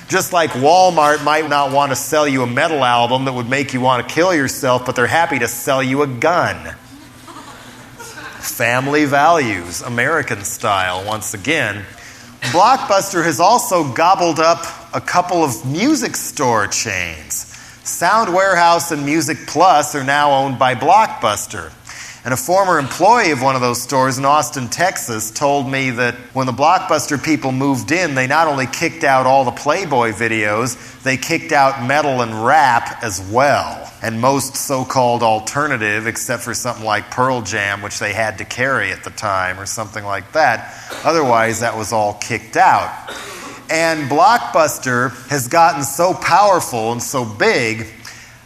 A: Just like Walmart might not want to sell you a metal album that would make you want to kill yourself, but they're happy to sell you a gun. Family values, American style, once again. Blockbuster has also gobbled up a couple of music store chains. Sound Warehouse and Music Plus are now owned by Blockbuster. And a former employee of one of those stores in Austin, Texas, told me that when the Blockbuster people moved in, they not only kicked out all the Playboy videos, they kicked out metal and rap as well. And most so-called alternative, except for something like Pearl Jam, which they had to carry at the time, or something like that. Otherwise, that was all kicked out. And Blockbuster has gotten so powerful and so big,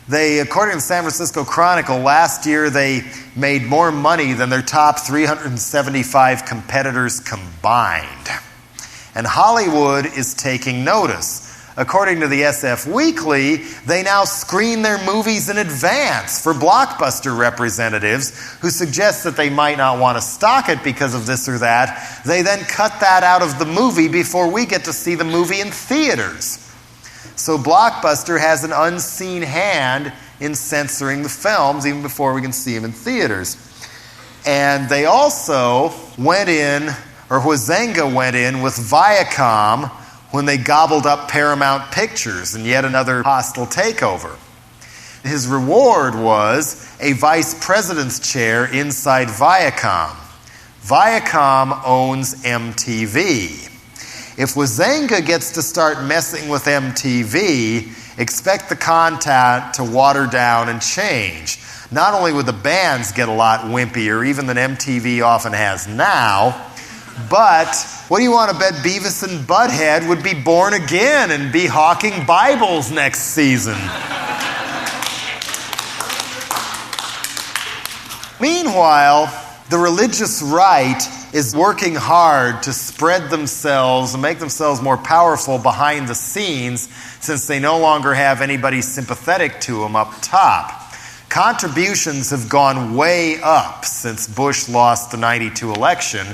A: according to the San Francisco Chronicle, last year they made more money than their top 375 competitors combined. And Hollywood is taking notice. According to the SF Weekly, they now screen their movies in advance for Blockbuster representatives who suggest that they might not want to stock it because of this or that. They then cut that out of the movie before we get to see the movie in theaters. So Blockbuster has an unseen hand in censoring the films even before we can see them in theaters. And they also went in, or Huizenga went in with Viacom when they gobbled up Paramount Pictures in yet another hostile takeover. His reward was a vice president's chair inside Viacom. Viacom owns MTV. If Huizenga gets to start messing with MTV, expect the content to water down and change. Not only would the bands get a lot wimpier, even than MTV often has now, but what do you want to bet Beavis and Butthead would be born again and be hawking Bibles next season? Meanwhile, the religious right is working hard to spread themselves and make themselves more powerful behind the scenes since they no longer have anybody sympathetic to them up top. Contributions have gone way up since Bush lost the '92 election.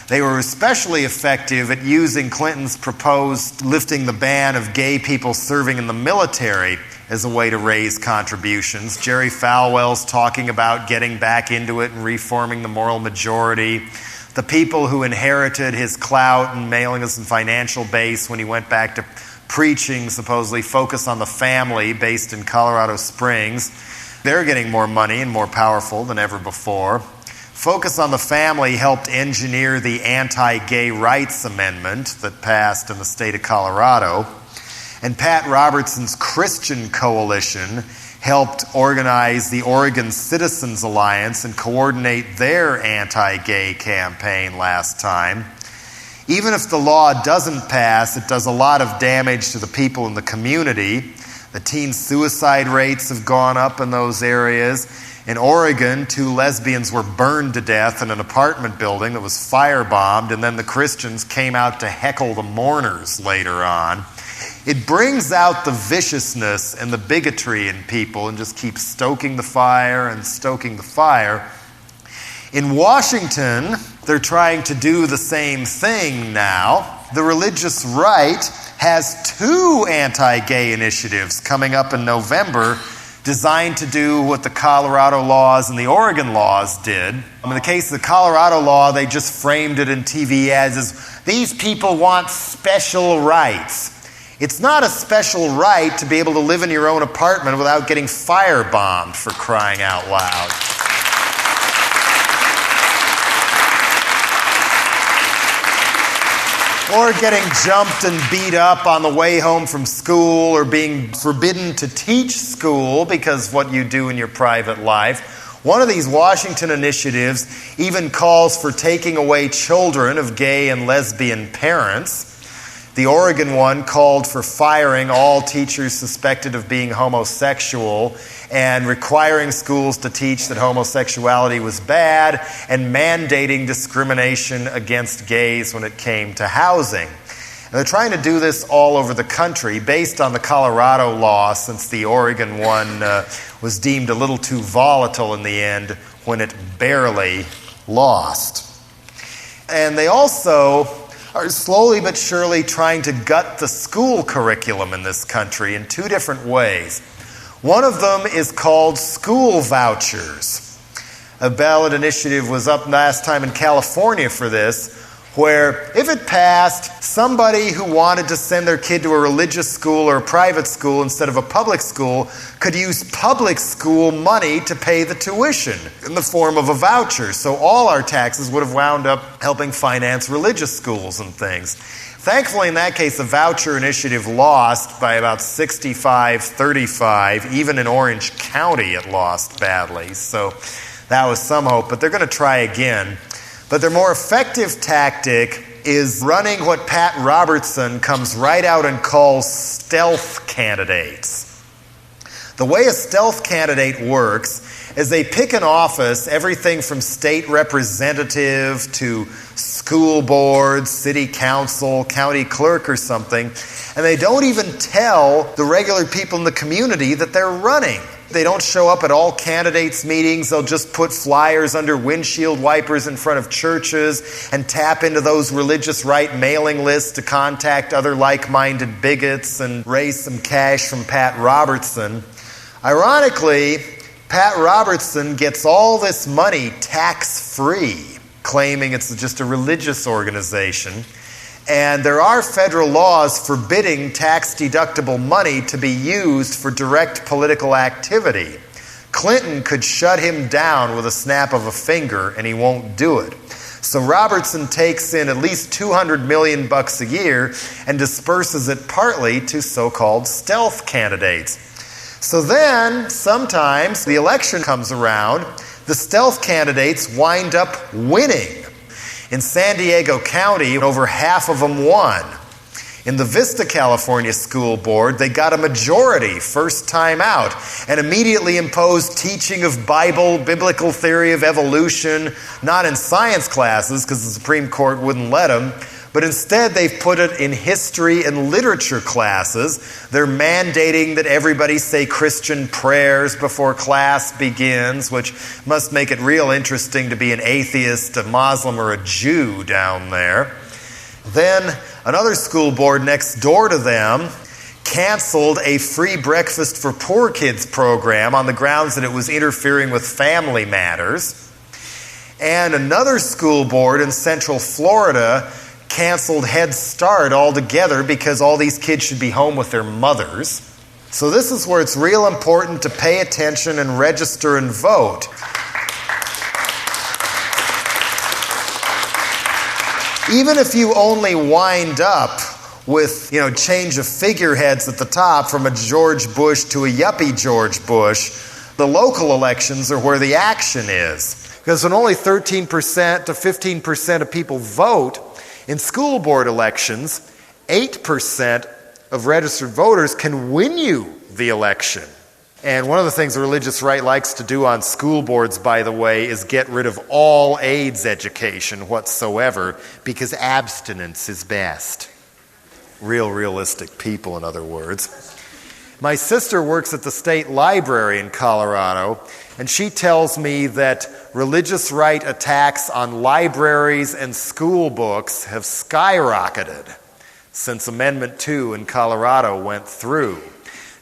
A: They were especially effective at using Clinton's proposed lifting the ban of gay people serving in the military as a way to raise contributions. Jerry Falwell's talking about getting back into it and reforming the moral majority. The people who inherited his clout and mailing us some financial base when he went back to preaching, supposedly Focus on the Family, based in Colorado Springs, they're getting more money and more powerful than ever before. Focus on the Family helped engineer the anti-gay rights amendment that passed in the state of Colorado. And Pat Robertson's Christian Coalition helped organize the Oregon Citizens Alliance and coordinate their anti-gay campaign last time. Even if the law doesn't pass, it does a lot of damage to the people in the community. The teen suicide rates have gone up in those areas. In Oregon, 2 lesbians were burned to death in an apartment building that was firebombed, and then the Christians came out to heckle the mourners later on. It brings out the viciousness and the bigotry in people and just keeps stoking the fire and stoking the fire. In Washington, they're trying to do the same thing now. The religious right has 2 anti-gay initiatives coming up in November designed to do what the Colorado laws and the Oregon laws did. In the case of the Colorado law, they just framed it in TV ads as, these people want special rights. It's not a special right to be able to live in your own apartment without getting firebombed, for crying out loud. Or getting jumped and beat up on the way home from school, or being forbidden to teach school because what you do in your private life. One of these Washington initiatives even calls for taking away children of gay and lesbian parents. The Oregon one called for firing all teachers suspected of being homosexual and requiring schools to teach that homosexuality was bad and mandating discrimination against gays when it came to housing. And they're trying to do this all over the country based on the Colorado law, since the Oregon one was deemed a little too volatile in the end when it barely lost. And they also are slowly but surely trying to gut the school curriculum in this country in 2 different ways. One of them is called school vouchers. A ballot initiative was up last time in California for this, where if it passed, somebody who wanted to send their kid to a religious school or a private school instead of a public school could use public school money to pay the tuition in the form of a voucher. So all our taxes would have wound up helping finance religious schools and things. Thankfully, in that case, the voucher initiative lost by about 65-35. Even in Orange County, it lost badly. So that was some hope, but they're going to try again. But their more effective tactic is running what Pat Robertson comes right out and calls stealth candidates. The way a stealth candidate works is they pick an office, everything from state representative to school board, city council, county clerk or something, and they don't even tell the regular people in the community that they're running. They don't show up at all candidates' meetings. They'll just put flyers under windshield wipers in front of churches and tap into those religious right mailing lists to contact other like-minded bigots and raise some cash from Pat Robertson. Ironically, Pat Robertson gets all this money tax-free, claiming it's just a religious organization. And there are federal laws forbidding tax-deductible money to be used for direct political activity. Clinton could shut him down with a snap of a finger, and he won't do it. So Robertson takes in at least $200 million a year and disperses it partly to so-called stealth candidates. So then, sometimes, the election comes around, the stealth candidates wind up winning. In San Diego County, over half of them won. In the Vista, California school board, they got a majority first time out and immediately imposed teaching of biblical theory of evolution, not in science classes because the Supreme Court wouldn't let them, but instead they've put it in history and literature classes. They're mandating that everybody say Christian prayers before class begins, which must make it real interesting to be an atheist, a Muslim, or a Jew down there. Then another school board next door to them canceled a free breakfast for poor kids program on the grounds that it was interfering with family matters. And another school board in Central Florida canceled Head Start altogether because all these kids should be home with their mothers. So this is where it's real important to pay attention and register and vote. Even if you only wind up with, change of figureheads at the top from a George Bush to a yuppie George Bush, the local elections are where the action is. Because when only 13% to 15% of people vote, in school board elections, 8% of registered voters can win you the election. And one of the things the religious right likes to do on school boards, by the way, is get rid of all AIDS education whatsoever, because abstinence is best. Realistic people, in other words. My sister works at the state library in Colorado, and she tells me that religious right attacks on libraries and school books have skyrocketed since Amendment 2 in Colorado went through.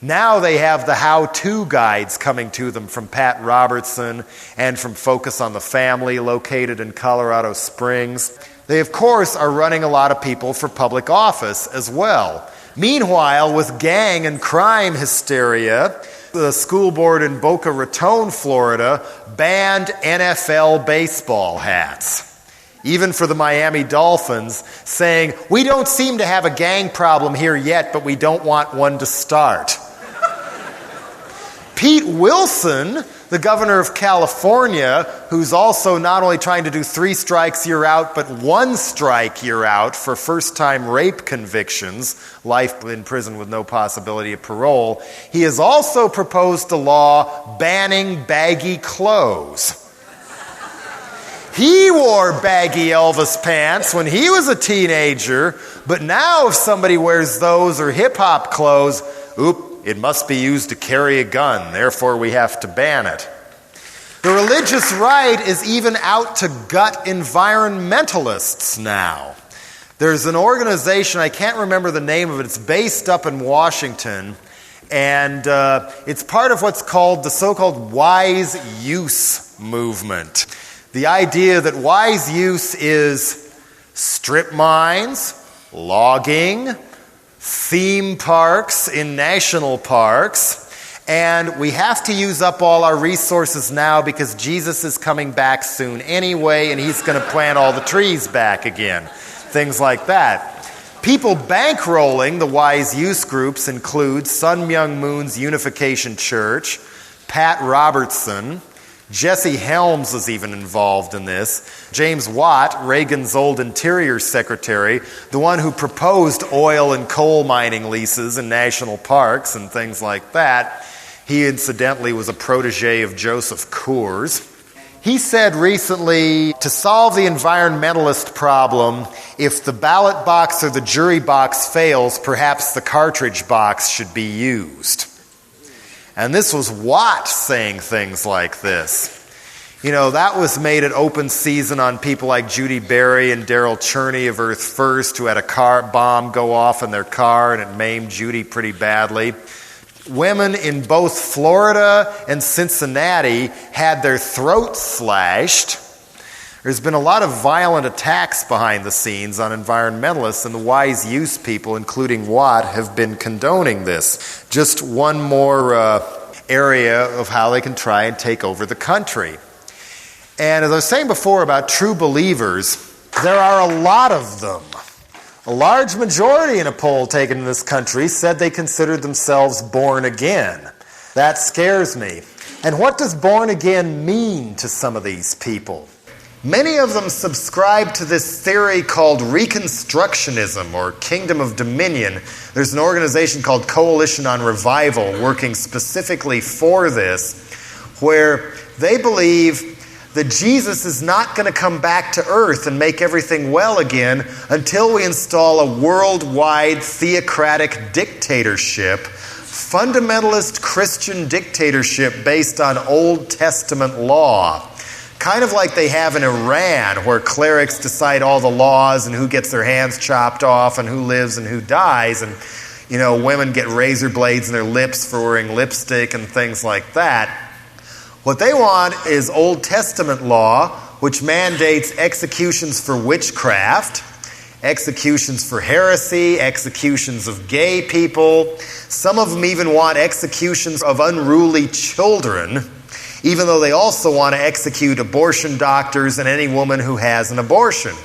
A: Now they have the how-to guides coming to them from Pat Robertson and from Focus on the Family, located in Colorado Springs. They, of course, are running a lot of people for public office as well. Meanwhile, with gang and crime hysteria, the school board in Boca Raton, Florida, banned NFL baseball hats. Even for the Miami Dolphins, saying, "We don't seem to have a gang problem here yet, but we don't want one to start." Pete Wilson, the governor of California, who's also not only trying to do 3 strikes you're out, but 1 strike you're out for first-time rape convictions, life in prison with no possibility of parole, he has also proposed a law banning baggy clothes. He wore baggy Elvis pants when he was a teenager, but now if somebody wears those or hip-hop clothes, it must be used to carry a gun, therefore we have to ban it. The religious right is even out to gut environmentalists now. There's an organization, I can't remember the name of it, it's based up in Washington, and it's part of what's called the so-called wise use movement. The idea that wise use is strip mines, logging, theme parks in national parks, and we have to use up all our resources now because Jesus is coming back soon anyway, and he's going to plant all the trees back again. Things like that. People bankrolling the wise use groups include Sun Myung Moon's Unification Church, Pat Robertson, Jesse Helms is even involved in this. James Watt, Reagan's old Interior Secretary, the one who proposed oil and coal mining leases in national parks and things like that. He incidentally was a protege of Joseph Coors. He said recently, to solve the environmentalist problem, if the ballot box or the jury box fails, perhaps the cartridge box should be used. And this was Watt saying things like this. You know, that was made at open season on people like Judy Berry and Daryl Cherney of Earth First, who had a car bomb go off in their car and it maimed Judy pretty badly. Women in both Florida and Cincinnati had their throats slashed. There's been a lot of violent attacks behind the scenes on environmentalists, and the wise use people, including Watt, have been condoning this. Just one more area of how they can try and take over the country. And as I was saying before about true believers, there are a lot of them. A large majority in a poll taken in this country said they considered themselves born again. That scares me. And what does born again mean to some of these people? Many of them subscribe to this theory called Reconstructionism or Kingdom of Dominion. There's an organization called Coalition on Revival working specifically for this, where they believe that Jesus is not going to come back to earth and make everything well again until we install a worldwide theocratic dictatorship, fundamentalist Christian dictatorship based on Old Testament law. Kind of like they have in Iran, where clerics decide all the laws and who gets their hands chopped off and who lives and who dies. And, you know, women get razor blades in their lips for wearing lipstick and things like that. What they want is Old Testament law, which mandates executions for witchcraft, executions for heresy, executions of gay people. Some of them even want executions of unruly children, even though they also want to execute abortion doctors and any woman who has an abortion.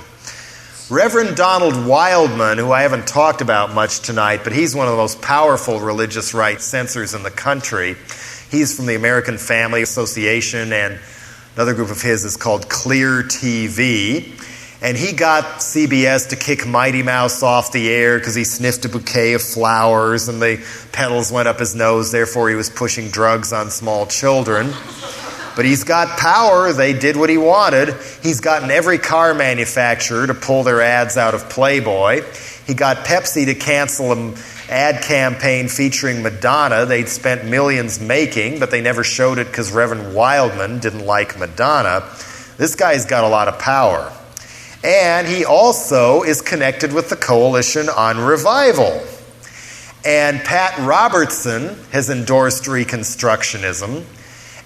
A: Reverend Donald Wildman, who I haven't talked about much tonight, but he's one of the most powerful religious rights censors in the country. He's from the American Family Association, and another group of his is called Clear TV. And he got CBS to kick Mighty Mouse off the air because he sniffed a bouquet of flowers and the petals went up his nose, therefore he was pushing drugs on small children. But he's got power. They did what he wanted. He's gotten every car manufacturer to pull their ads out of Playboy. He got Pepsi to cancel an ad campaign featuring Madonna they'd spent millions making, but they never showed it because Reverend Wildman didn't like Madonna. This guy's got a lot of power. And he also is connected with the Coalition on Revival. And Pat Robertson has endorsed Reconstructionism,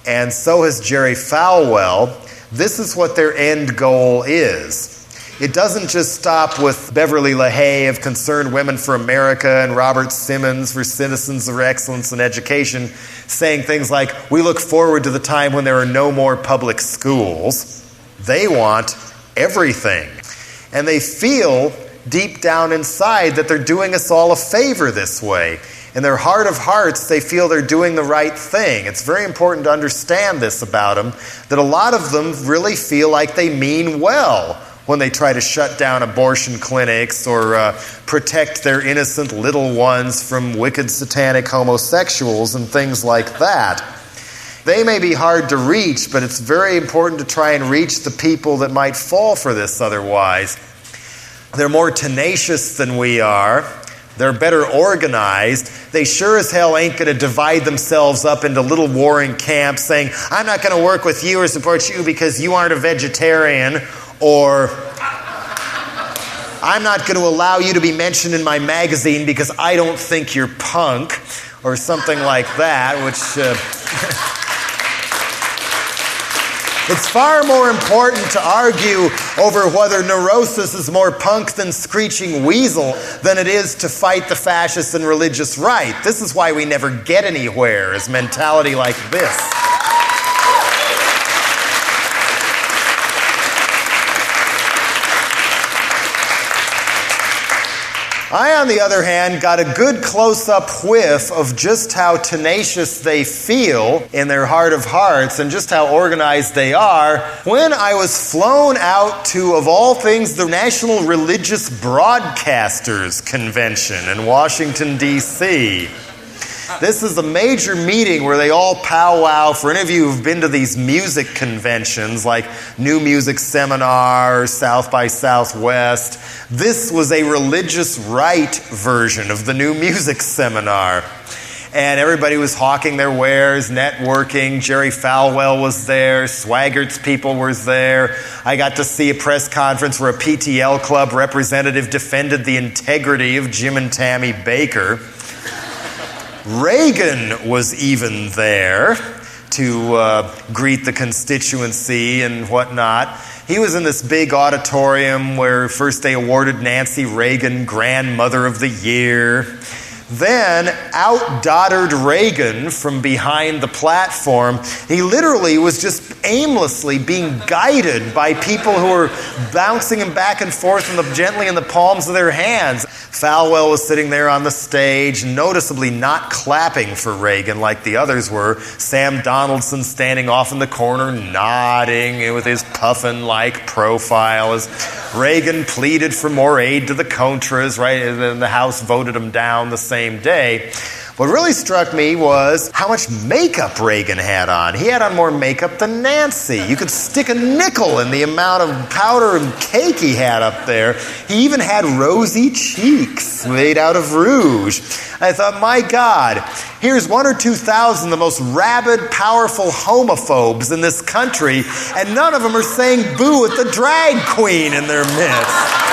A: and so has Jerry Falwell. This is what their end goal is. It doesn't just stop with Beverly LaHaye of Concerned Women for America and Robert Simmons for Citizens of Excellence in Education saying things like, we look forward to the time when there are no more public schools. They want everything. And they feel deep down inside that they're doing us all a favor this way. In their heart of hearts, they feel they're doing the right thing. It's very important to understand this about them, that a lot of them really feel like they mean well when they try to shut down abortion clinics or protect their innocent little ones from wicked satanic homosexuals and things like that. They may be hard to reach, but it's very important to try and reach the people that might fall for this otherwise. They're more tenacious than we are. They're better organized. They sure as hell ain't going to divide themselves up into little warring camps saying, I'm not going to work with you or support you because you aren't a vegetarian, or I'm not going to allow you to be mentioned in my magazine because I don't think you're punk, or something like that, which... It's far more important to argue over whether neurosis is more punk than screeching weasel than it is to fight the fascist and religious right. This is why we never get anywhere, is mentality like this. I, on the other hand, got a good close-up whiff of just how tenacious they feel in their heart of hearts and just how organized they are when I was flown out to, of all things, the National Religious Broadcasters Convention in Washington, D.C. This is a major meeting where they all powwow. For any of you who've been to these music conventions like New Music Seminar or South by Southwest, this was a religious right version of the New Music Seminar. And everybody was hawking their wares, networking. Jerry Falwell was there. Swaggart's people were there. I got to see a press conference where a PTL club representative defended the integrity of Jim and Tammy Baker. Reagan was even there to greet the constituency and whatnot. He was in this big auditorium where first they awarded Nancy Reagan Grandmother of the Year. Then out doddered Reagan from behind the platform. He literally was just aimlessly being guided by people who were bouncing him back and forth gently in the palms of their hands. Falwell was sitting there on the stage, noticeably not clapping for Reagan like the others were. Sam Donaldson standing off in the corner, nodding with his puffin-like profile as Reagan pleaded for more aid to the Contras, right? And the House voted him down the same day. What really struck me was how much makeup Reagan had on. He had on more makeup than Nancy. You could stick a nickel in the amount of powder and cake he had up there. He even had rosy cheeks made out of rouge. I thought, my God, here's 1,000 or 2,000 the most rabid, powerful homophobes in this country, and none of them are saying boo at the drag queen in their midst.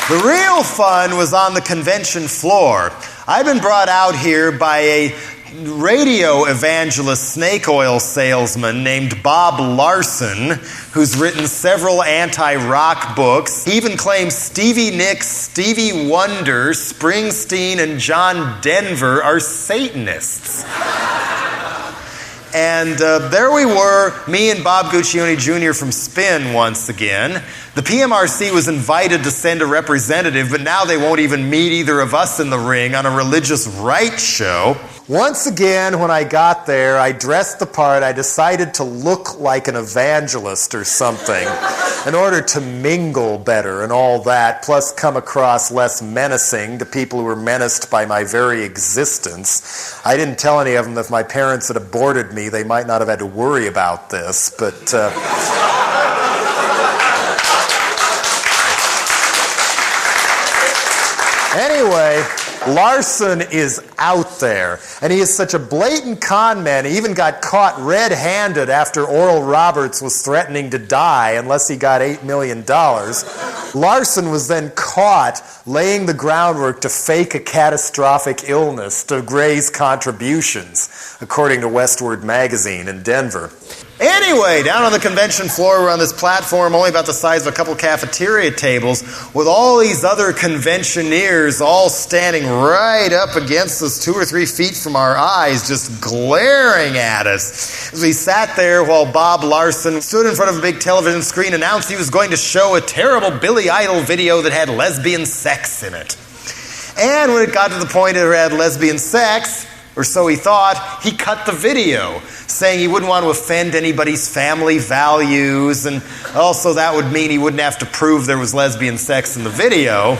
A: The real fun was on the convention floor. I've been brought out here by a radio evangelist snake oil salesman named Bob Larson, who's written several anti-rock books. He even claims Stevie Nicks, Stevie Wonder, Springsteen, and John Denver are Satanists. And there we were, me and Bob Guccione Jr. from Spin once again. The PMRC was invited to send a representative, but now they won't even meet either of us in the ring on a religious rights show. Once again, when I got there, I dressed the part. I decided to look like an evangelist or something in order to mingle better and all that, plus come across less menacing to people who were menaced by my very existence. I didn't tell any of them that if my parents had aborted me, they might not have had to worry about this, but... Anyway, Larson is out there, and he is such a blatant con man, he even got caught red-handed after Oral Roberts was threatening to die unless he got $8 million. Larson was then caught laying the groundwork to fake a catastrophic illness to raise contributions, according to Westward Magazine in Denver. Anyway, down on the convention floor, we're on this platform only about the size of a couple cafeteria tables with all these other conventioneers all standing right up against us 2 or 3 feet from our eyes, just glaring at us. As we sat there while Bob Larson stood in front of a big television screen, announced he was going to show a terrible Billy Idol video that had lesbian sex in it. And when it got to the point it had lesbian sex, or so he thought, he cut the video, saying he wouldn't want to offend anybody's family values, and also that would mean he wouldn't have to prove there was lesbian sex in the video.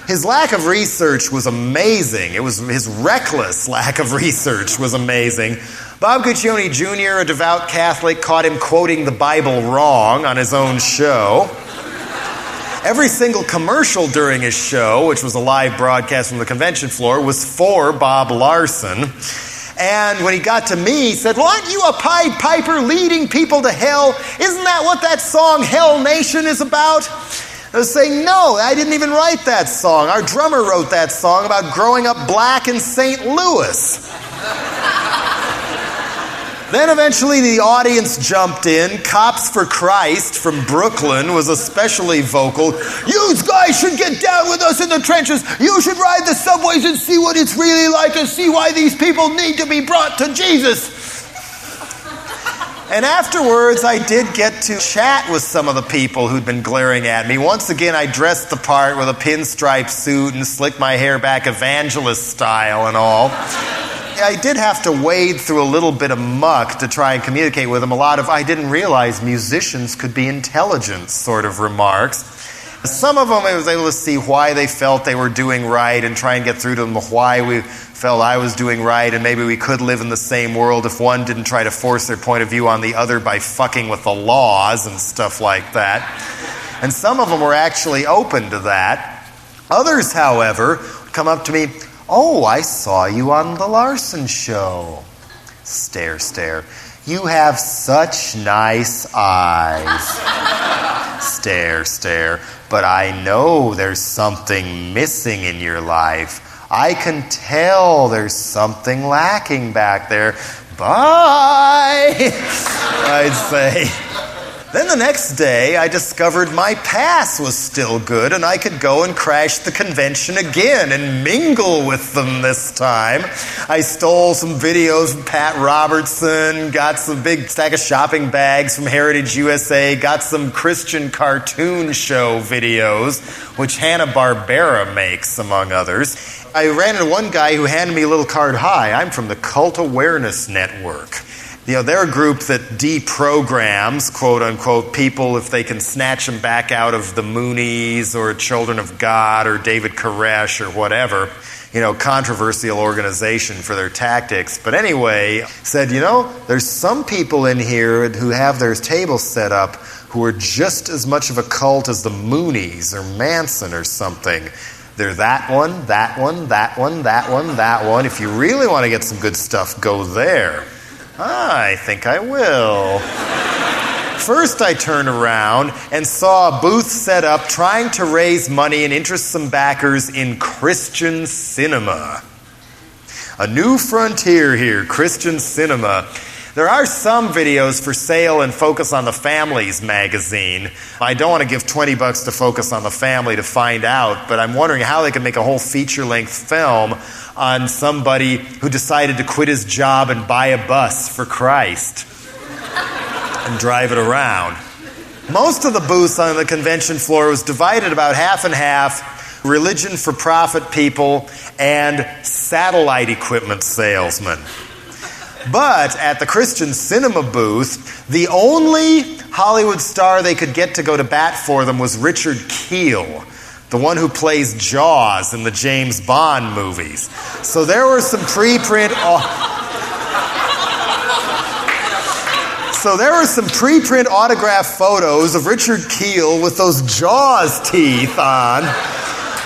A: His lack of research was amazing. It was his reckless lack of research was amazing. Bob Guccione Jr., a devout Catholic, caught him quoting the Bible wrong on his own show. Every single commercial during his show, which was a live broadcast from the convention floor, was for Bob Larson. And when he got to me, he said, "Well, aren't you a Pied Piper leading people to hell? Isn't that what that song Hell Nation is about?" I was saying, no, I didn't even write that song. Our drummer wrote that song about growing up black in St. Louis. Then eventually the audience jumped in. Cops for Christ from Brooklyn was especially vocal. "You guys should get down with us in the trenches. You should ride the subways and see what it's really like and see why these people need to be brought to Jesus." And afterwards, I did get to chat with some of the people who'd been glaring at me. Once again, I dressed the part with a pinstripe suit and slicked my hair back evangelist style and all. I did have to wade through a little bit of muck to try and communicate with them. A lot of, "I didn't realize musicians could be intelligent," sort of remarks. Some of them I was able to see why they felt they were doing right and try and get through to them why we felt I was doing right and maybe we could live in the same world if one didn't try to force their point of view on the other by fucking with the laws and stuff like that. And some of them were actually open to that. Others, however, come up to me, "Oh, I saw you on the Larson show." Stare, stare. "You have such nice eyes." Stare, stare. "But I know there's something missing in your life. I can tell there's something lacking back there. Bye," I'd say. Then the next day, I discovered my pass was still good and I could go and crash the convention again and mingle with them this time. I stole some videos from Pat Robertson, got some big stack of shopping bags from Heritage USA, got some Christian cartoon show videos, which Hanna-Barbera makes, among others. I ran into one guy who handed me a little card. "Hi, I'm from the Cult Awareness Network." You know, they're a group that deprograms, quote-unquote, people if they can snatch them back out of the Moonies or Children of God or David Koresh or whatever. You know, controversial organization for their tactics. But anyway, said, there's some people in here who have their tables set up who are just as much of a cult as the Moonies or Manson or something. They're that one, that one, that one, that one, that one. If you really want to get some good stuff, go there. I think I will. First, I turned around and saw a booth set up trying to raise money and interest some backers in Christian cinema. A new frontier here, Christian cinema. There are some videos for sale in Focus on the Family's magazine. I don't want to give $20 to Focus on the Family to find out, but I'm wondering how they could make a whole feature-length film on somebody who decided to quit his job and buy a bus for Christ and drive it around. Most of the booths on the convention floor was divided about half and half, religion for profit people and satellite equipment salesmen. But at the Christian cinema booth, the only Hollywood star they could get to go to bat for them was Richard Kiel, the one who plays Jaws in the James Bond movies. So there were some preprint autograph photos of Richard Kiel with those Jaws teeth on,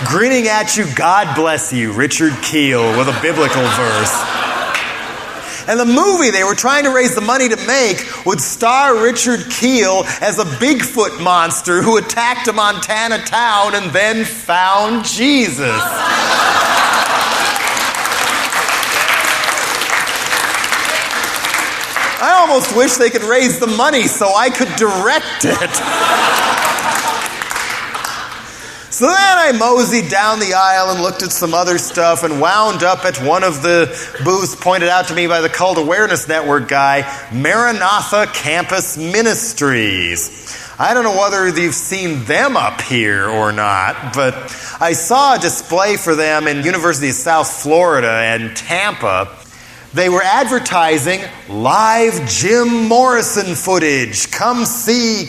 A: grinning at you, "God bless you, Richard Kiel," with a biblical verse. And the movie they were trying to raise the money to make would star Richard Kiel as a Bigfoot monster who attacked a Montana town and then found Jesus. I almost wish they could raise the money so I could direct it. So then I moseyed down the aisle and looked at some other stuff and wound up at one of the booths pointed out to me by the Cult Awareness Network guy, Maranatha Campus Ministries. I don't know whether you've seen them up here or not, but I saw a display for them in University of South Florida and Tampa. They were advertising live Jim Morrison footage. Come see,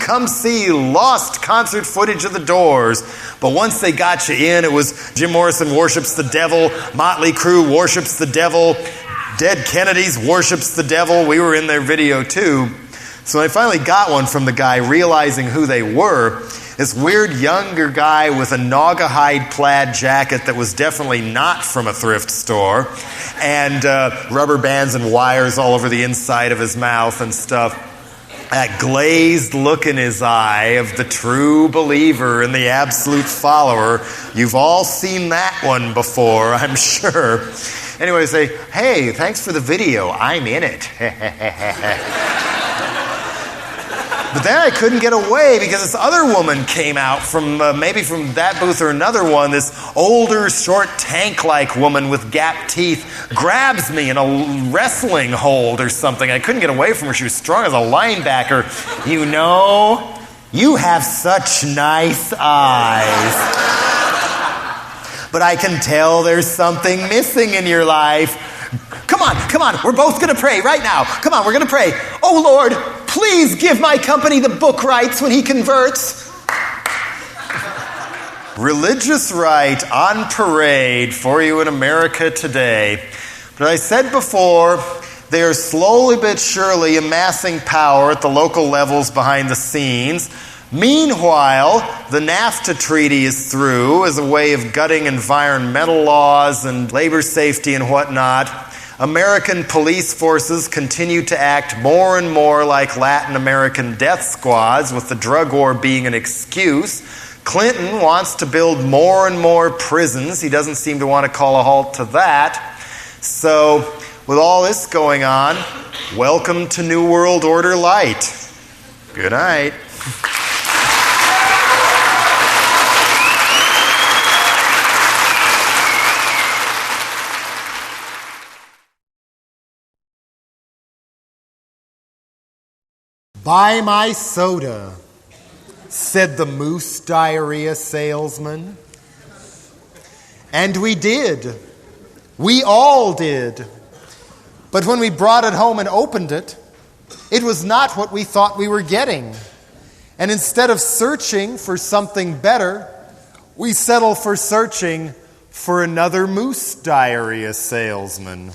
A: lost concert footage of the Doors. But once they got you in, it was Jim Morrison worships the devil, Motley Crue worships the devil, Dead Kennedys worships the devil. We were in their video too. So I finally got one from the guy, realizing who they were. This weird younger guy with a Naugahyde plaid jacket that was definitely not from a thrift store, and rubber bands and wires all over the inside of his mouth and stuff. That glazed look in his eye of the true believer and the absolute follower. You've all seen that one before, I'm sure. Anyway, say, "Hey, thanks for the video. I'm in it." But then I couldn't get away because this other woman came out from maybe from that booth or another one. This older, short, tank-like woman with gap teeth grabs me in a wrestling hold or something. I couldn't get away from her. She was strong as a linebacker. "You know, you have such nice eyes. But I can tell there's something missing in your life. Come on, we're both going to pray right now. Come on, we're going to pray. Oh, Lord, please give my company the book rights when he converts." Religious right on parade for you in America today. But I said before, they are slowly but surely amassing power at the local levels behind the scenes. Meanwhile, the NAFTA treaty is through as a way of gutting environmental laws and labor safety and whatnot. American police forces continue to act more and more like Latin American death squads, with the drug war being an excuse. Clinton wants to build more and more prisons. He doesn't seem to want to call a halt to that. So, with all this going on, welcome to New World Order Light. Good night. "Buy my soda," said the moose diarrhea salesman. And we did. We all did. But when we brought it home and opened it, it was not what we thought we were getting. And instead of searching for something better, we settled for searching for another moose diarrhea salesman.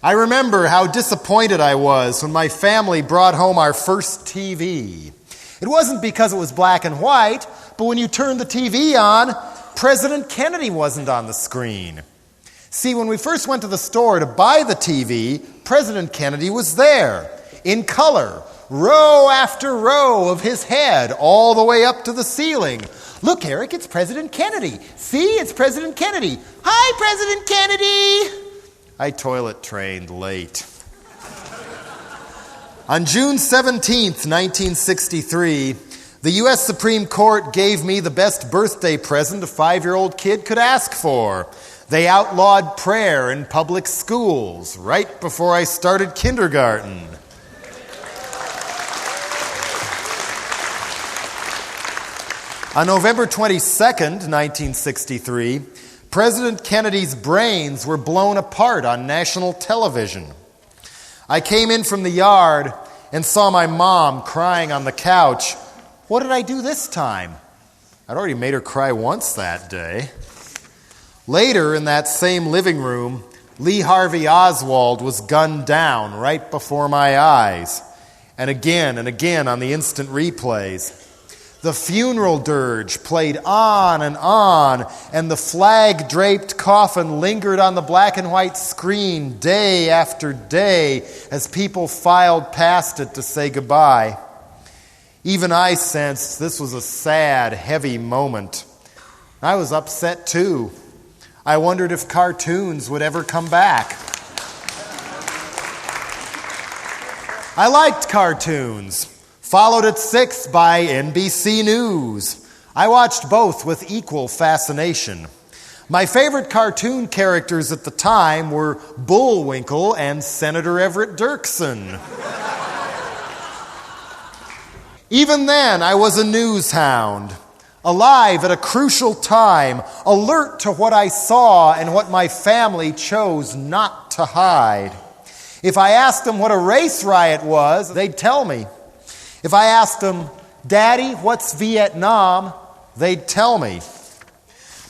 A: I remember how disappointed I was when my family brought home our first TV. It wasn't because it was black and white, but when you turned the TV on, President Kennedy wasn't on the screen. See, when we first went to the store to buy the TV, President Kennedy was there, in color, row after row of his head, all the way up to the ceiling. "Look, Eric, it's President Kennedy. See, it's President Kennedy. Hi, President Kennedy." I toilet trained late. On June 17th, 1963, the U.S. Supreme Court gave me the best birthday present a 5-year-old kid could ask for. They outlawed prayer in public schools right before I started kindergarten. On November 22nd, 1963, President Kennedy's brains were blown apart on national television. I came in from the yard and saw my mom crying on the couch. What did I do this time? I'd already made her cry once that day. Later, in that same living room, Lee Harvey Oswald was gunned down right before my eyes. And again on the instant replays. The funeral dirge played on, and the flag-draped coffin lingered on the black and white screen day after day as people filed past it to say goodbye. Even I sensed this was a sad, heavy moment. I was upset too. I wondered if cartoons would ever come back. I liked cartoons. Followed at 6 by NBC News. I watched both with equal fascination. My favorite cartoon characters at the time were Bullwinkle and Senator Everett Dirksen. Even then, I was a news hound, alive at a crucial time, alert to what I saw and what my family chose not to hide. If I asked them what a race riot was, they'd tell me. If I asked them, Daddy, what's Vietnam? They'd tell me.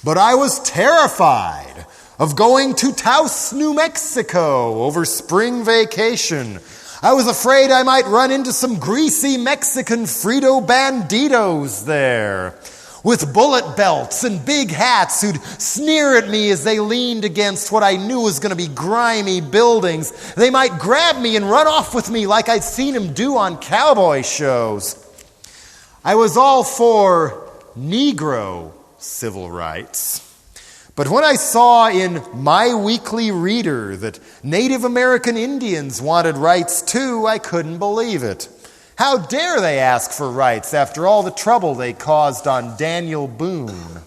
A: But I was terrified of going to Taos, New Mexico over spring vacation. I was afraid I might run into some greasy Mexican Frito Banditos there, with bullet belts and big hats who'd sneer at me as they leaned against what I knew was going to be grimy buildings. They might grab me and run off with me like I'd seen them do on cowboy shows. I was all for Negro civil rights. But when I saw in My Weekly Reader that Native American Indians wanted rights too, I couldn't believe it. How dare they ask for rights after all the trouble they caused on Daniel Boone?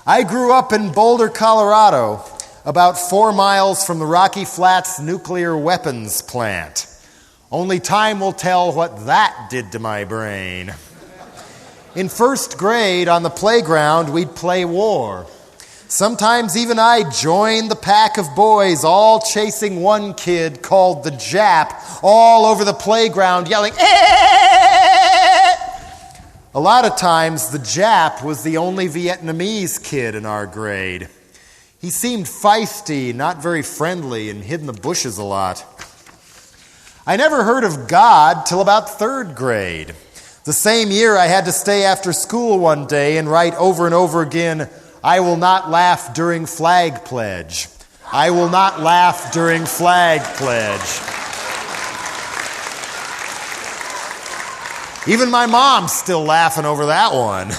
A: I grew up in Boulder, Colorado, about 4 miles from the Rocky Flats nuclear weapons plant. Only time will tell what that did to my brain. In first grade, on the playground, we'd play war. Sometimes even I joined the pack of boys all chasing one kid called the Jap all over the playground yelling, "Eh!" A lot of times the Jap was the only Vietnamese kid in our grade. He seemed feisty, not very friendly, and hid in the bushes a lot. I never heard of God till about 3rd grade. The same year I had to stay after school one day and write over and over again, I will not laugh during flag pledge. I will not laugh during flag pledge. Even my mom's still laughing over that one.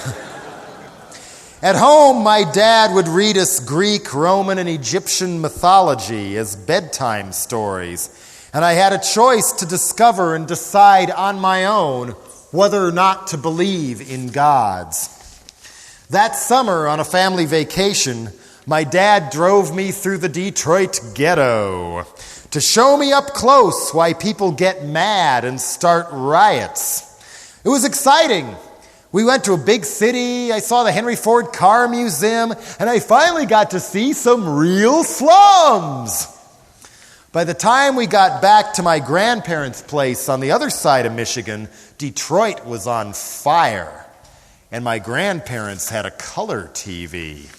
A: At home, my dad would read us Greek, Roman, and Egyptian mythology as bedtime stories, and I had a choice to discover and decide on my own whether or not to believe in gods. That summer, on a family vacation, my dad drove me through the Detroit ghetto to show me up close why people get mad and start riots. It was exciting. We went to a big city, I saw the Henry Ford Car Museum, and I finally got to see some real slums. By the time we got back to my grandparents' place on the other side of Michigan, Detroit was on fire. And my grandparents had a color TV.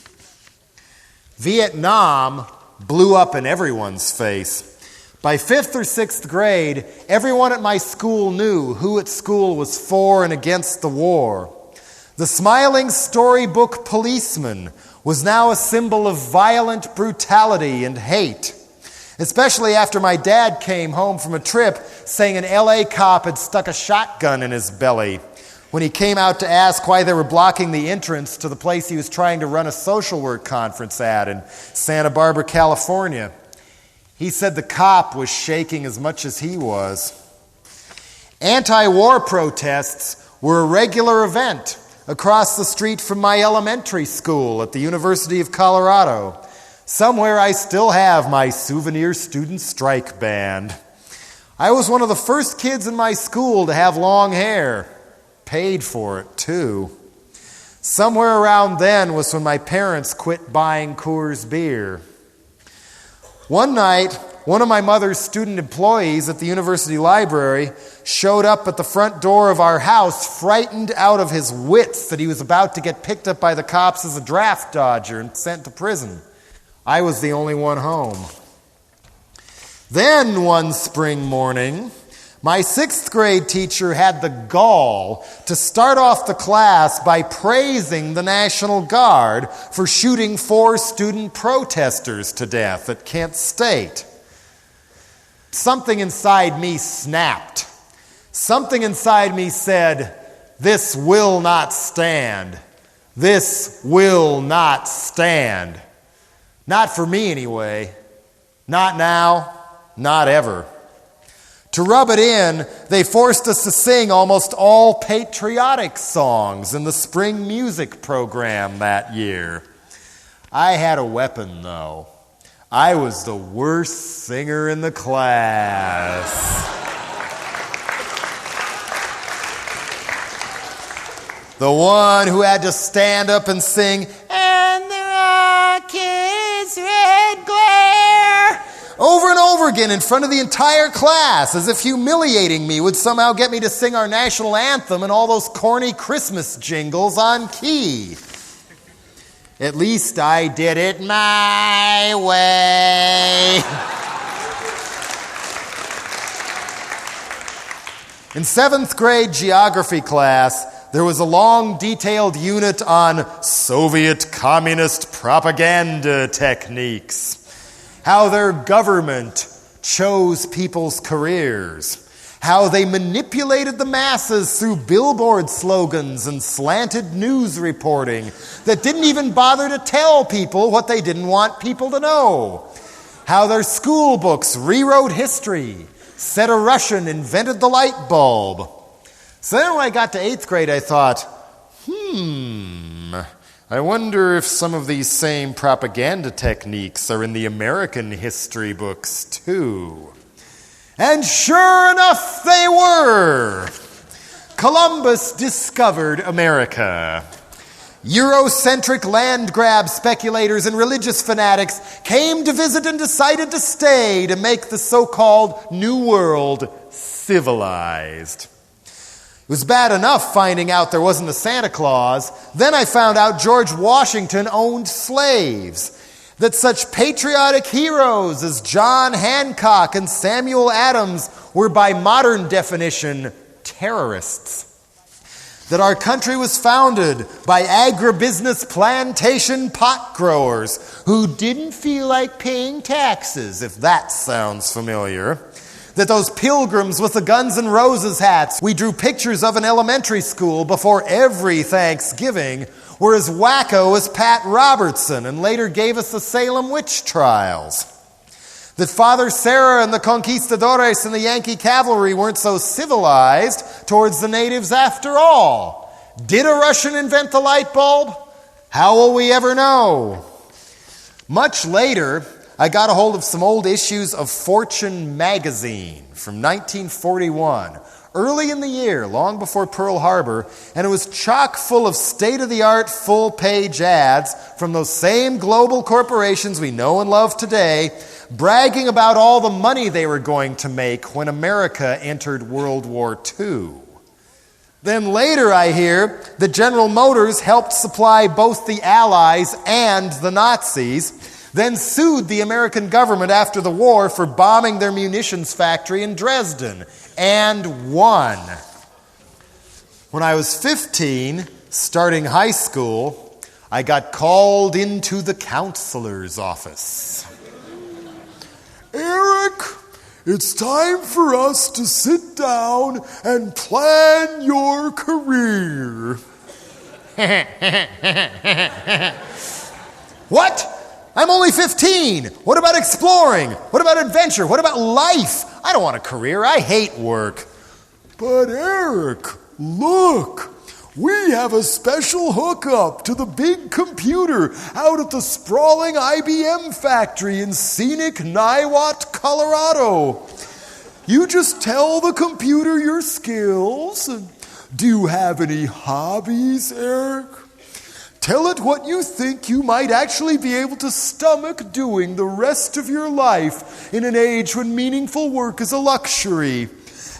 A: Vietnam blew up in everyone's face. By 5th or 6th grade, everyone at my school knew who at school was for and against the war. The smiling storybook policeman was now a symbol of violent brutality and hate, especially after my dad came home from a trip saying an LA cop had stuck a shotgun in his belly when he came out to ask why they were blocking the entrance to the place he was trying to run a social work conference at in Santa Barbara, California. He said the cop was shaking as much as he was. Anti-war protests were a regular event across the street from my elementary school at the University of Colorado. Somewhere I still have my souvenir student strike band. I was one of the first kids in my school to have long hair. Paid for it, too. Somewhere around then was when my parents quit buying Coors beer. One night, one of my mother's student employees at the university library showed up at the front door of our house, frightened out of his wits that he was about to get picked up by the cops as a draft dodger and sent to prison. I was the only one home. Then one spring morning, my 6th grade teacher had the gall to start off the class by praising the National Guard for shooting 4 student protesters to death at Kent State. Something inside me snapped. Something inside me said, "This will not stand. This will not stand." Not for me anyway. Not now. Not ever. To rub it in, they forced us to sing almost all patriotic songs in the spring music program that year. I had a weapon, though. I was the worst singer in the class. The one who had to stand up and sing, "And the rocket's red glare," over and over again in front of the entire class, as if humiliating me would somehow get me to sing our national anthem and all those corny Christmas jingles on key. At least I did it my way. In 7th grade geography class, there was a long, detailed unit on Soviet communist propaganda techniques. How their government chose people's careers. How they manipulated the masses through billboard slogans and slanted news reporting that didn't even bother to tell people what they didn't want people to know. How their school books rewrote history, said a Russian invented the light bulb. So then when I got to 8th grade, I thought, I wonder if some of these same propaganda techniques are in the American history books too. And sure enough, they were. Columbus discovered America. Eurocentric land grab speculators and religious fanatics came to visit and decided to stay to make the so-called New World civilized. It was bad enough finding out there wasn't a Santa Claus. Then I found out George Washington owned slaves. That such patriotic heroes as John Hancock and Samuel Adams were by modern definition terrorists. That our country was founded by agribusiness plantation pot growers who didn't feel like paying taxes, if that sounds familiar. That those pilgrims with the Guns N' Roses hats we drew pictures of in elementary school before every Thanksgiving were as wacko as Pat Robertson and later gave us the Salem witch trials. That Father Sarah and the conquistadores and the Yankee cavalry weren't so civilized towards the natives after all. Did a Russian invent the light bulb? How will we ever know? Much later, I got a hold of some old issues of Fortune magazine from 1941, early in the year, long before Pearl Harbor, and it was chock full of state-of-the-art full-page ads from those same global corporations we know and love today, bragging about all the money they were going to make when America entered World War II. Then later I hear that General Motors helped supply both the Allies and the Nazis, then sued the American government after the war for bombing their munitions factory in Dresden, and won. When I was 15, starting high school, I got called into the counselor's office. Eric, it's time for us to sit down and plan your career. What? I'm only 15. What about exploring? What about adventure? What about life? I don't want a career. I hate work.
C: But Eric, look! We have a special hookup to the big computer out at the sprawling IBM factory in scenic Niwot, Colorado. You just tell the computer your skills. Do you have any hobbies, Eric? Tell it what you think you might actually be able to stomach doing the rest of your life in an age when meaningful work is a luxury.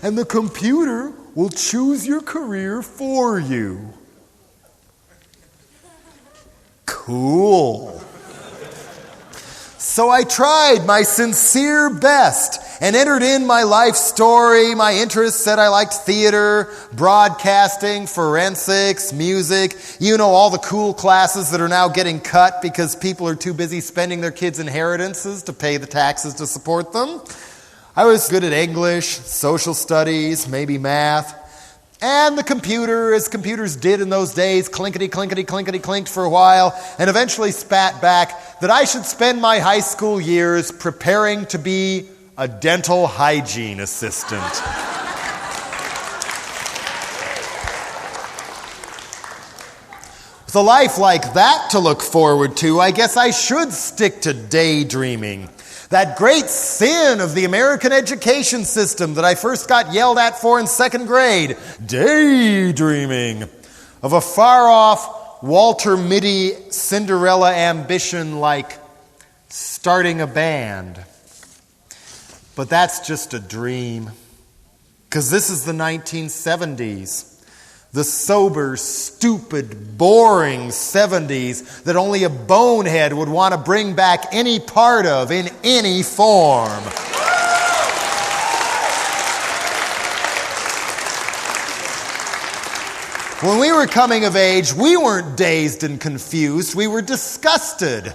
C: And the computer will choose your career for you. Cool. So I tried my sincere best and entered in my life story. My interests said I liked theater, broadcasting, forensics, music. You know, all the cool classes that are now getting cut because people are too busy spending their kids' inheritances to pay the taxes to support them. I was good at English, social studies, maybe math. And the computer, as computers did in those days, clinkety-clinkety-clinkety-clinked for a while, and eventually spat back that I should spend my high school years preparing to be a dental hygiene assistant. With a life like that to look forward to, I guess I should stick to daydreaming. That great sin of the American education system that I first got yelled at for in second grade. Daydreaming of a far-off Walter Mitty Cinderella ambition like starting a band. But that's just a dream. Because this is the 1970s. The sober, stupid, boring 70s that only a bonehead would want to bring back any part of in any form. When we were coming of age, we weren't dazed and confused. We were disgusted.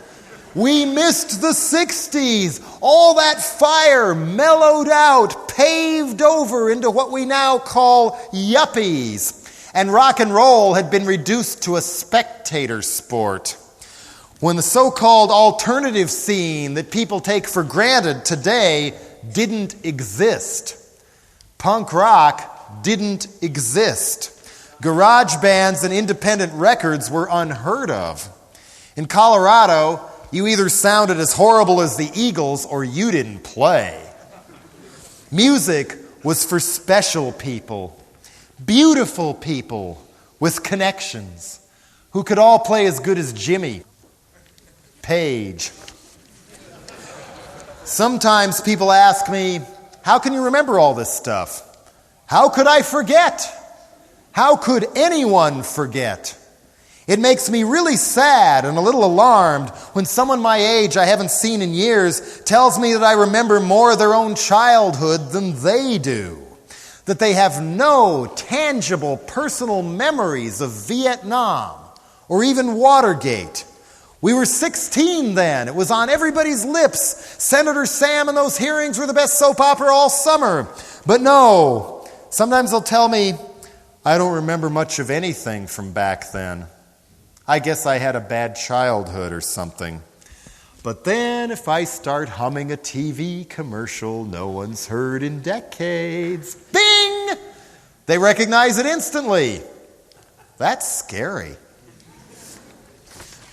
C: We missed the 60s. All that fire mellowed out, paved over into what we now call yuppies. And rock and roll had been reduced to a spectator sport. When the so-called alternative scene that people take for granted today didn't exist. Punk rock didn't exist. Garage bands and independent records were unheard of. In Colorado, you either sounded as horrible as the Eagles or you didn't play. Music was for special people. Beautiful people with connections who could all play as good as Jimmy Page. Sometimes people ask me, how can you remember all this stuff? How could I forget? How could anyone forget? It makes me really sad and a little alarmed when someone my age I haven't seen in years tells me that I remember more of their own childhood than they do. That they have no tangible personal memories of Vietnam or even Watergate. We were 16 then. It was on everybody's lips. Senator Sam and those hearings were the best soap opera all summer. But no, sometimes they'll tell me, I don't remember much of anything from back then. I guess I had a bad childhood or something. But then if I start humming a TV commercial no one's heard in decades, bing! They recognize it instantly. That's scary.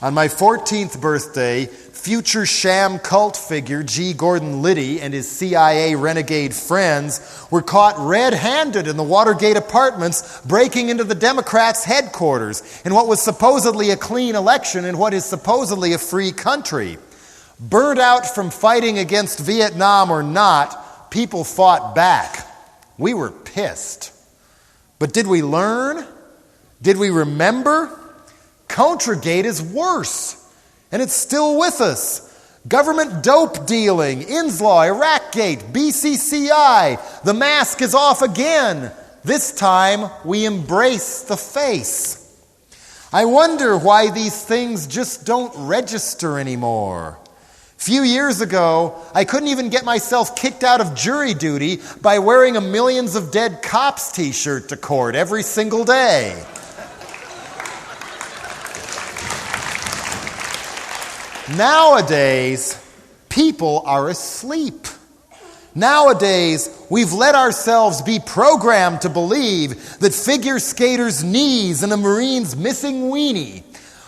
C: On my 14th birthday, future sham cult figure G. Gordon Liddy and his CIA renegade friends were caught red-handed in the Watergate apartments breaking into the Democrats' headquarters in what was supposedly a clean election in what is supposedly a free country. Burnt out from fighting against Vietnam or not, people fought back. We were pissed. But did we learn? Did we remember? Contragate is worse, and it's still with us. Government dope dealing, Inslaw, Iraqgate, BCCI. The mask is off again. This time, we embrace the face. I wonder why these things just don't register anymore. A few years ago, I couldn't even get myself kicked out of jury duty by wearing a Millions of Dead Cops t-shirt to court every single day. Nowadays, people are asleep.
A: Nowadays, we've let ourselves be programmed to believe that figure skaters' knees and a Marine's missing weenie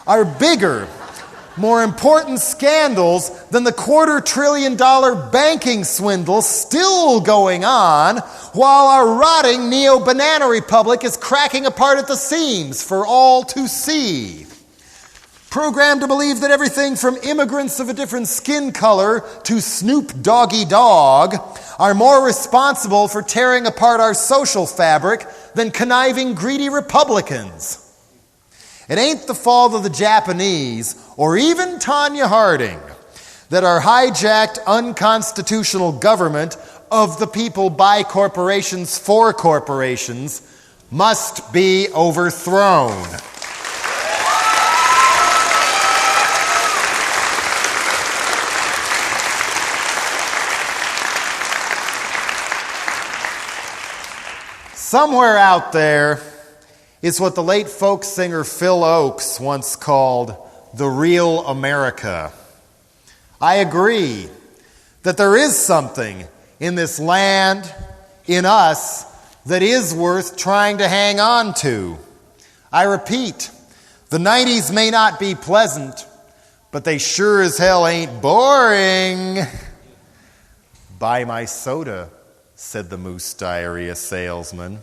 A: are bigger, more important scandals than the $250 billion banking swindle still going on while our rotting neo-banana republic is cracking apart at the seams for all to see. Programmed to believe that everything from immigrants of a different skin color to Snoop Doggy Dogg are more responsible for tearing apart our social fabric than conniving, greedy Republicans. It ain't the fault of the Japanese or even Tanya Harding that our hijacked, unconstitutional government of the people by corporations for corporations must be overthrown. Somewhere out there is what the late folk singer Phil Oakes once called the real America. I agree that there is something in this land, in us, that is worth trying to hang on to. I repeat, the 90s may not be pleasant, but they sure as hell ain't boring. Buy my soda, said the Moose Diarrhea salesman.